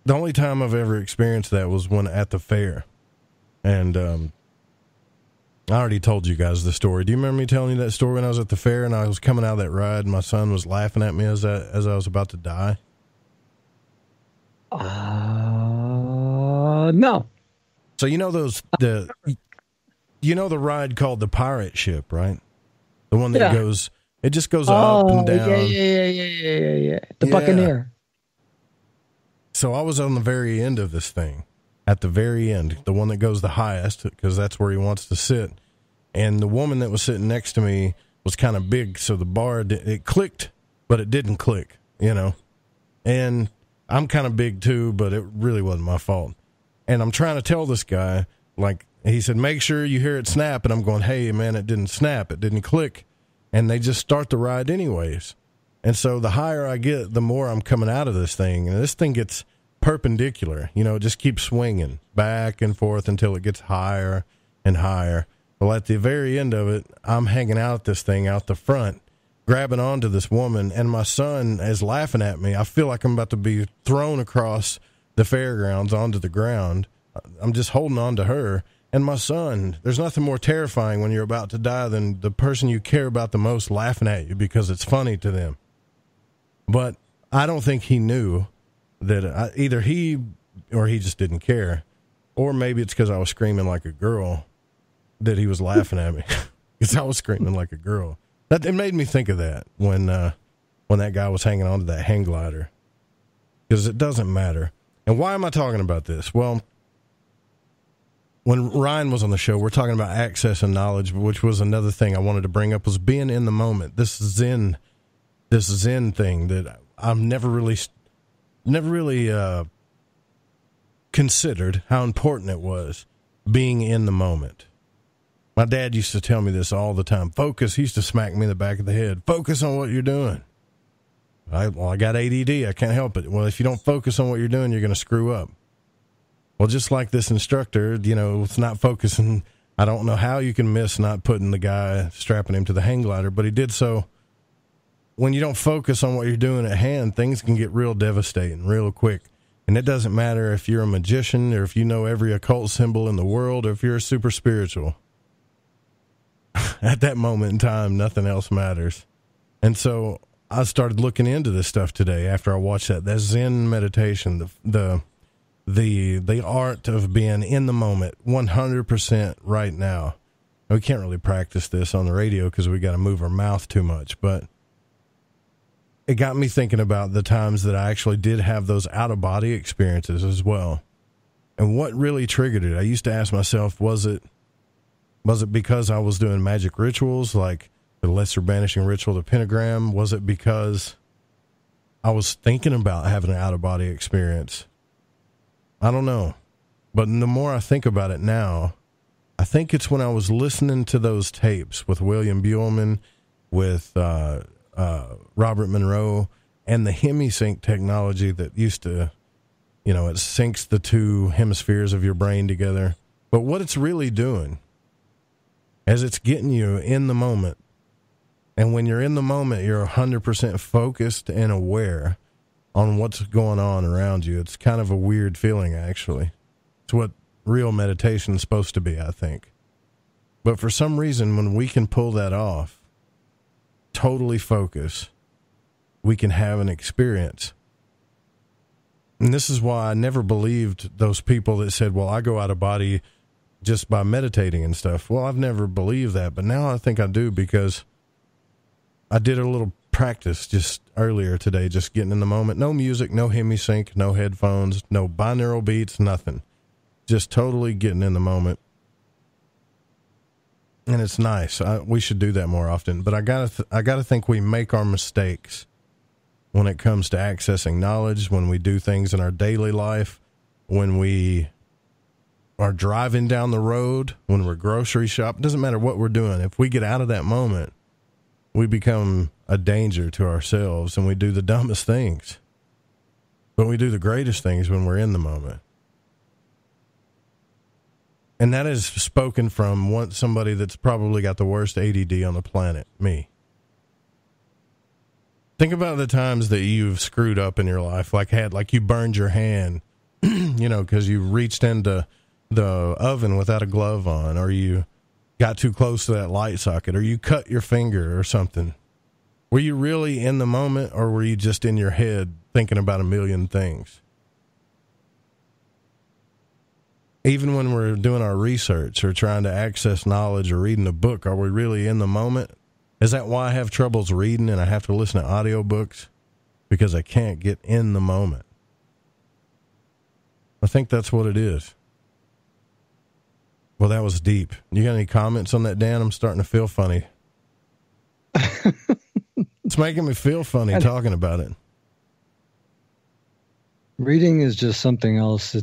The only time I've ever experienced that was when at the fair. And I already told you guys the story. Do you remember me telling you that story when I was at the fair and I was coming out of that ride and my son was laughing at me as I was about to die? No. So you know the ride called the pirate ship, right? The one that goes, it just goes up and down. Yeah. The Buccaneer. So I was on the very end of this thing. At the very end, the one that goes the highest, because that's where he wants to sit. And the woman that was sitting next to me was kind of big, so the bar, it clicked, but it didn't click, you know. And I'm kind of big too, but it really wasn't my fault. And I'm trying to tell this guy, like, he said, make sure you hear it snap. And I'm going, hey, man, it didn't snap. It didn't click. And they just start the ride anyways. And so the higher I get, the more I'm coming out of this thing. And this thing gets perpendicular, you know, it just keeps swinging back and forth until it gets higher and higher. Well, at the very end of it, I'm hanging out this thing out the front, grabbing onto this woman, and my son is laughing at me. I feel like I'm about to be thrown across the fairgrounds onto the ground. I'm just holding on to her. And my son, there's nothing more terrifying when you're about to die than the person you care about the most laughing at you because it's funny to them. But I don't think he knew that either he or he just didn't care, or maybe it's because I was screaming like a girl that he was laughing at me because I was screaming like a girl. It made me think of that when that guy was hanging on to that hang glider, because it doesn't matter. And why am I talking about this? Well, when Ryan was on the show, we're talking about access and knowledge, which was another thing I wanted to bring up, was being in the moment. This Zen thing that I've never really considered how important it was. being in the moment. My dad used to tell me this all the time. Focus. He used to smack me in the back of the head. Focus on what you're doing. I got ADD. I can't help it. Well, if you don't focus on what you're doing, you're going to screw up. Well, just like this instructor, it's not focusing. I don't know how you can miss not putting the guy, strapping him to the hang glider, but he did so. When you don't focus on what you're doing at hand, things can get real devastating real quick. And it doesn't matter if you're a magician or if you know every occult symbol in the world or if you're super spiritual. At that moment in time, nothing else matters. And so I started looking into this stuff today after I watched that Zen meditation, the art of being in the moment 100% right now. We can't really practice this on the radio because we got to move our mouth too much, but it got me thinking about the times that I actually did have those out-of-body experiences as well. And what really triggered it? I used to ask myself, was it because I was doing magic rituals like the lesser banishing ritual, the pentagram? Was it because I was thinking about having an out-of-body experience? I don't know. But the more I think about it now, I think it's when I was listening to those tapes with William Buellman, with Robert Monroe, and the hemisync technology that used to, it syncs the two hemispheres of your brain together. But what it's really doing is it's getting you in the moment. And when you're in the moment, you're 100% focused and aware on what's going on around you. It's kind of a weird feeling, actually. It's what real meditation is supposed to be, I think. But for some reason, when we can pull that off, totally focus, we can have an experience. And this is why I never believed those people that said, well, I go out of body just by meditating and stuff. Well, I've never believed that, but now I think I do, because I did a little practice just earlier today, just getting in the moment. No music, no hemisync, no headphones, no binaural beats, nothing. Just totally getting in the moment. And it's nice. We should do that more often. But I gotta think we make our mistakes when it comes to accessing knowledge, when we do things in our daily life, when we are driving down the road, when we're grocery shopping. It doesn't matter what we're doing. If we get out of that moment, we become a danger to ourselves, and we do the dumbest things. But we do the greatest things when we're in the moment. And that is spoken from somebody that's probably got the worst ADD on the planet, me. Think about the times that you've screwed up in your life, like you burned your hand, because you reached into the oven without a glove on, or you got too close to that light socket, or you cut your finger or something. Were you really in the moment, or were you just in your head thinking about a million things? Even when we're doing our research or trying to access knowledge or reading a book, are we really in the moment? Is that why I have troubles reading and I have to listen to audiobooks? Because I can't get in the moment. I think that's what it is. Well, that was deep. You got any comments on that, Dan? I'm starting to feel funny. It's making me feel funny talking about it. Reading is just something else.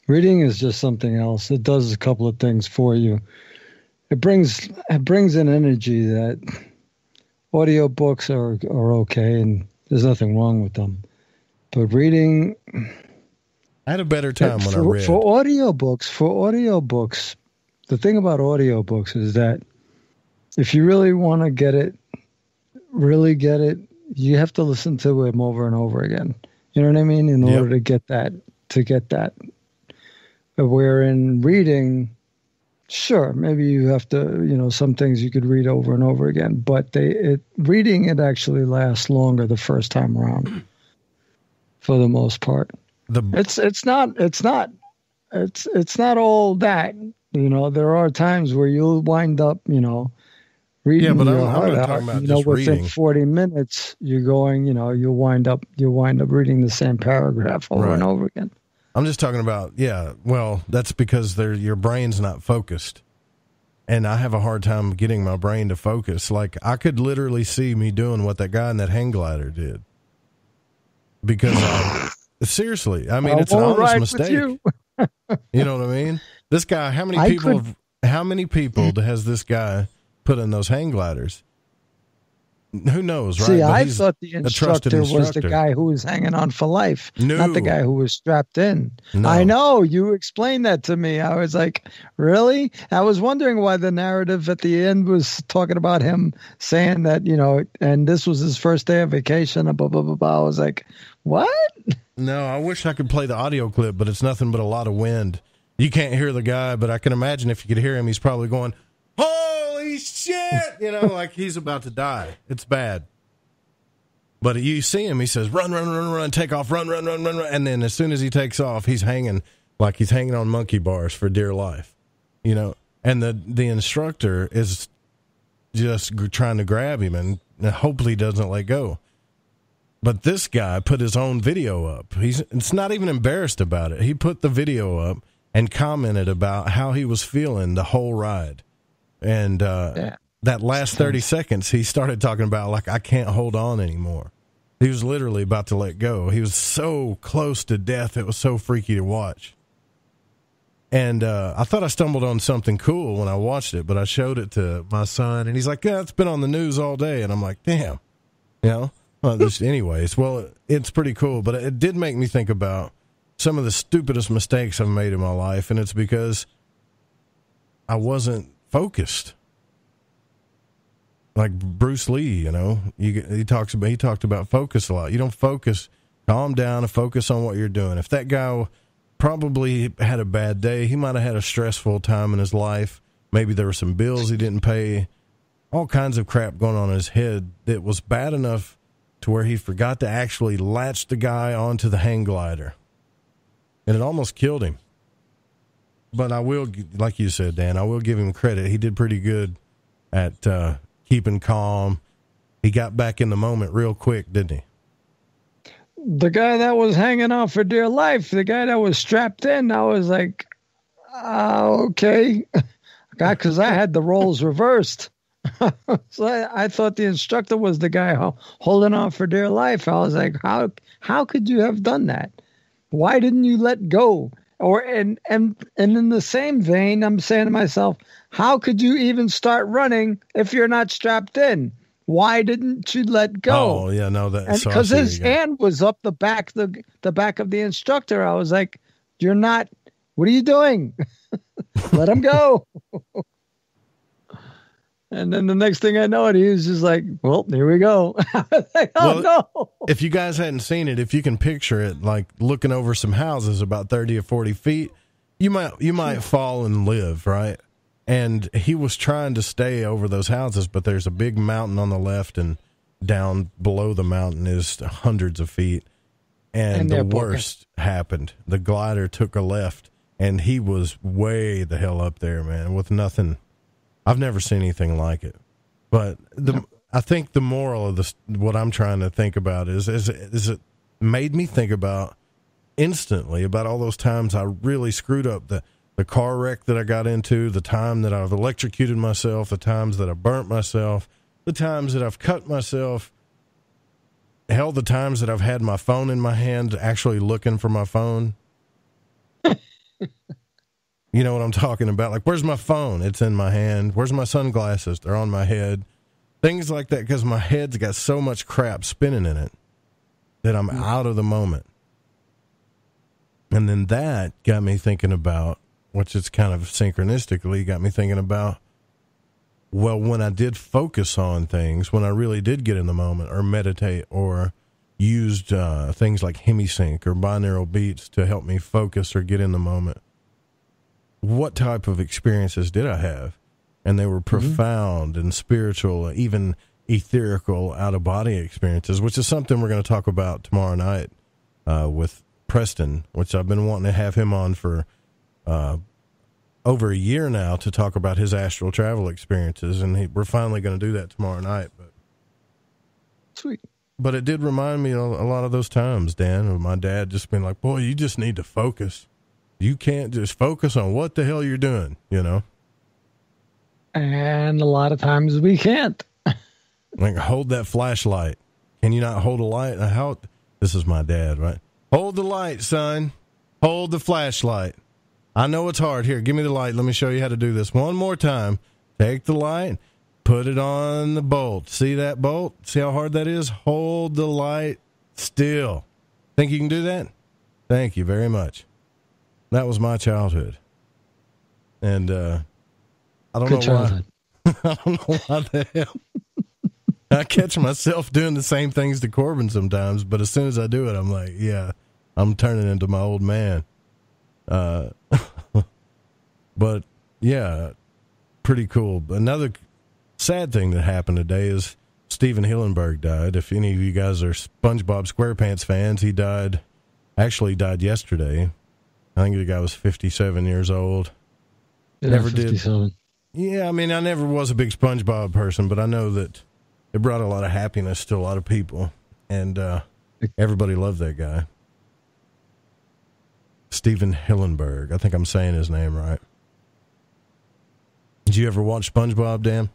Reading is just something else. It does a couple of things for you. It brings an energy that audiobooks are okay, and there's nothing wrong with them. But reading, I had a better time when I read. For audiobooks, the thing about audiobooks is that if you really want to get it, you have to listen to them over and over again. You know what I mean? In order to get that. Where in reading, sure, maybe you have to, some things you could read over and over again, but reading it actually lasts longer the first time around, for the most part. It's not all that, there are times where you'll wind up, reading your heart out, within reading. 40 minutes, you're going, you'll wind up reading the same paragraph over and over again. I'm just talking about, that's because your brain's not focused. And I have a hard time getting my brain to focus. Like, I could literally see me doing what that guy in that hang glider did. Because, seriously, I mean, it's an honest mistake. You know what I mean? This guy, how many people has this guy put in those hang gliders? Who knows, right? See, I thought the instructor was the guy who was hanging on for life, not the guy who was strapped in. No. I know. You explained that to me. I was like, really? I was wondering why the narrative at the end was talking about him saying that, and this was his first day of vacation, and blah, blah, blah, blah. I was like, what? No, I wish I could play the audio clip, but it's nothing but a lot of wind. You can't hear the guy, but I can imagine if you could hear him, he's probably going, holy shit, like he's about to die. It's bad. But you see him, he says, run, take off, run. And then as soon as he takes off, he's hanging like he's hanging on monkey bars for dear life, and the instructor is just trying to grab him and hopefully doesn't let go. But this guy put his own video up. It's not even embarrassed about it. He put the video up and commented about how he was feeling the whole ride. And that last 30 seconds, he started talking about, like, I can't hold on anymore. He was literally about to let go. He was so close to death. It was so freaky to watch. And I thought I stumbled on something cool when I watched it, but I showed it to my son, and he's like, yeah, it's been on the news all day. And I'm like, damn, anyways, well, it's pretty cool. But it did make me think about some of the stupidest mistakes I've made in my life, and it's because I wasn't focused. Like Bruce Lee, he talked about focus a lot. You don't focus, calm down and focus on what you're doing. If that guy probably had a bad day, he might have had a stressful time in his life. Maybe there were some bills he didn't pay, all kinds of crap going on in his head that was bad enough to where he forgot to actually latch the guy onto the hang glider. And it almost killed him. But I will, like you said, Dan, I will give him credit. He did pretty good at keeping calm. He got back in the moment real quick, didn't he? The guy that was hanging on for dear life, the guy that was strapped in, I was like, okay. Because I had the roles reversed. So I thought the instructor was the guy holding on for dear life. I was like, how could you have done that? Why didn't you let go? And in the same vein, I'm saying to myself, how could you even start running if you're not strapped in? Why didn't you let go? Oh, yeah, no, that's because his hand was up the back of the instructor. I was like, "You're not. What are you doing? Let him go." And then the next thing I know, he was just like, "Well, here we go." Like, no! If you guys hadn't seen it, if you can picture it, like looking over some houses about 30 or 40 feet, you might fall and live, right? And he was trying to stay over those houses, but there's a big mountain on the left, and down below the mountain is hundreds of feet. And the worst happened. The glider took a left, and he was way the hell up there, man, with nothing. I've never seen anything like it. But I think the moral of this, what I'm trying to think about is it made me think about instantly about all those times I really screwed up. The car wreck that I got into, the time that I've electrocuted myself, the times that I burnt myself, the times that I've cut myself, hell, the times that I've had my phone in my hand actually looking for my phone. You know what I'm talking about? Like, where's my phone? It's in my hand. Where's my sunglasses? They're on my head. Things like that, because my head's got so much crap spinning in it that I'm out of the moment. And then that got me thinking about, which is kind of synchronistically got me thinking about, well, when I did focus on things, when I really did get in the moment or meditate or used things like hemisync or binaural beats to help me focus or get in the moment, what type of experiences did I have? And they were profound and spiritual, even etherical, out-of-body experiences, which is something we're going to talk about tomorrow night with Preston, which I've been wanting to have him on for over a year now to talk about his astral travel experiences, and we're finally going to do that tomorrow night. But sweet. But it did remind me a lot of those times, Dan, of my dad just being like, boy, you just need to focus. You can't just focus on what the hell you're doing, And a lot of times we can't. Like, hold that flashlight. Can you not hold a light? This is my dad, right? Hold the light, son. Hold the flashlight. I know it's hard. Here, give me the light. Let me show you how to do this one more time. Take the light, put it on the bolt. See that bolt? See how hard that is? Hold the light still. Think you can do that? Thank you very much. That was my childhood. And I don't Good know childhood. why. I don't know why the hell. I catch myself doing the same things to Corbin sometimes, but as soon as I do it, I'm like, yeah, I'm turning into my old man. But yeah, pretty cool. Another sad thing that happened today is Steven Hillenburg died. If any of you guys are SpongeBob SquarePants fans, he died yesterday. I think the guy was 57 years old. Yeah, Never 57. did. Yeah, I mean, I never was a big SpongeBob person, but I know that it brought a lot of happiness to a lot of people, and everybody loved that guy. Steven Hillenburg. I think I'm saying his name right. Did you ever watch SpongeBob, Dan?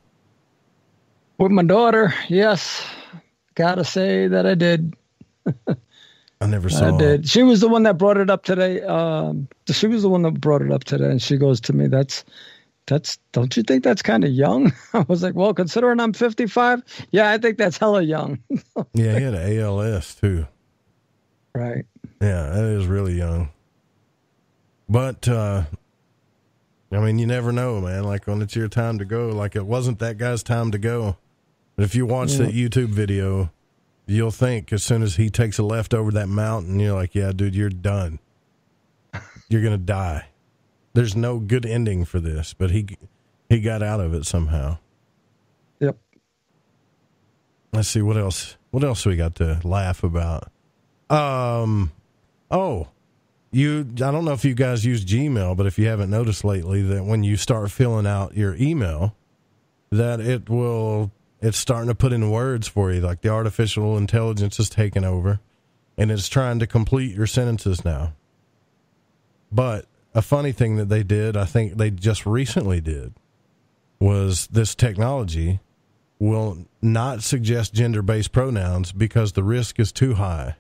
With my daughter, yes. Gotta say that I did. I never saw it. I did. She was the one that brought it up today. And she goes to me, that's don't you think that's kind of young? I was like, well, considering I'm 55, yeah, I think that's hella young. Yeah, he had an ALS too. Right. Yeah, that is really young. But, I mean, you never know, man. Like, when it's your time to go, like, it wasn't that guy's time to go. But if you watch that YouTube video, you'll think as soon as he takes a left over that mountain, you're like, yeah, dude, you're done. You're going to die. There's no good ending for this, but he got out of it somehow. Yep. Let's see, what else we got to laugh about? I don't know if you guys use Gmail, but if you haven't noticed lately that when you start filling out your email, that it's starting to put in words for you, like the artificial intelligence is taking over, and it's trying to complete your sentences now. But a funny thing that they did, I think they just recently did, was this technology will not suggest gender-based pronouns because the risk is too high,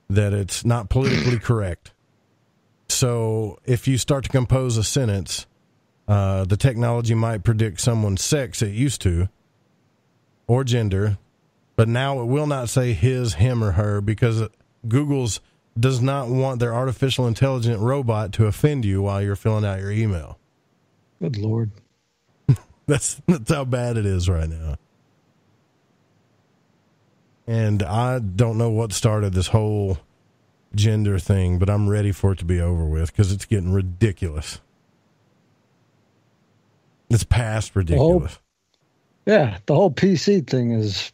that it's not politically correct. So if you start to compose a sentence, the technology might predict someone's sex, it used to, or gender, but now it will not say his, him, or her because Google's does not want their artificial intelligent robot to offend you while you're filling out your email. Good Lord. That's how bad it is right now. And I don't know what started this whole gender thing, but I'm ready for it to be over with because it's getting ridiculous. It's past ridiculous. The whole PC thing has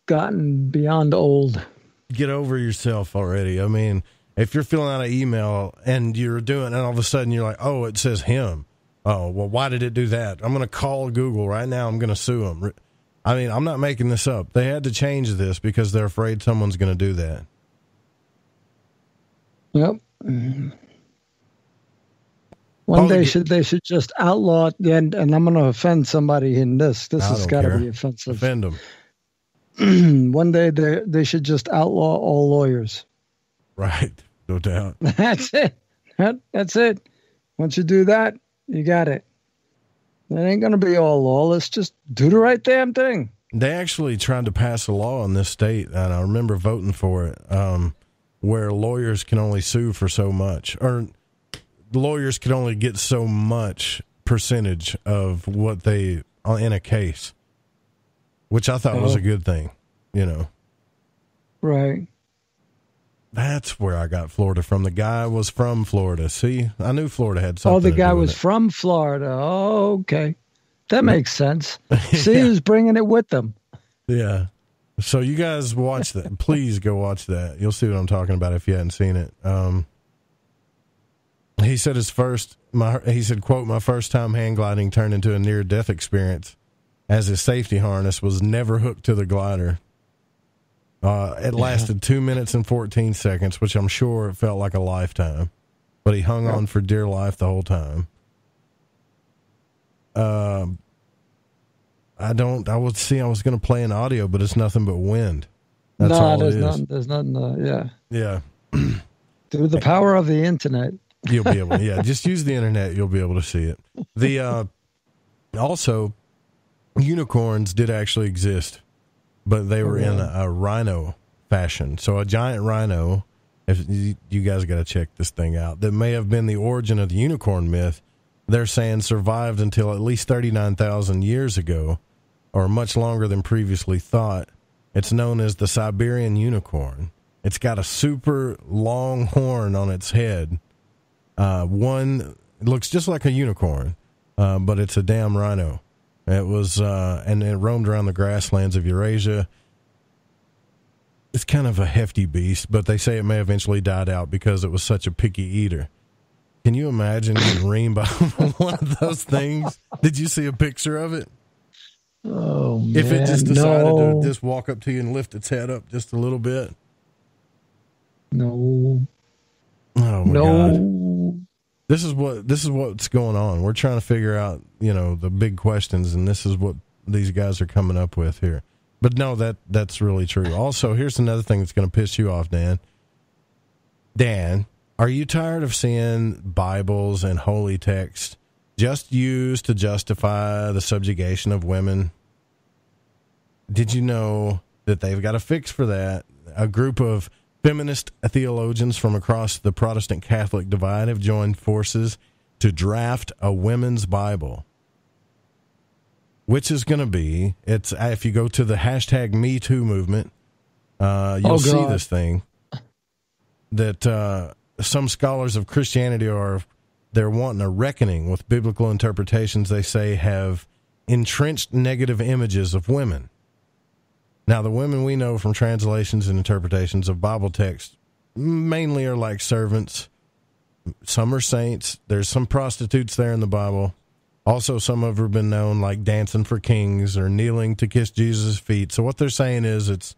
gotten beyond old. Get over yourself already. I mean, if you're filling out an email and you're doing, and all of a sudden you're like, oh, it says him. Oh, well, why did it do that? I'm going to call Google right now. I'm going to sue them. I mean, I'm not making this up. They had to change this because they're afraid someone's going to do that. Yep. One day they should just outlaw, and I'm going to offend somebody in this. This has got to be offensive. Offend them. One day they should just outlaw all lawyers. Right. No doubt. That's it. That's it. Once you do that, you got it. It ain't going to be all lawless. Just do the right damn thing. They actually tried to pass a law in this state, and I remember voting for it, where lawyers can only sue for so much, or lawyers can only get so much percentage of what they in a case, which I thought was a good thing, you know. Right. That's where I got Florida from. The guy was from Florida. See, I knew Florida had something. Oh, the guy to do with was it. from Florida. Oh, okay. That makes sense. See who's bringing it with them. Yeah. So you guys watch that. Please go watch that. You'll see what I'm talking about if you hadn't seen it. He said he said, quote, "My first time hang gliding turned into a near-death experience as his safety harness was never hooked to the glider. It lasted 2 minutes and 14 seconds, which I'm sure it felt like a lifetime, but he hung on for dear life the whole time. I was going to play an audio, but it's nothing but wind. That's all it is. There's nothing. Yeah. Yeah. Through the power of the internet. You'll be able, just use the internet. You'll be able to see it. The also, unicorns did actually exist, but they were in a rhino fashion. So a giant rhino. If you guys got to check this thing out, that may have been the origin of the unicorn myth. They're saying survived until at least 39,000 years ago, or much longer than previously thought. It's known as the Siberian unicorn. It's got a super long horn on its head. It looks just like a unicorn, but it's a damn rhino. It was, and it roamed around the grasslands of Eurasia. It's kind of a hefty beast, but they say it may eventually died out because it was such a picky eater. Can you imagine getting reamed by one of those things? Did you see a picture of it? Oh, man. If it just decided to just walk up to you and lift its head up just a little bit. No. Oh, my God. This is what's going on. We're trying to figure out, the big questions, and this is what these guys are coming up with here. But no, that's really true. Also, here's another thing that's going to piss you off, Dan. Dan, are you tired of seeing Bibles and holy texts just used to justify the subjugation of women? Did you know that they've got a fix for that? A group of feminist theologians from across the Protestant Catholic divide have joined forces to draft a women's Bible, which is going to be, if you go to the hashtag #MeToo movement, you'll see this thing, that some scholars of Christianity they're wanting a reckoning with biblical interpretations they say have entrenched negative images of women. Now, the women we know from translations and interpretations of Bible texts mainly are like servants. Some are saints. There's some prostitutes there in the Bible. Also, some of them have been known like dancing for kings or kneeling to kiss Jesus' feet. So what they're saying is it's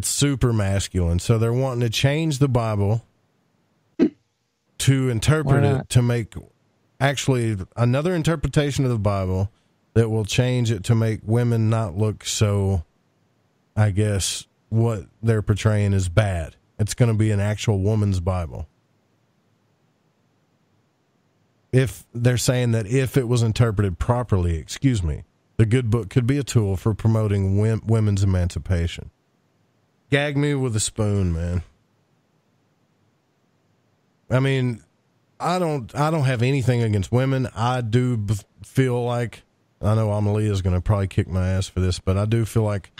super masculine. So they're wanting to change the Bible to interpret it, to make actually another interpretation of the Bible that will change it to make women not look so, I guess, what they're portraying is bad. It's going to be an actual woman's Bible. If they're saying that if it was interpreted properly, the good book could be a tool for promoting women's emancipation. Gag me with a spoon, man. I mean, I don't have anything against women. I do feel like, I know Amalia is going to probably kick my ass for this, but I do feel like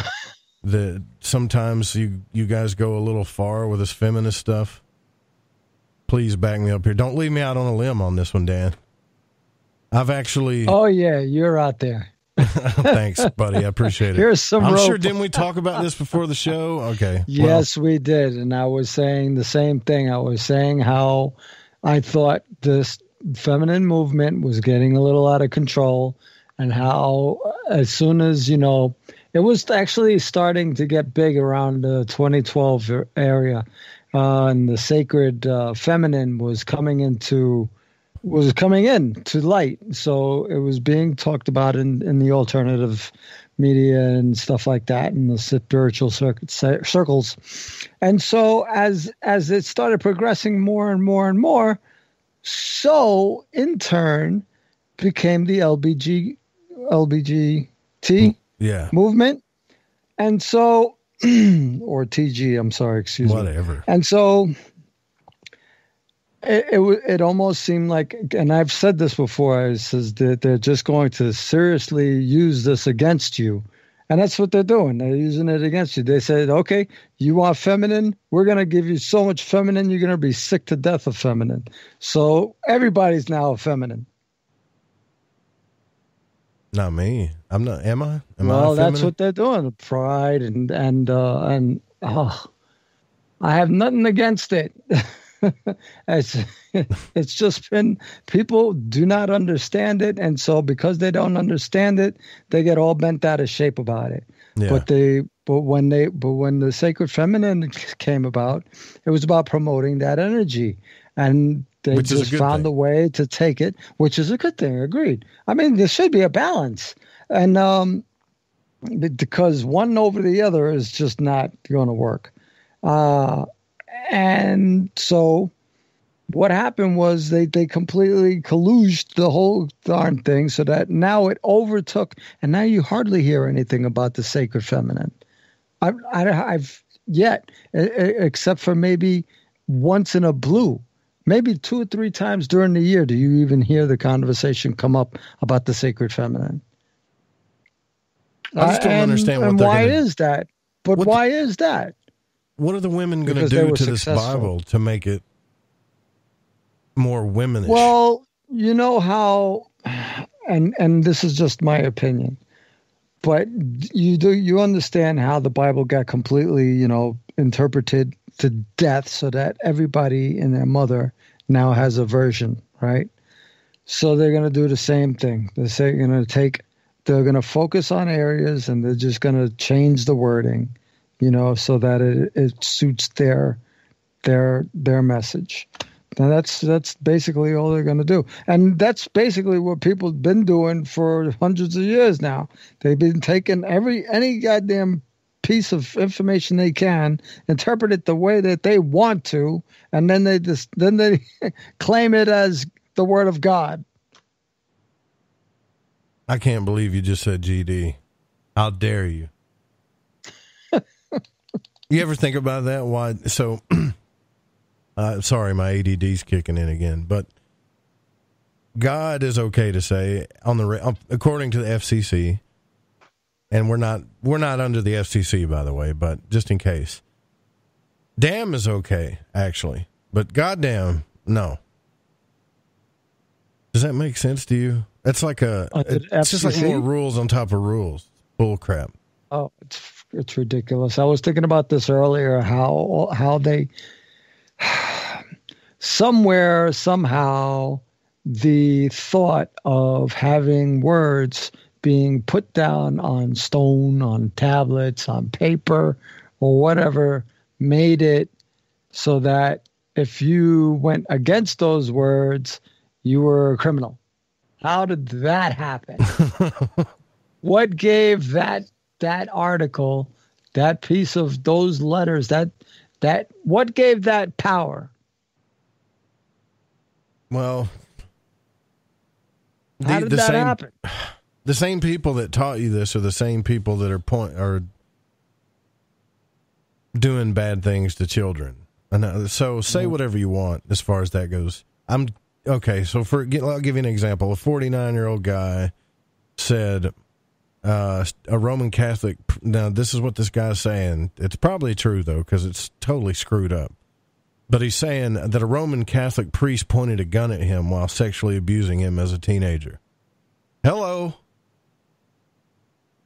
that sometimes you guys go a little far with this feminist stuff. Please back me up here. Don't leave me out on a limb on this one, Dan. I've actually... Oh, yeah, you're out there. Thanks, buddy. I appreciate it. Here's some I'm rope. sure, didn't we talk about this before the show? Okay. Yes, we did. And I was saying the same thing. I was saying how I thought this feminine movement was getting a little out of control, and how as soon as, it was actually starting to get big around the 2012 area. And the sacred feminine was coming in to light. So it was being talked about in the alternative media and stuff like that, in the spiritual circles. And so as it started progressing more and more and more, so in turn became the LBGT movement. And so or TG, I'm sorry, excuse me. Whatever. And so it almost seemed like, and I've said this before, it says that they're just going to seriously use this against you. And that's what they're doing. They're using it against you. They said, okay, you are feminine. We're going to give you so much feminine, you're going to be sick to death of feminine. So everybody's now a feminine. Not me. I'm not. Am I? Well, that's what they're doing. Pride and I have nothing against it. It's just been, people do not understand it, and so because they don't understand it, they get all bent out of shape about it. Yeah. But when the sacred feminine came about, it was about promoting that energy, and they just found a way to take it, which is a good thing. Agreed. I mean, there should be a balance, and because one over the other is just not going to work. And so what happened was they completely colluged the whole darn thing so that now it overtook, and now you hardly hear anything about the sacred feminine. I've yet, except for maybe once in a blue, maybe 2 or 3 times during the year, do you even hear the conversation come up about the sacred feminine? I just don't understand what why is that? But why is that? What are the women going to do to this Bible to make it more womanish? Well, you know how, and this is just my opinion, but you understand how the Bible got completely, interpreted to death so that everybody and their mother now has a version, right? So they're going to do the same thing. They're going to focus on areas and they're just going to change the wording, so that it suits their message. Now that's basically all they're going to do. And that's basically what people have been doing for hundreds of years now. They've been taking any goddamn piece of information they can, interpret it the way that they want to, and then they claim it as the word of God. I can't believe you just said GD. How dare you? You ever think about that? Why? So, sorry, my ADD's kicking in again, but God is okay to say according to the FCC, and we're not under the FCC, by the way, but just in case. Damn is okay, actually, but goddamn, no. Does that make sense to you? It's like it's just like more rules on top of rules. Bull crap. Oh, it's ridiculous. I was thinking about this earlier, how they somehow the thought of having words being put down on stone, on tablets, on paper, or whatever made it so that if you went against those words, you were a criminal. How did that happen? What gave that article, that piece of those letters, what gave that power? Well, how did that happen? The same people that taught you this are the same people that are doing bad things to children. So say whatever you want as far as that goes. Okay, so I'll give you an example. A 49-year-old guy said a Roman Catholic. Now, this is what this guy's saying. It's probably true, though, because it's totally screwed up. But he's saying that a Roman Catholic priest pointed a gun at him while sexually abusing him as a teenager. Hello.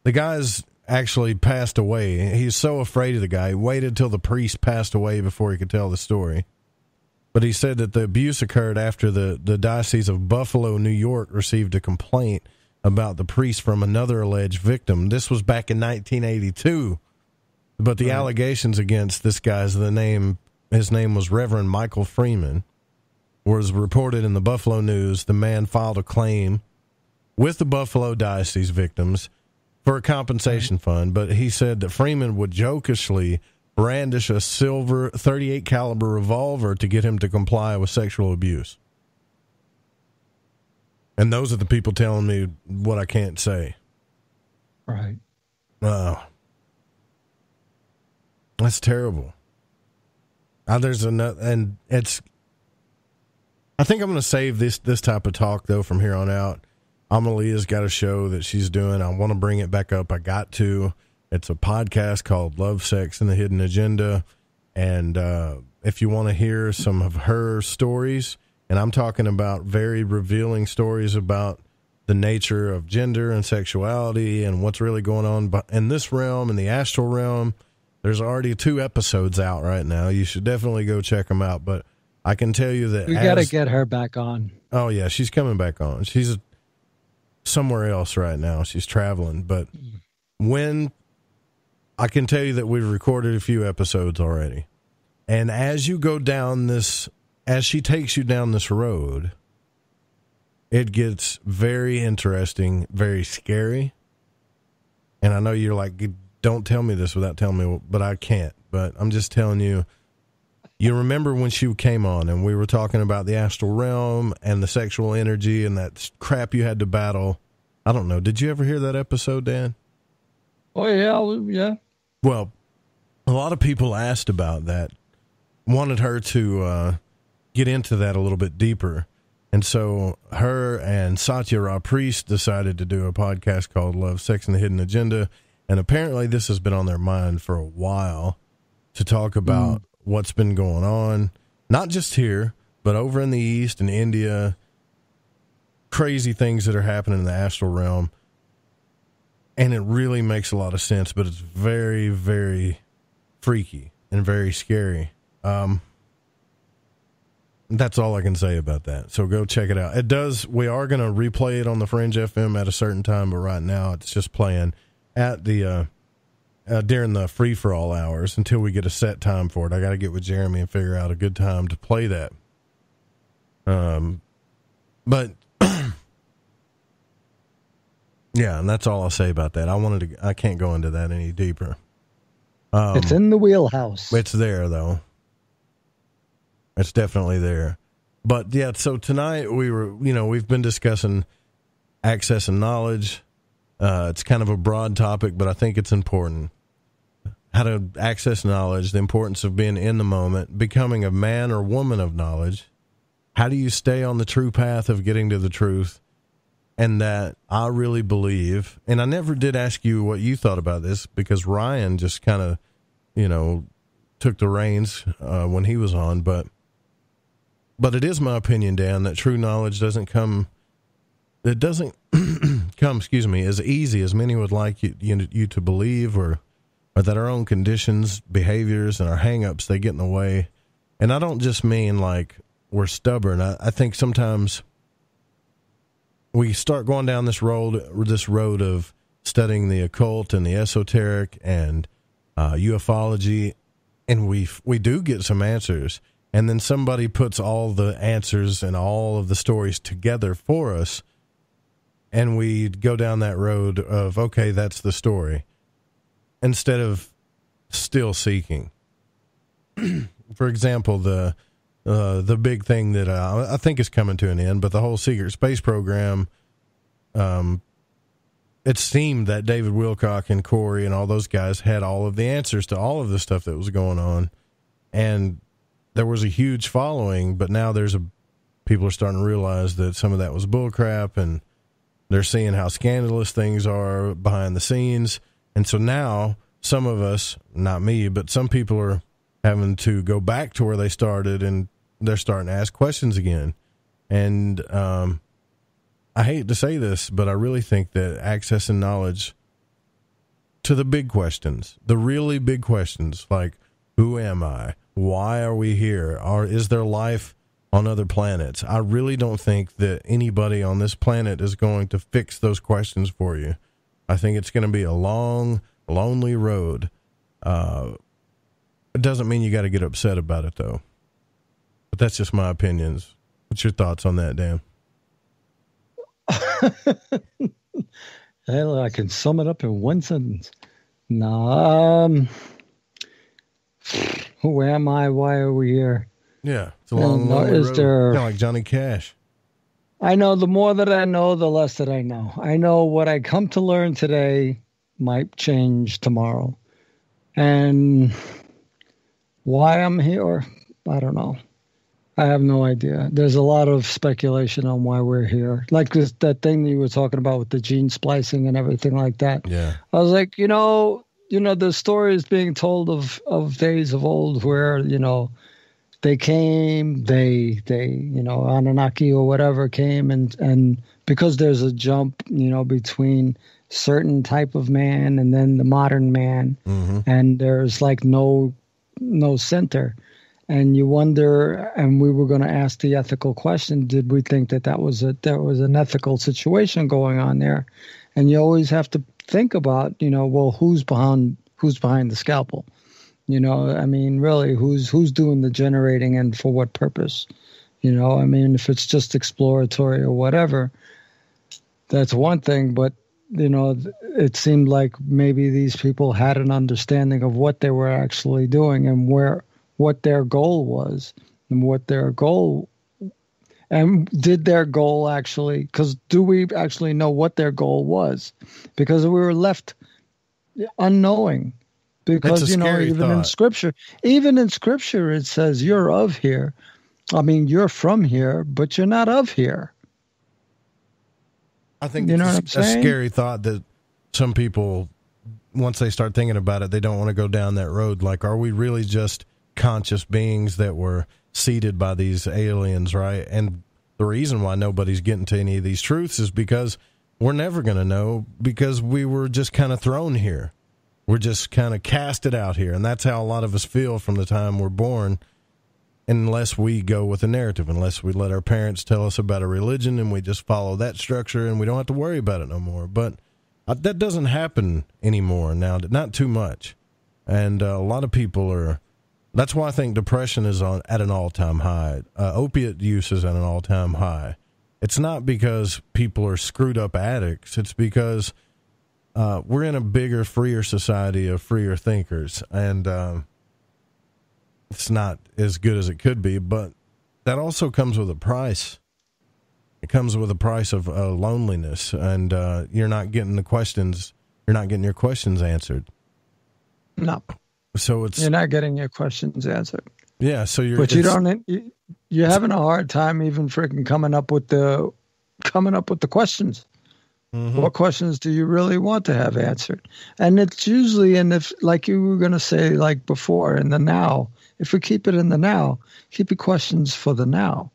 The guy's actually passed away. He's so afraid of the guy. He waited till the priest passed away before he could tell the story. But he said that the abuse occurred after the Diocese of Buffalo, New York, received a complaint about the priest from another alleged victim. This was back in 1982. But the allegations against this guy's his name was Reverend Michael Freeman, was reported in the Buffalo News. The man filed a claim with the Buffalo Diocese victims for a compensation fund, but he said that Freeman would jokishly brandish a silver .38 caliber revolver to get him to comply with sexual abuse. And those are the people telling me what I can't say. Right. Wow. That's terrible. There's another, and it's, I think I'm going to save this type of talk, though, from here on out. Amalia's got a show that she's doing. I want to bring it back up. I got to. It's a podcast called Love, Sex, and the Hidden Agenda. And if you want to hear some of her stories, and I'm talking about very revealing stories about the nature of gender and sexuality and what's really going on in this realm, in the astral realm, there's already 2 episodes out right now. You should definitely go check them out. But I can tell you that we got to get her back on. Oh, yeah, she's coming back on. She's somewhere else right now. She's traveling. But when I can tell you that we've recorded a few episodes already. And as you go down this, as she takes you down this road, it gets very interesting, very scary. And I know you're like, don't tell me this without telling me, but I can't. But I'm just telling you, You remember when she came on and we were talking about the astral realm and the sexual energy and that crap you had to battle? I don't know. Did you ever hear that episode, Dan? Oh, yeah. Well, a lot of people asked about that, wanted her to get into that a little bit deeper. And so her and Satya Ra Priest decided to do a podcast called Love, Sex, and the Hidden Agenda. And apparently this has been on their mind for a while to talk about what's been going on, not just here, but over in the East and India, crazy things that are happening in the astral realm. And it really makes a lot of sense, but it's very, very freaky and very scary. That's all I can say about that. So go check it out. We are going to replay it on the Fringe FM at a certain time, but right now it's just playing at the, during the free-for-all hours until we get a set time for it. I got to get with Jeremy and figure out a good time to play that. But yeah, and that's all I'll say about that. I can't go into that any deeper. It's in the wheelhouse. It's there though. It's definitely there. But yeah, so tonight we've been discussing access and knowledge. It's kind of a broad topic, but I think it's important. How to access knowledge, the importance of being in the moment, becoming a man or woman of knowledge. How do you stay on the true path of getting to the truth? And that I really believe, and I never did ask you what you thought about this because Ryan just kind of, took the reins when he was on, but it is my opinion, Dan, that true knowledge doesn't come as easy as many would like you to believe, or that our own conditions, behaviors, and our hang-ups, they get in the way. And I don't just mean like we're stubborn. I think sometimes we start going down this road of studying the occult and the esoteric and ufology, and we do get some answers, and then somebody puts all the answers and all of the stories together for us, and we go down that road of, okay, that's the story, instead of still seeking. For example, the big thing that I think is coming to an end, but the whole secret space program, it seemed that David Wilcock and Corey and all those guys had all of the answers to all of the stuff that was going on, and there was a huge following, but now people are starting to realize that some of that was bullcrap, and they're seeing how scandalous things are behind the scenes. And so now some of us, not me, but some people are having to go back to where they started, and they're starting to ask questions again. And I hate to say this, but I really think that access and knowledge to the big questions, the really big questions, like who am I? Why are we here? Is there life on other planets? I really don't think that anybody on this planet is going to fix those questions for you. I think it's going to be a long, lonely road. It doesn't mean you got to get upset about it, though. But that's just my opinions. What's your thoughts on that, Dan? Hell, I can sum it up in one sentence. No, who am I? Why are we here? Yeah, it's a long, lonely road. Kind of like Johnny Cash. I know the more that I know, the less that I know. I know what I come to learn today might change tomorrow. And why I'm here, I don't know. I have no idea. There's a lot of speculation on why we're here. Like that thing that you were talking about with the gene splicing and everything like that. Yeah. I was like, the story is being told of days of old where, they came, Anunnaki or whatever came, and because there's a jump, between certain type of man and then the modern man, and there's like no center. And you wonder, and we were going to ask the ethical question, did we think that there was an ethical situation going on there? And you always have to think about, well, who's behind the scalpel? Really, who's doing the generating and for what purpose? If it's just exploratory or whatever, that's one thing. But, it seemed like maybe these people had an understanding of what they were actually doing and where what their goal was and did their goal actually, because do we actually know what their goal was? Because we were left unknowing. Because, you know, even in scripture, it says you're of here. I mean, you're from here, but you're not of here. I think it's a scary thought that some people, once they start thinking about it, they don't want to go down that road. Like, are we really just conscious beings that were seeded by these aliens, right? And the reason why nobody's getting to any of these truths is because we're never going to know, because we were just kind of thrown here. We're just kind of casted out here, and that's how a lot of us feel from the time we're born, unless we go with a narrative, unless we let our parents tell us about a religion and we just follow that structure and we don't have to worry about it no more. But that doesn't happen anymore now, not too much. And a lot of people that's why I think depression is at an all-time high. Opiate use is at an all-time high. It's not because people are screwed up addicts. It's because we're in a bigger, freer society of freer thinkers, and it's not as good as it could be, but that also comes with a price. It comes with a price of loneliness, and you're not getting your questions answered. No. So you're not getting your questions answered. Yeah, so you're having a hard time even freaking coming up with the questions. Mm-hmm. What questions do you really want to have answered? And it's usually, if like you were going to say, like before, in the now. If we keep it in the now, keep your questions for the now.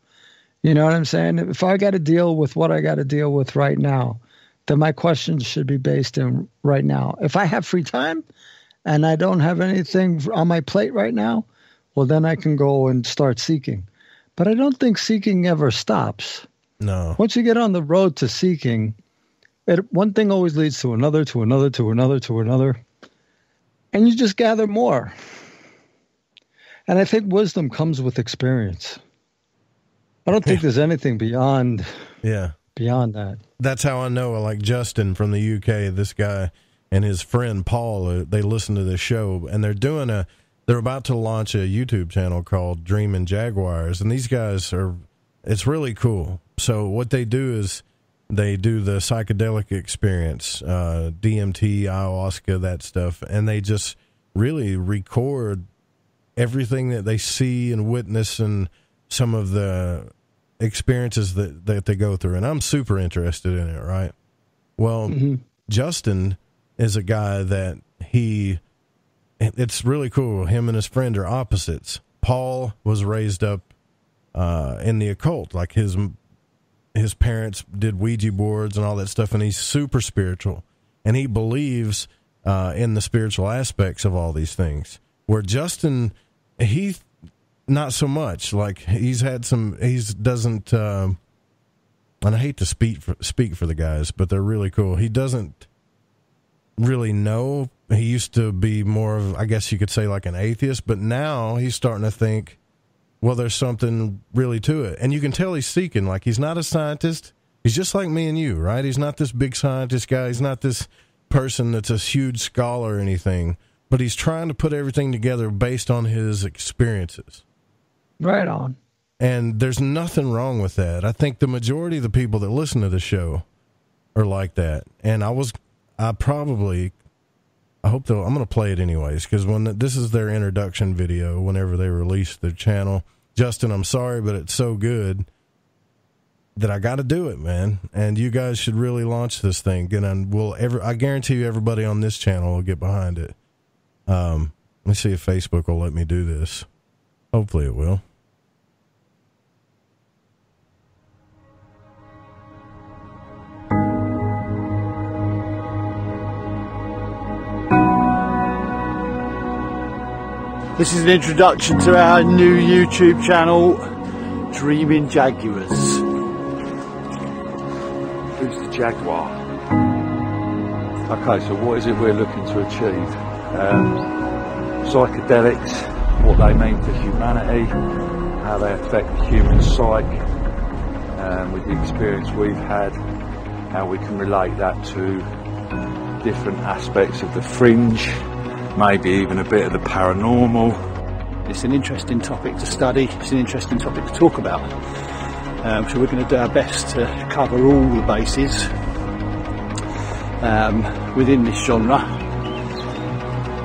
You know what I'm saying? If I got to deal with what I got to deal with right now, then my questions should be based in right now. If I have free time and I don't have anything on my plate right now, well, then I can go and start seeking. But I don't think seeking ever stops. No. Once you get on the road to seeking, one thing always leads to another, to another, to another, to another. And you just gather more. And I think wisdom comes with experience. I don't think there's anything beyond that. That's how I know, like Justin from the UK, this guy and his friend Paul, they listen to this show, and they're about to launch a YouTube channel called Dreamin' Jaguars, and these guys it's really cool. So what they do is they do the psychedelic experience, DMT, ayahuasca, that stuff, and they just really record everything that they see and witness and some of the experiences that they go through. And I'm super interested in it, right? Well, Justin is a guy that it's really cool. Him and his friend are opposites. Paul was raised up in the occult, like his parents did Ouija boards and all that stuff, and he's super spiritual, and he believes in the spiritual aspects of all these things. Where Justin, he not so much. Like he doesn't. And I hate to speak for the guys, but they're really cool. He doesn't really know. He used to be more of, I guess you could say, like an atheist, but now he's starting to think, well, there's something really to it. And you can tell he's seeking. Like, he's not a scientist. He's just like me and you, right? He's not this big scientist guy. He's not this person that's a huge scholar or anything, but he's trying to put everything together based on his experiences. Right on. And there's nothing wrong with that. I think the majority of the people that listen to the show are like that. And I'm going to play it anyways, because this is their introduction video whenever they release their channel. Justin, I'm sorry, but it's so good that I got to do it, man. And you guys should really launch this thing. And I guarantee you everybody on this channel will get behind it. Let me see if Facebook will let me do this. Hopefully it will. This is an introduction to our new YouTube channel, Dreamin' Jaguars. Who's the Jaguar? Okay, so what is it we're looking to achieve? Psychedelics, what they mean for humanity, how they affect the human psyche, with the experience we've had, how we can relate that to different aspects of the fringe, maybe even a bit of the paranormal, It's an interesting topic to study. It's an interesting topic to talk about. So we're going to do our best to cover all the bases within this genre.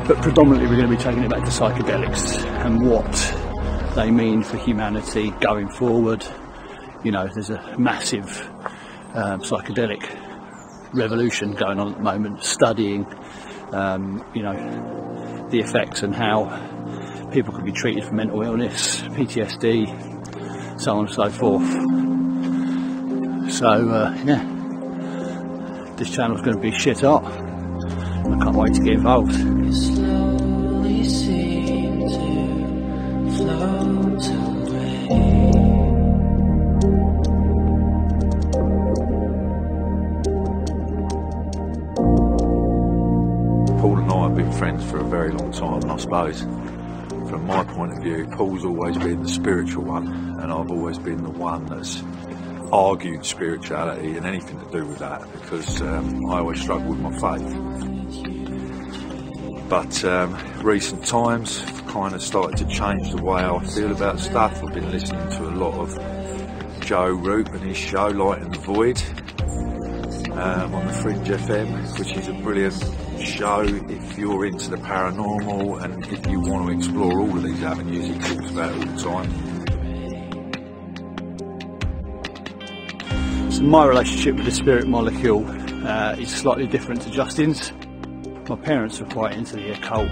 But predominantly we're going to be taking it back to psychedelics and what they mean for humanity going forward. You know, there's a massive psychedelic revolution going on at the moment, studying, you know, the effects and how people can be treated for mental illness, PTSD, so on and so forth. So, yeah, this channel's going to be shit hot. I can't wait to get involved. You slowly seem to float away. Paul and I have been friends for a very long time, and I suppose from my point of view, Paul's always been the spiritual one, and I've always been the one that's argued spirituality and anything to do with that, because I always struggle with my faith. But recent times I've kind of started to change the way I feel about stuff. I've been listening to a lot of Joe Roop and his show Light in the Void on the Fringe FM, which is a brilliant show if you're into the paranormal and if you want to explore all of these avenues he talks about all the time. So my relationship with the spirit molecule is slightly different to Justin's. My parents were quite into the occult.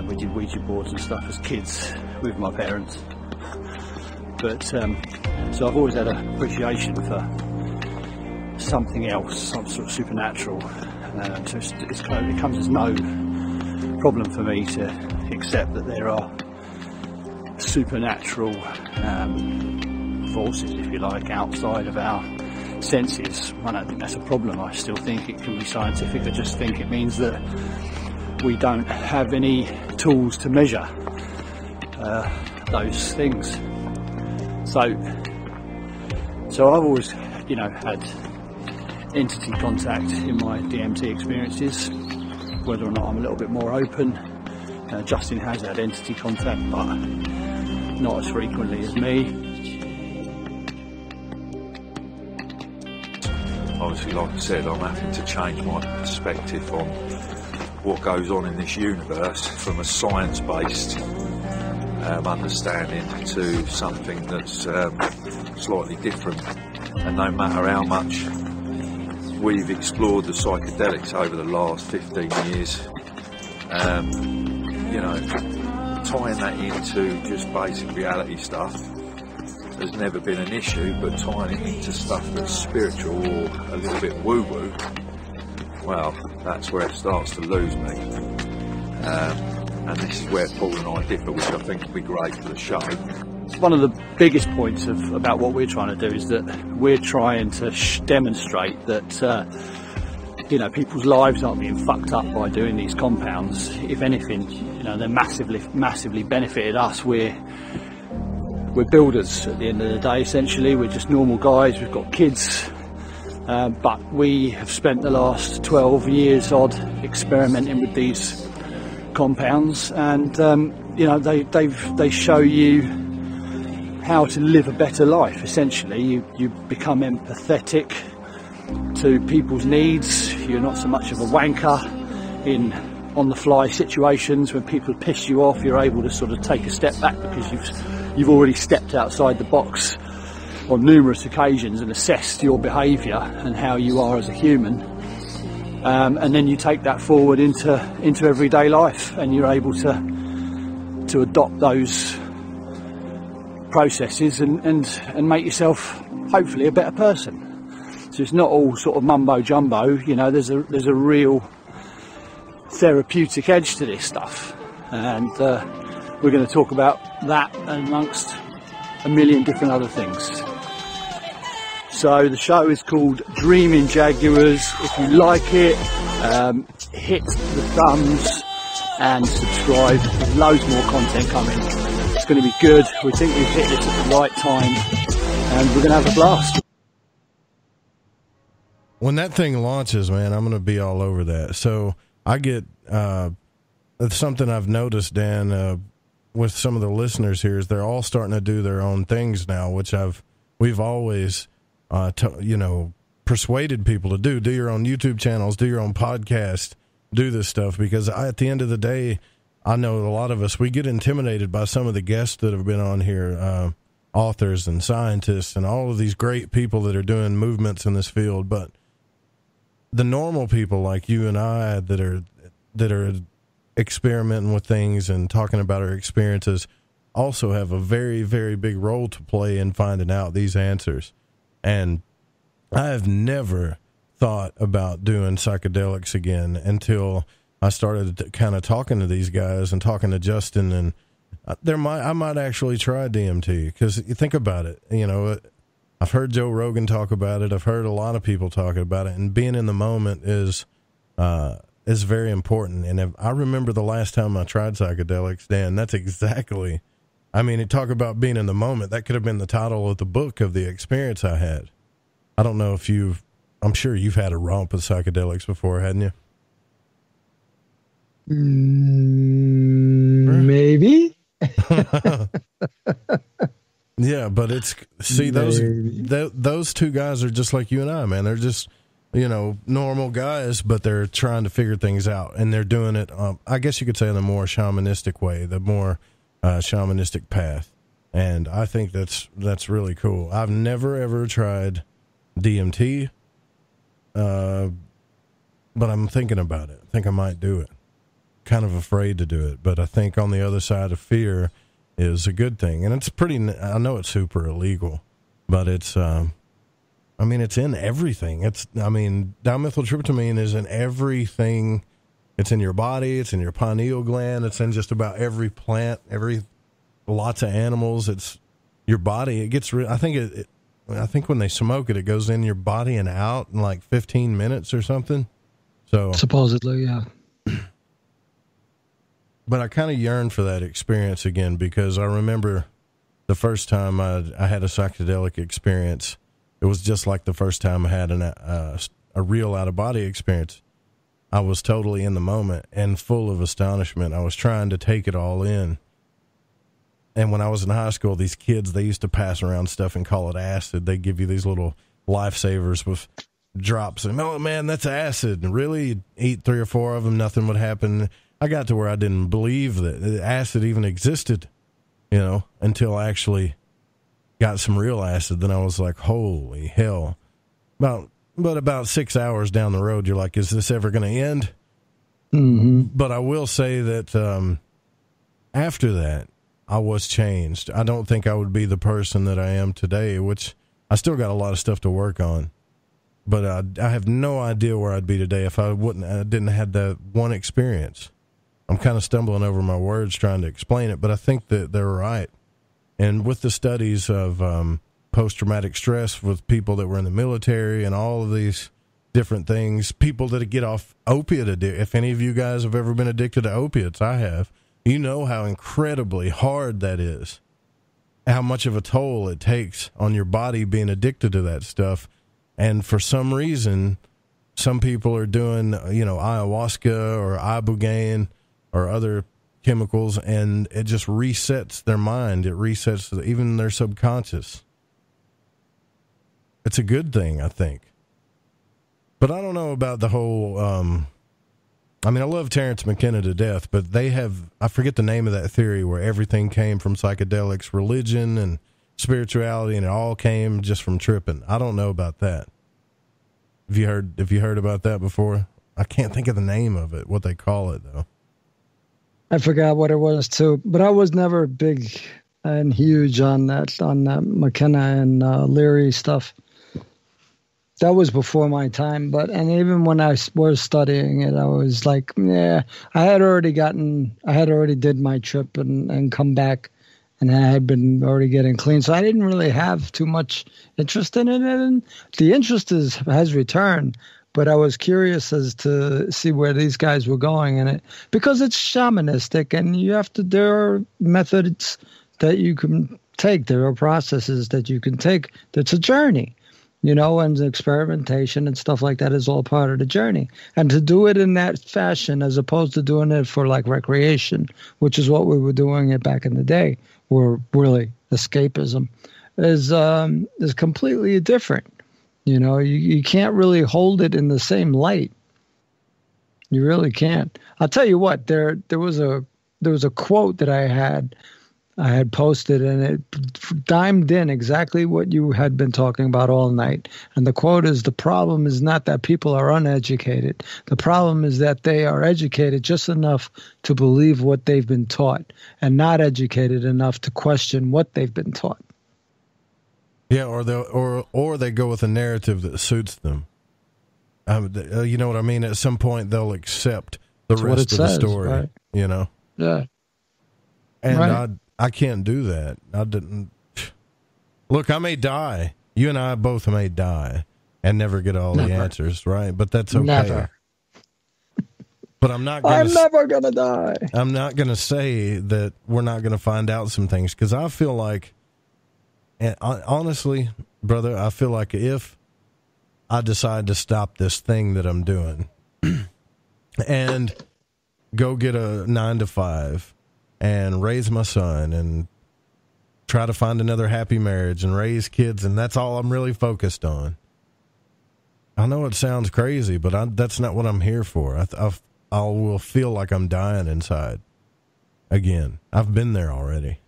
We did Ouija boards and stuff as kids with my parents. But so I've always had an appreciation for something else, some sort of supernatural. So it comes as no problem for me to accept that there are supernatural forces, if you like, outside of our senses. I don't think that's a problem. I still think it can be scientific. I just think it means that we don't have any tools to measure those things. So I've always, you know, had entity contact in my DMT experiences. Whether or not I'm a little bit more open, Justin has had entity contact, but not as frequently as me. Obviously, like I said, I'm having to change my perspective on what goes on in this universe from a science-based understanding to something that's slightly different. And no matter how much we've explored the psychedelics over the last 15 years, you know, tying that into just basic reality stuff has never been an issue, but tying it into stuff that's spiritual or a little bit woo-woo, well, that's where it starts to lose me. And this is where Paul and I differ, which I think will be great for the show. One of the biggest points about what we're trying to do is that we're trying to demonstrate that you know, people's lives aren't being fucked up by doing these compounds. If anything, you know, they're massively benefited us. We're builders at the end of the day, essentially. We're just normal guys. We've got kids, but we have spent the last 12 years odd experimenting with these compounds, and you know, they show you how to live a better life. Essentially, you become empathetic to people's needs. You're not so much of a wanker in on-the-fly situations. When people piss you off, you're able to sort of take a step back because you've already stepped outside the box on numerous occasions and assessed your behaviour and how you are as a human. And then you take that forward into everyday life, and you're able to adopt those processes and make yourself hopefully a better person. So it's not all sort of mumbo jumbo, you know. There's a real therapeutic edge to this stuff, and we're going to talk about that amongst a million different other things. So the show is called Dreaming Jaguars. If you like it, hit the thumbs and subscribe. There's loads more content coming. It's going to be good. We think we've hit this at the right time, and we're going to have a blast. When that thing launches, man, I'm going to be all over that. So I get something I've noticed, Dan, with some of the listeners here is they're all starting to do their own things now, which we've always, persuaded people to do. Do your own YouTube channels, do your own podcast, do this stuff, because at the end of the day, I know a lot of us, we get intimidated by some of the guests that have been on here, authors and scientists and all of these great people that are doing movements in this field. But the normal people like you and I that are experimenting with things and talking about our experiences also have a very, very big role to play in finding out these answers. And I have never thought about doing psychedelics again until I started kind of talking to these guys and talking to Justin, and I might actually try DMT, because you think about it, I've heard Joe Rogan talk about it. I've heard a lot of people talking about it, and being in the moment is very important. And if I remember the last time I tried psychedelics, Dan, that's exactly, you talk about being in the moment. That could have been the title of the book of the experience I had. I don't know if I'm sure you've had a romp with psychedelics before, hadn't you? Maybe. Yeah, but those two guys are just like you and I, man. They're just, normal guys, but they're trying to figure things out, and they're doing it, I guess you could say, in a more shamanistic way, the more shamanistic path. And I think that's really cool. I've never, ever tried DMT, but I'm thinking about it. I think I might do it. Kind of afraid to do it, but I think on the other side of fear is a good thing. And it's I know it's super illegal, but it's, it's in everything. Dimethyltryptamine is in everything. It's in your body. It's in your pineal gland. It's in just about every plant, lots of animals. It's your body. It gets I think when they smoke it, it goes in your body and out in like 15 minutes or something. So supposedly, yeah. But I kind of yearn for that experience again, because I remember the first time I had a psychedelic experience. It was just like the first time I had a real out-of-body experience. I was totally in the moment and full of astonishment. I was trying to take it all in. And when I was in high school, these kids, they used to pass around stuff and call it acid. They give you these little lifesavers with drops. And, oh, man, that's acid. And really, you'd eat 3 or 4 of them, nothing would happen. I got to where I didn't believe that acid even existed, until I actually got some real acid. Then I was like, holy hell. About 6 hours down the road, you're like, is this ever going to end? Mm-hmm. But I will say that after that, I was changed. I don't think I would be the person that I am today, which I still got a lot of stuff to work on. But I have no idea where I'd be today if I didn't have that one experience. I'm kind of stumbling over my words trying to explain it, but I think that they're right. And with the studies of post-traumatic stress with people that were in the military and all of these different things, people that get off opiate addiction, if any of you guys have ever been addicted to opiates, I have, you know how incredibly hard that is, how much of a toll it takes on your body being addicted to that stuff. And for some reason, some people are doing, ayahuasca or ibogaine or other chemicals, and it just resets their mind. It resets even their subconscious. It's a good thing, I think. But I don't know about the whole, I love Terrence McKenna to death, but they have, I forget the name of that theory where everything came from psychedelics, religion and spirituality, and it all came just from tripping. I don't know about that. Have you heard about that before? I can't think of the name of it, what they call it, though. I forgot what it was too, but I was never big and huge on that McKenna and Leary stuff. That was before my time. And even when I was studying it, I was like, yeah, I had already did my trip and come back, and I had been already getting clean, so I didn't really have too much interest in it. And the interest has returned. But I was curious as to see where these guys were going in it, because it's shamanistic, and there are methods that you can take. There are processes that you can take. It's a journey. you know, and experimentation and stuff like that is all part of the journey. And to do it in that fashion, as opposed to doing it for like recreation, which is what we were doing it back in the day, were really escapism, is completely different. You know, you can't really hold it in the same light. You really can't. I'll tell you what, there was a quote that I had posted, and it dimed in exactly what you had been talking about all night. And the quote is, the problem is not that people are uneducated. The problem is that they are educated just enough to believe what they've been taught and not educated enough to question what they've been taught. Yeah, or they go with a narrative that suits them. You know what I mean? At some point, they'll accept the rest of the story. Right? You know? Yeah. And right. I can't do that. I didn't. Look, I may die. You and I both may die and never get all the answers, right? But that's okay. Never. But I'm never going to die. I'm not going to say that we're not going to find out some things, because I feel like, and honestly, brother, I feel like if I decide to stop this thing that I'm doing and go get a 9-to-5 and raise my son and try to find another happy marriage and raise kids, and that's all I'm really focused on. I know it sounds crazy, but that's not what I'm here for. I will feel like I'm dying inside again. I've been there already.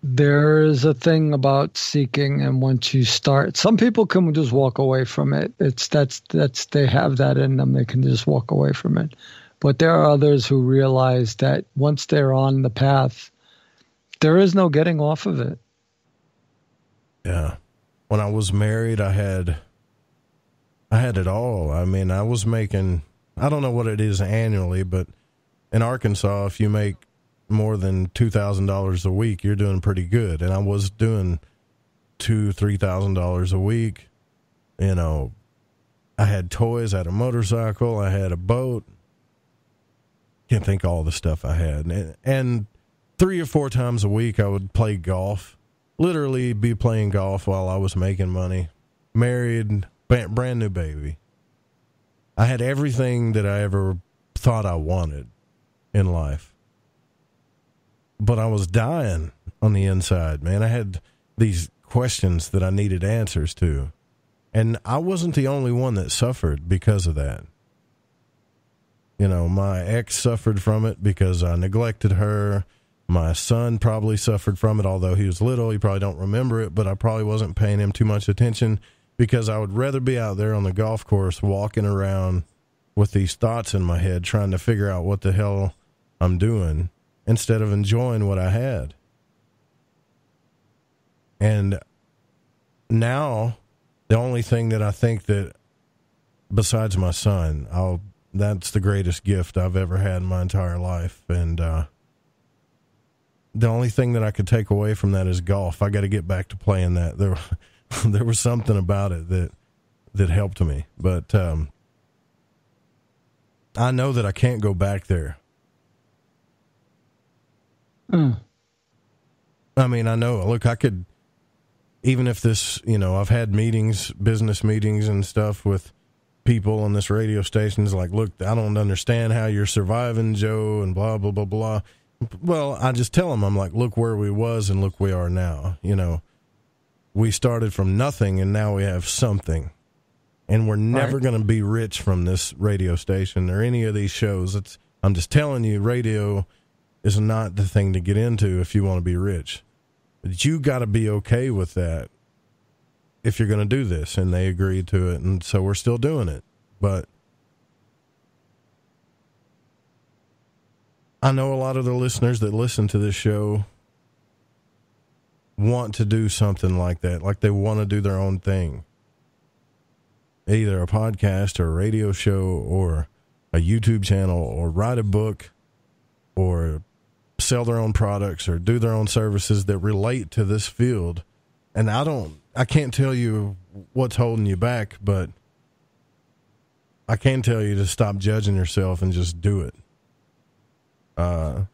There is a thing about seeking, and once you start, some people can just walk away from it. That's they have that in them. They can just walk away from it. But there are others who realize that once they're on the path, there is no getting off of it. Yeah. When I was married, I had it all. I mean, I was making, I don't know what it is annually, but in Arkansas, if you make more than $2,000 a week, you're doing pretty good. And I was doing $2,000-$3,000 a week. You know, I had toys, I had a motorcycle, I had a boat. Can't think of all the stuff I had. And 3 or 4 times a week I would play golf. Literally be playing golf while I was making money. Married, brand new baby. I had everything that I ever thought I wanted in life. But I was dying on the inside, man. I had these questions that I needed answers to. And I wasn't the only one that suffered because of that. You know, my ex suffered from it because I neglected her. My son probably suffered from it, although he was little. He probably don't remember it, but I probably wasn't paying him too much attention because I would rather be out there on the golf course walking around with these thoughts in my head trying to figure out what the hell I'm doing instead of enjoying what I had. And now, the only thing that I think that, besides my son, that's the greatest gift I've ever had in my entire life. And the only thing that I could take away from that is golf. I got to get back to playing that. There was something about it that helped me. But I know that I can't go back there. I mean, I know. Look, I could, even if this, you know, I've had meetings, business meetings and stuff with people on this radio station is like, look, I don't understand how you're surviving, Joe, and blah, blah, blah, blah. Well, I just tell them, I'm like, look where we was and look where we are now. You know, we started from nothing and now we have something. And we're never going to be rich from this radio station or any of these shows. I'm just telling you, radio is not the thing to get into if you want to be rich. But you got to be okay with that if you're going to do this. And they agreed to it. And so we're still doing it. But I know a lot of the listeners that listen to this show want to do something like that. Like they want to do their own thing. Either a podcast or a radio show or a YouTube channel or write a book or sell their own products or do their own services that relate to this field. And I can't tell you what's holding you back, but I can tell you to stop judging yourself and just do it. And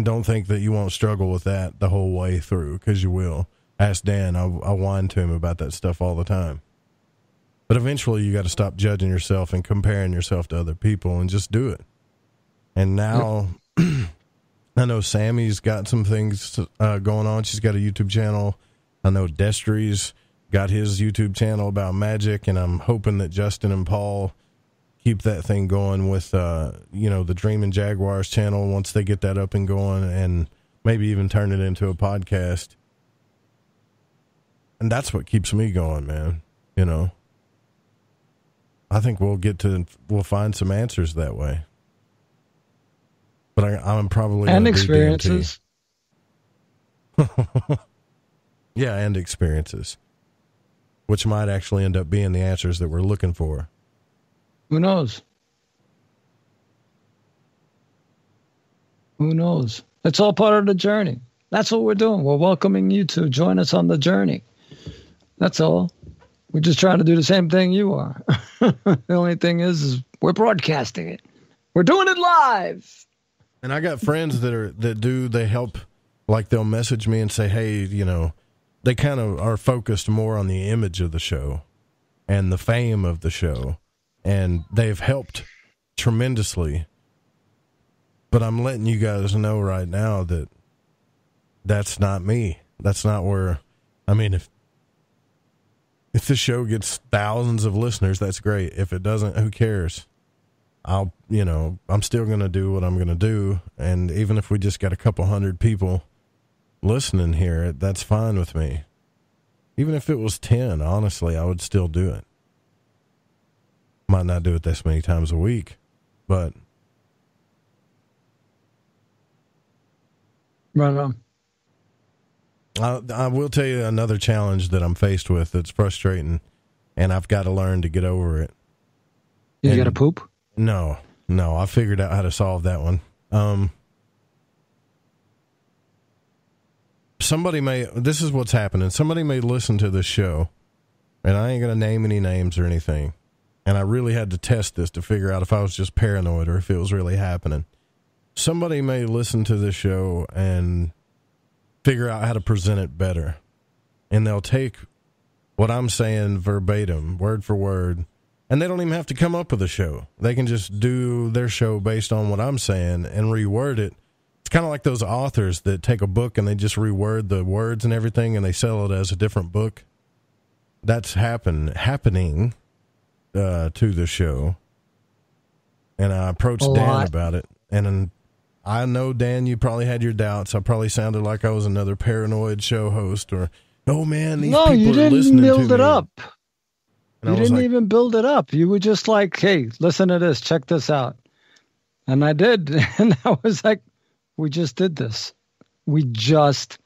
don't think that you won't struggle with that the whole way through, because you will. Ask Dan. I whine to him about that stuff all the time. But eventually you got to stop judging yourself and comparing yourself to other people and just do it. And now I know Sammy's got some things going on. She's got a YouTube channel. I know Destry's got his YouTube channel about magic, and I'm hoping that Justin and Paul keep that thing going with, the Dreamin' Jaguars channel once they get that up and going, and maybe even turn it into a podcast. And that's what keeps me going, man. I think we'll find some answers that way. But I'm probably and experiences. Yeah, and experiences, which might actually end up being the answers that we're looking for. Who knows? Who knows? It's all part of the journey. That's what we're doing. We're welcoming you to join us on the journey. That's all. We're just trying to do the same thing you are. The only thing is we're broadcasting it. We're doing it live. And I got friends they help, like they'll message me and say, hey, they kind of are focused more on the image of the show and the fame of the show. And they've helped tremendously. But I'm letting you guys know right now that that's not me. That's not where, if the show gets thousands of listeners, that's great. If it doesn't, who cares? I'm still going to do what I'm going to do. And even if we just got a couple hundred people listening here, that's fine with me. Even if it was 10, honestly, I would still do it. Might not do it this many times a week, but. Right on. I will tell you another challenge that I'm faced with that's frustrating, and I've got to learn to get over it. You got to poop? No, I figured out how to solve that one. This is what's happening. Somebody may listen to this show, and I ain't going to name any names or anything, and I really had to test this to figure out if I was just paranoid or if it was really happening. Somebody may listen to this show and figure out how to present it better, and they'll take what I'm saying verbatim, word for word, and they don't even have to come up with a show. They can just do their show based on what I'm saying and reword it. It's kind of like those authors that take a book and they just reword the words and everything, and they sell it as a different book. That's happening to the show. And I approached Dan about it, and I know, Dan, you probably had your doubts. I probably sounded like I was another paranoid show host, or, oh man, these people you are didn't listening to me. build it up. And You didn't even build it up. You were just like, hey, listen to this, check this out. And I did. And I was like, we just did this. We just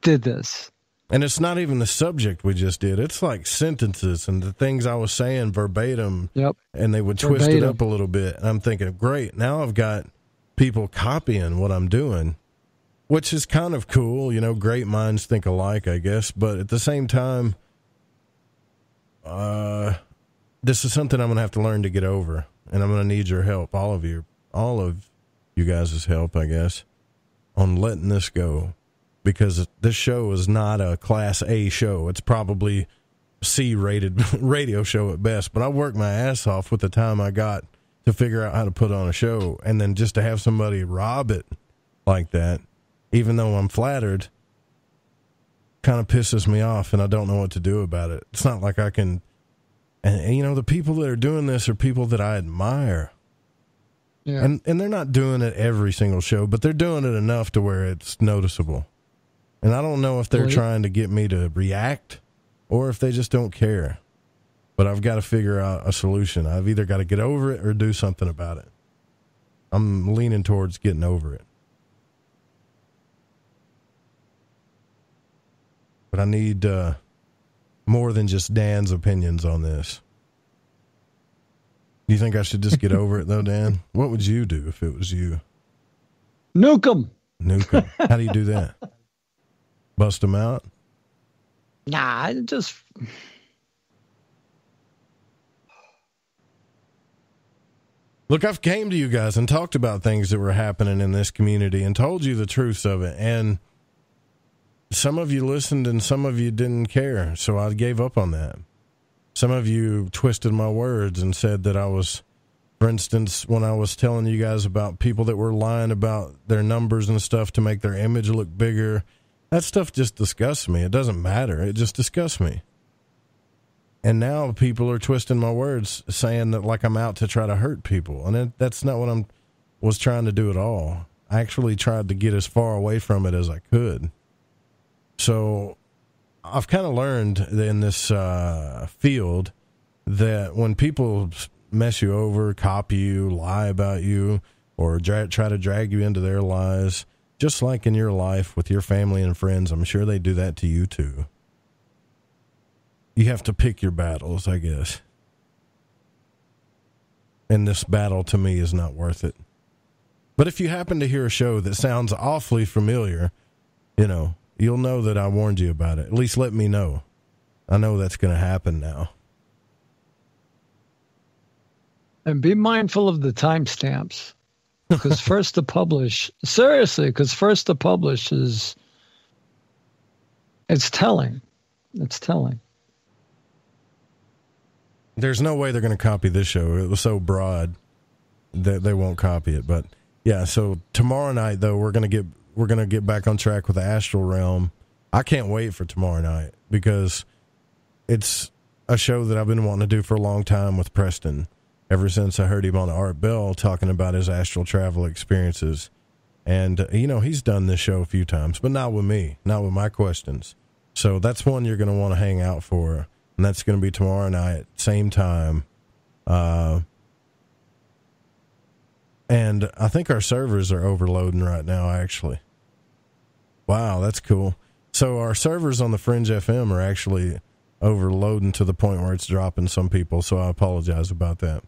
did this. And it's not even the subject we just did. It's like sentences and the things I was saying verbatim. Yep. And they would twist it up a little bit. And I'm thinking, great, now I've got people copying what I'm doing, which is kind of cool. Great minds think alike, I guess. But at the same time, this is something I'm going to have to learn to get over. And I'm going to need your help, all of you guys' help, I guess, on letting this go. Because this show is not a Class A show. It's probably C-rated radio show at best. But I worked my ass off with the time I got to figure out how to put on a show. And then just to have somebody rob it like that, even though I'm flattered, kind of pisses me off, and I don't know what to do about it. It's not like I can... And the people that are doing this are people that I admire. Yeah. And they're not doing it every single show, but they're doing it enough to where it's noticeable. And I don't know if they're trying to get me to react or if they just don't care. But I've got to figure out a solution. I've either got to get over it or do something about it. I'm leaning towards getting over it. But I need more than just Dan's opinions on this. Do you think I should just get over it, though, Dan? What would you do if it was you? Nuke them. Nuke them. How do you do that? Bust them out? Nah, just... Look, I've came to you guys and talked about things that were happening in this community and told you the truth of it. And some of you listened and some of you didn't care, so I gave up on that. Some of you twisted my words and said that I was, for instance, when I was telling you guys about people that were lying about their numbers and stuff to make their image look bigger, that stuff just disgusts me. It doesn't matter. It just disgusts me. And now people are twisting my words, saying that like I'm out to try to hurt people. And that's not what I was trying to do at all. I actually tried to get as far away from it as I could. So I've kind of learned in this field that when people mess you over, copy you, lie about you, or try to drag you into their lies, just like in your life with your family and friends, I'm sure they do that to you too. You have to pick your battles, I guess. And this battle to me is not worth it. But if you happen to hear a show that sounds awfully familiar, you'll know that I warned you about it. At least let me know. I know that's going to happen now. And be mindful of the timestamps. Because first to publish is, it's telling. It's telling. There's no way they're going to copy this show. It was so broad that they won't copy it. But yeah, so tomorrow night though, we're going to get back on track with the astral realm. I can't wait for tomorrow night because it's a show that I've been wanting to do for a long time with Preston. Ever since I heard him on Art Bell talking about his astral travel experiences. And, he's done this show a few times, but not with me, not with my questions. So that's one you're going to want to hang out for. And that's going to be tomorrow night, same time. And I think our servers are overloading right now, actually. Wow, that's cool. So our servers on the Fringe FM are actually overloading to the point where it's dropping some people. So I apologize about that.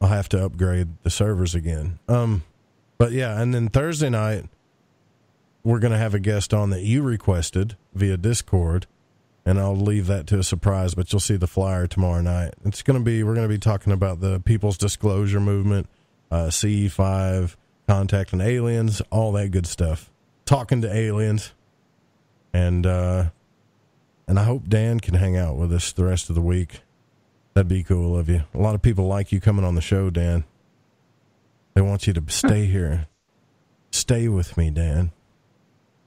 I'll have to upgrade the servers again. But yeah, and then Thursday night, we're going to have a guest on that you requested via Discord, and I'll leave that to a surprise, but you'll see the flyer tomorrow night. We're going to be talking about the People's Disclosure Movement, CE5, contacting aliens, all that good stuff. Talking to aliens. And I hope Dan can hang out with us the rest of the week. That'd be cool of you. A lot of people like you coming on the show, Dan. They want you to stay here. Stay with me, Dan.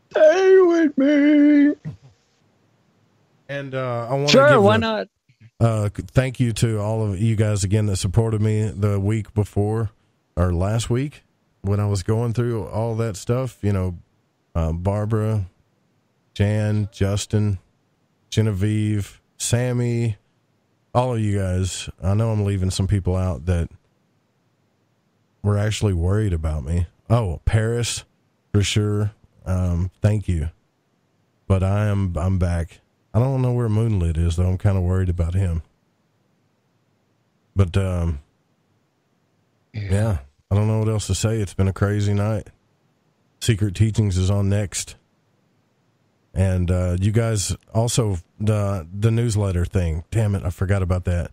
Stay with me. And I want to Sure, why not? Thank you to all of you guys again that supported me the week before, or last week, when I was going through all that stuff. Barbara, Jan, Justin, Genevieve, Sammy, all of you guys. I know I'm leaving some people out that were actually worried about me. Oh, Paris, for sure. Thank you. But I'm back. I don't know where Moonlit is, though. I'm kind of worried about him. But, yeah, I don't know what else to say. It's been a crazy night. Secret Teachings is on next. And you guys also, the newsletter thing. Damn it, I forgot about that.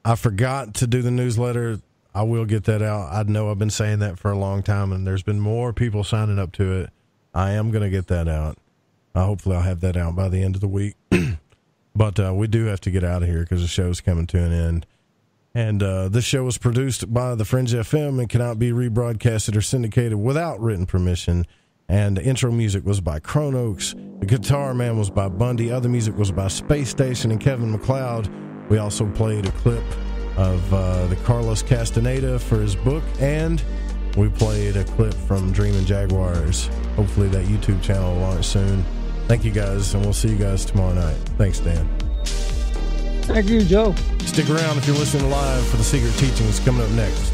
I forgot to do the newsletter. I will get that out. I know I've been saying that for a long time, and there's been more people signing up to it. I am going to get that out. Hopefully I'll have that out by the end of the week. But we do have to get out of here because the show's coming to an end. And this show was produced by the Fringe FM and cannot be rebroadcasted or syndicated without written permission. And the intro music was by Chronox. The Guitar Man was by Bundy. Other music was by Space Station and Kevin MacLeod. We also played a clip of the Carlos Castaneda for his book, and we played a clip from Dreamin' Jaguars. Hopefully that YouTube channel will launch soon. Thank you guys, and we'll see you guys tomorrow night. Thanks, Dan. Thank you, Joe. Stick around if you're listening live for the Secret Teachings coming up next.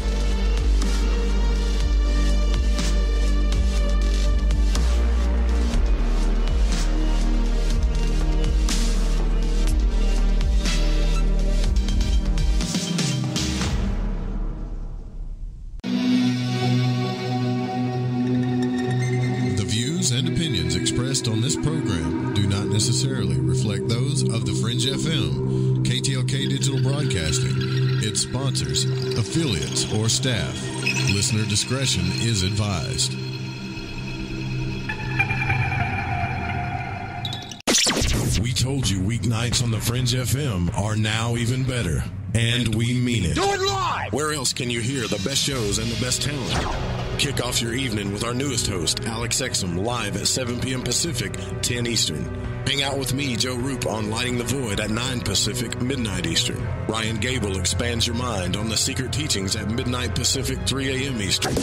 On this program do not necessarily reflect those of the Fringe FM, KTLK Digital Broadcasting, its sponsors, affiliates, or staff. Listener discretion is advised. We told you weeknights on the Fringe FM are now even better. And we mean it. Do it live! Where else can you hear the best shows and the best talent? Kick off your evening with our newest host, Alex Exum, live at 7 p.m. Pacific, 10 Eastern. Hang out with me, Joe Roop, on Lighting the Void at 9 Pacific, midnight Eastern. Ryan Gable expands your mind on the secret teachings at midnight Pacific, 3 a.m. Eastern.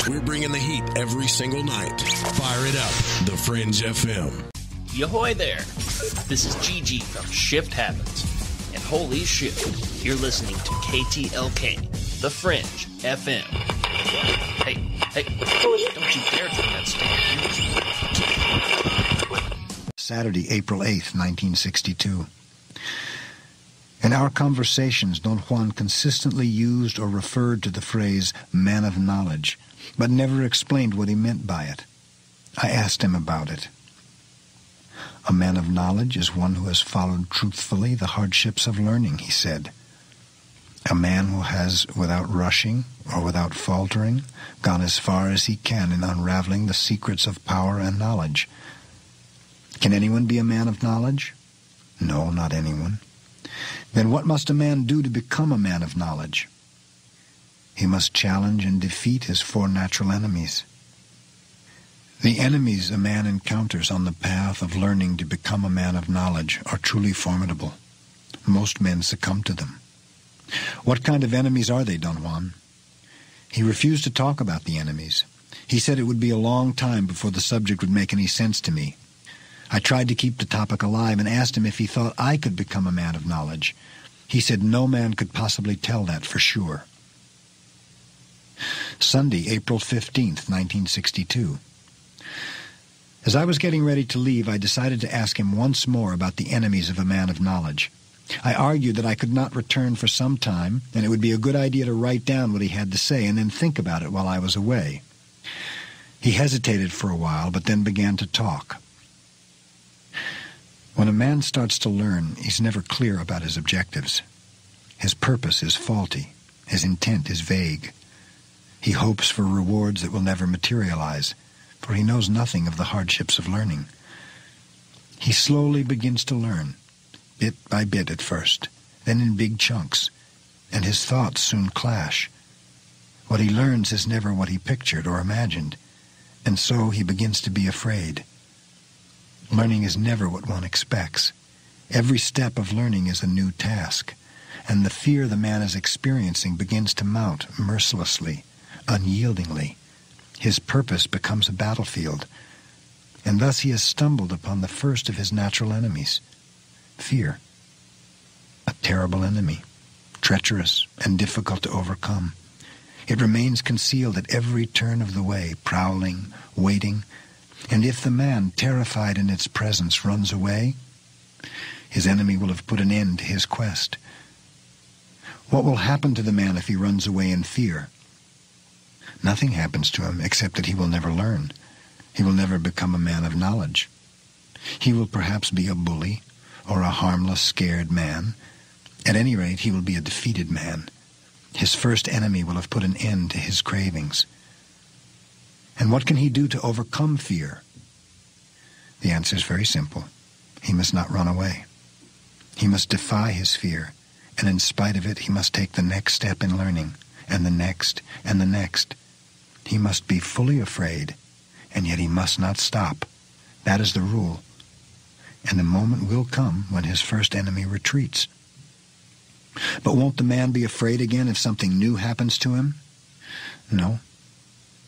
We're bringing the heat every single night. Fire it up, the Fringe FM. Yahoy there. This is Gigi from Shift Happens. And holy shit, you're listening to KTLK, the Fringe FM. Hey, don't you dare turn that stand. Saturday, April 8th, 1962. In our conversations, Don Juan consistently used or referred to the phrase man of knowledge, but never explained what he meant by it. I asked him about it. A man of knowledge is one who has followed truthfully the hardships of learning, he said. A man who has, without rushing or without faltering, gone as far as he can in unraveling the secrets of power and knowledge. Can anyone be a man of knowledge? No, not anyone. Then what must a man do to become a man of knowledge? He must challenge and defeat his four natural enemies. The enemies a man encounters on the path of learning to become a man of knowledge are truly formidable. Most men succumb to them. What kind of enemies are they, Don Juan? He refused to talk about the enemies. He said it would be a long time before the subject would make any sense to me. I tried to keep the topic alive and asked him if he thought I could become a man of knowledge. He said no man could possibly tell that for sure. Sunday, April 15th, 1962. As I was getting ready to leave, I decided to ask him once more about the enemies of a man of knowledge. I argued that I could not return for some time, and it would be a good idea to write down what he had to say and then think about it while I was away. He hesitated for a while, but then began to talk. When a man starts to learn, he's never clear about his objectives. His purpose is faulty. His intent is vague. He hopes for rewards that will never materialize, for he knows nothing of the hardships of learning. He slowly begins to learn, bit by bit at first, then in big chunks, and his thoughts soon clash. What he learns is never what he pictured or imagined, and so he begins to be afraid. Learning is never what one expects. Every step of learning is a new task, and the fear the man is experiencing begins to mount mercilessly, unyieldingly. His purpose becomes a battlefield, and thus he has stumbled upon the first of his natural enemies, fear. A terrible enemy, treacherous and difficult to overcome. It remains concealed at every turn of the way, prowling, waiting, and if the man, terrified in its presence, runs away, his enemy will have put an end to his quest. What will happen to the man if he runs away in fear? Nothing happens to him except that he will never learn. He will never become a man of knowledge. He will perhaps be a bully or a harmless, scared man. At any rate, he will be a defeated man. His first enemy will have put an end to his cravings. And what can he do to overcome fear? The answer is very simple. He must not run away. He must defy his fear, and in spite of it, he must take the next step in learning, and the next, and the next. He must be fully afraid, and yet he must not stop. That is the rule. And the moment will come when his first enemy retreats. But won't the man be afraid again if something new happens to him? No.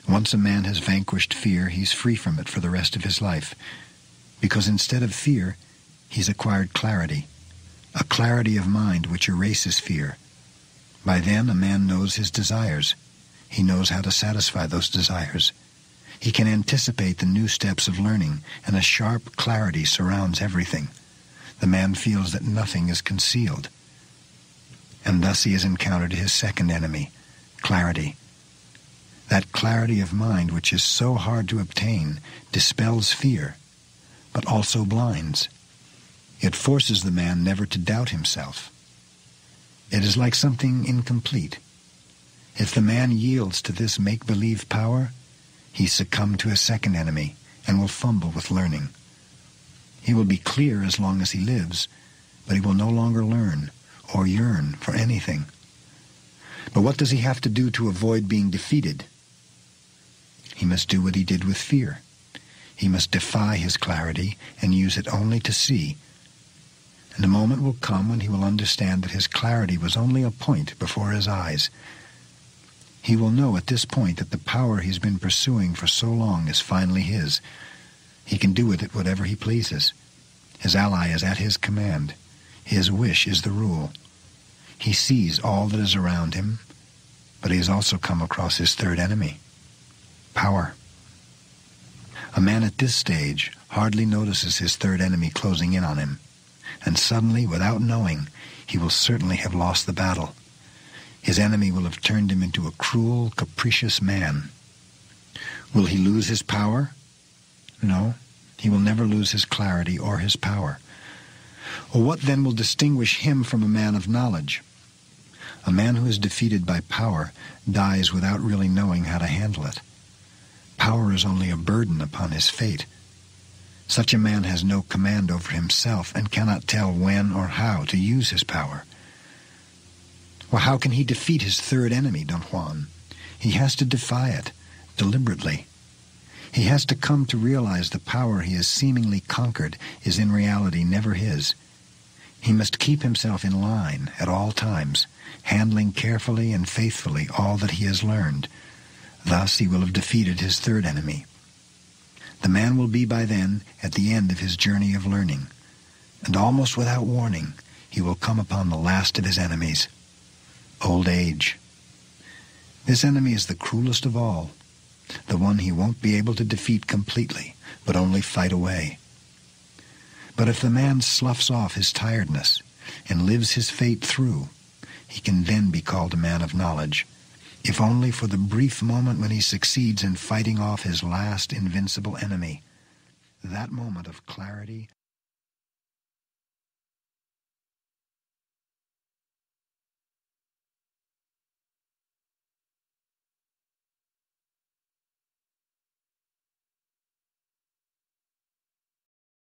Once a man has vanquished fear, he's free from it for the rest of his life, because instead of fear, he's acquired clarity, a clarity of mind which erases fear. By then, a man knows his desires. He knows how to satisfy those desires. He can anticipate the new steps of learning, and a sharp clarity surrounds everything. The man feels that nothing is concealed. And thus he has encountered his second enemy, clarity. That clarity of mind which is so hard to obtain dispels fear, but also blinds. It forces the man never to doubt himself. It is like something incomplete. If the man yields to this make-believe power, he succumbs to his second enemy and will fumble with learning. He will be clear as long as he lives, but he will no longer learn or yearn for anything. But what does he have to do to avoid being defeated? He must do what he did with fear. He must defy his clarity and use it only to see. And a moment will come when he will understand that his clarity was only a point before his eyes. He will know at this point that the power he's been pursuing for so long is finally his. He can do with it whatever he pleases. His ally is at his command. His wish is the rule. He sees all that is around him, but he has also come across his third enemy, power. A man at this stage hardly notices his third enemy closing in on him, and suddenly, without knowing, he will certainly have lost the battle. His enemy will have turned him into a cruel, capricious man. Will he lose his power? No, he will never lose his clarity or his power. Well, what then will distinguish him from a man of knowledge? A man who is defeated by power dies without really knowing how to handle it. Power is only a burden upon his fate. Such a man has no command over himself and cannot tell when or how to use his power. Well, how can he defeat his third enemy, Don Juan? He has to defy it, deliberately. He has to come to realize the power he has seemingly conquered is in reality never his. He must keep himself in line at all times, handling carefully and faithfully all that he has learned. Thus he will have defeated his third enemy. The man will be by then at the end of his journey of learning, and almost without warning, he will come upon the last of his enemies, old age. This enemy is the cruelest of all, the one he won't be able to defeat completely, but only fight away. But if the man sloughs off his tiredness and lives his fate through, he can then be called a man of knowledge, if only for the brief moment when he succeeds in fighting off his last invincible enemy. That moment of clarity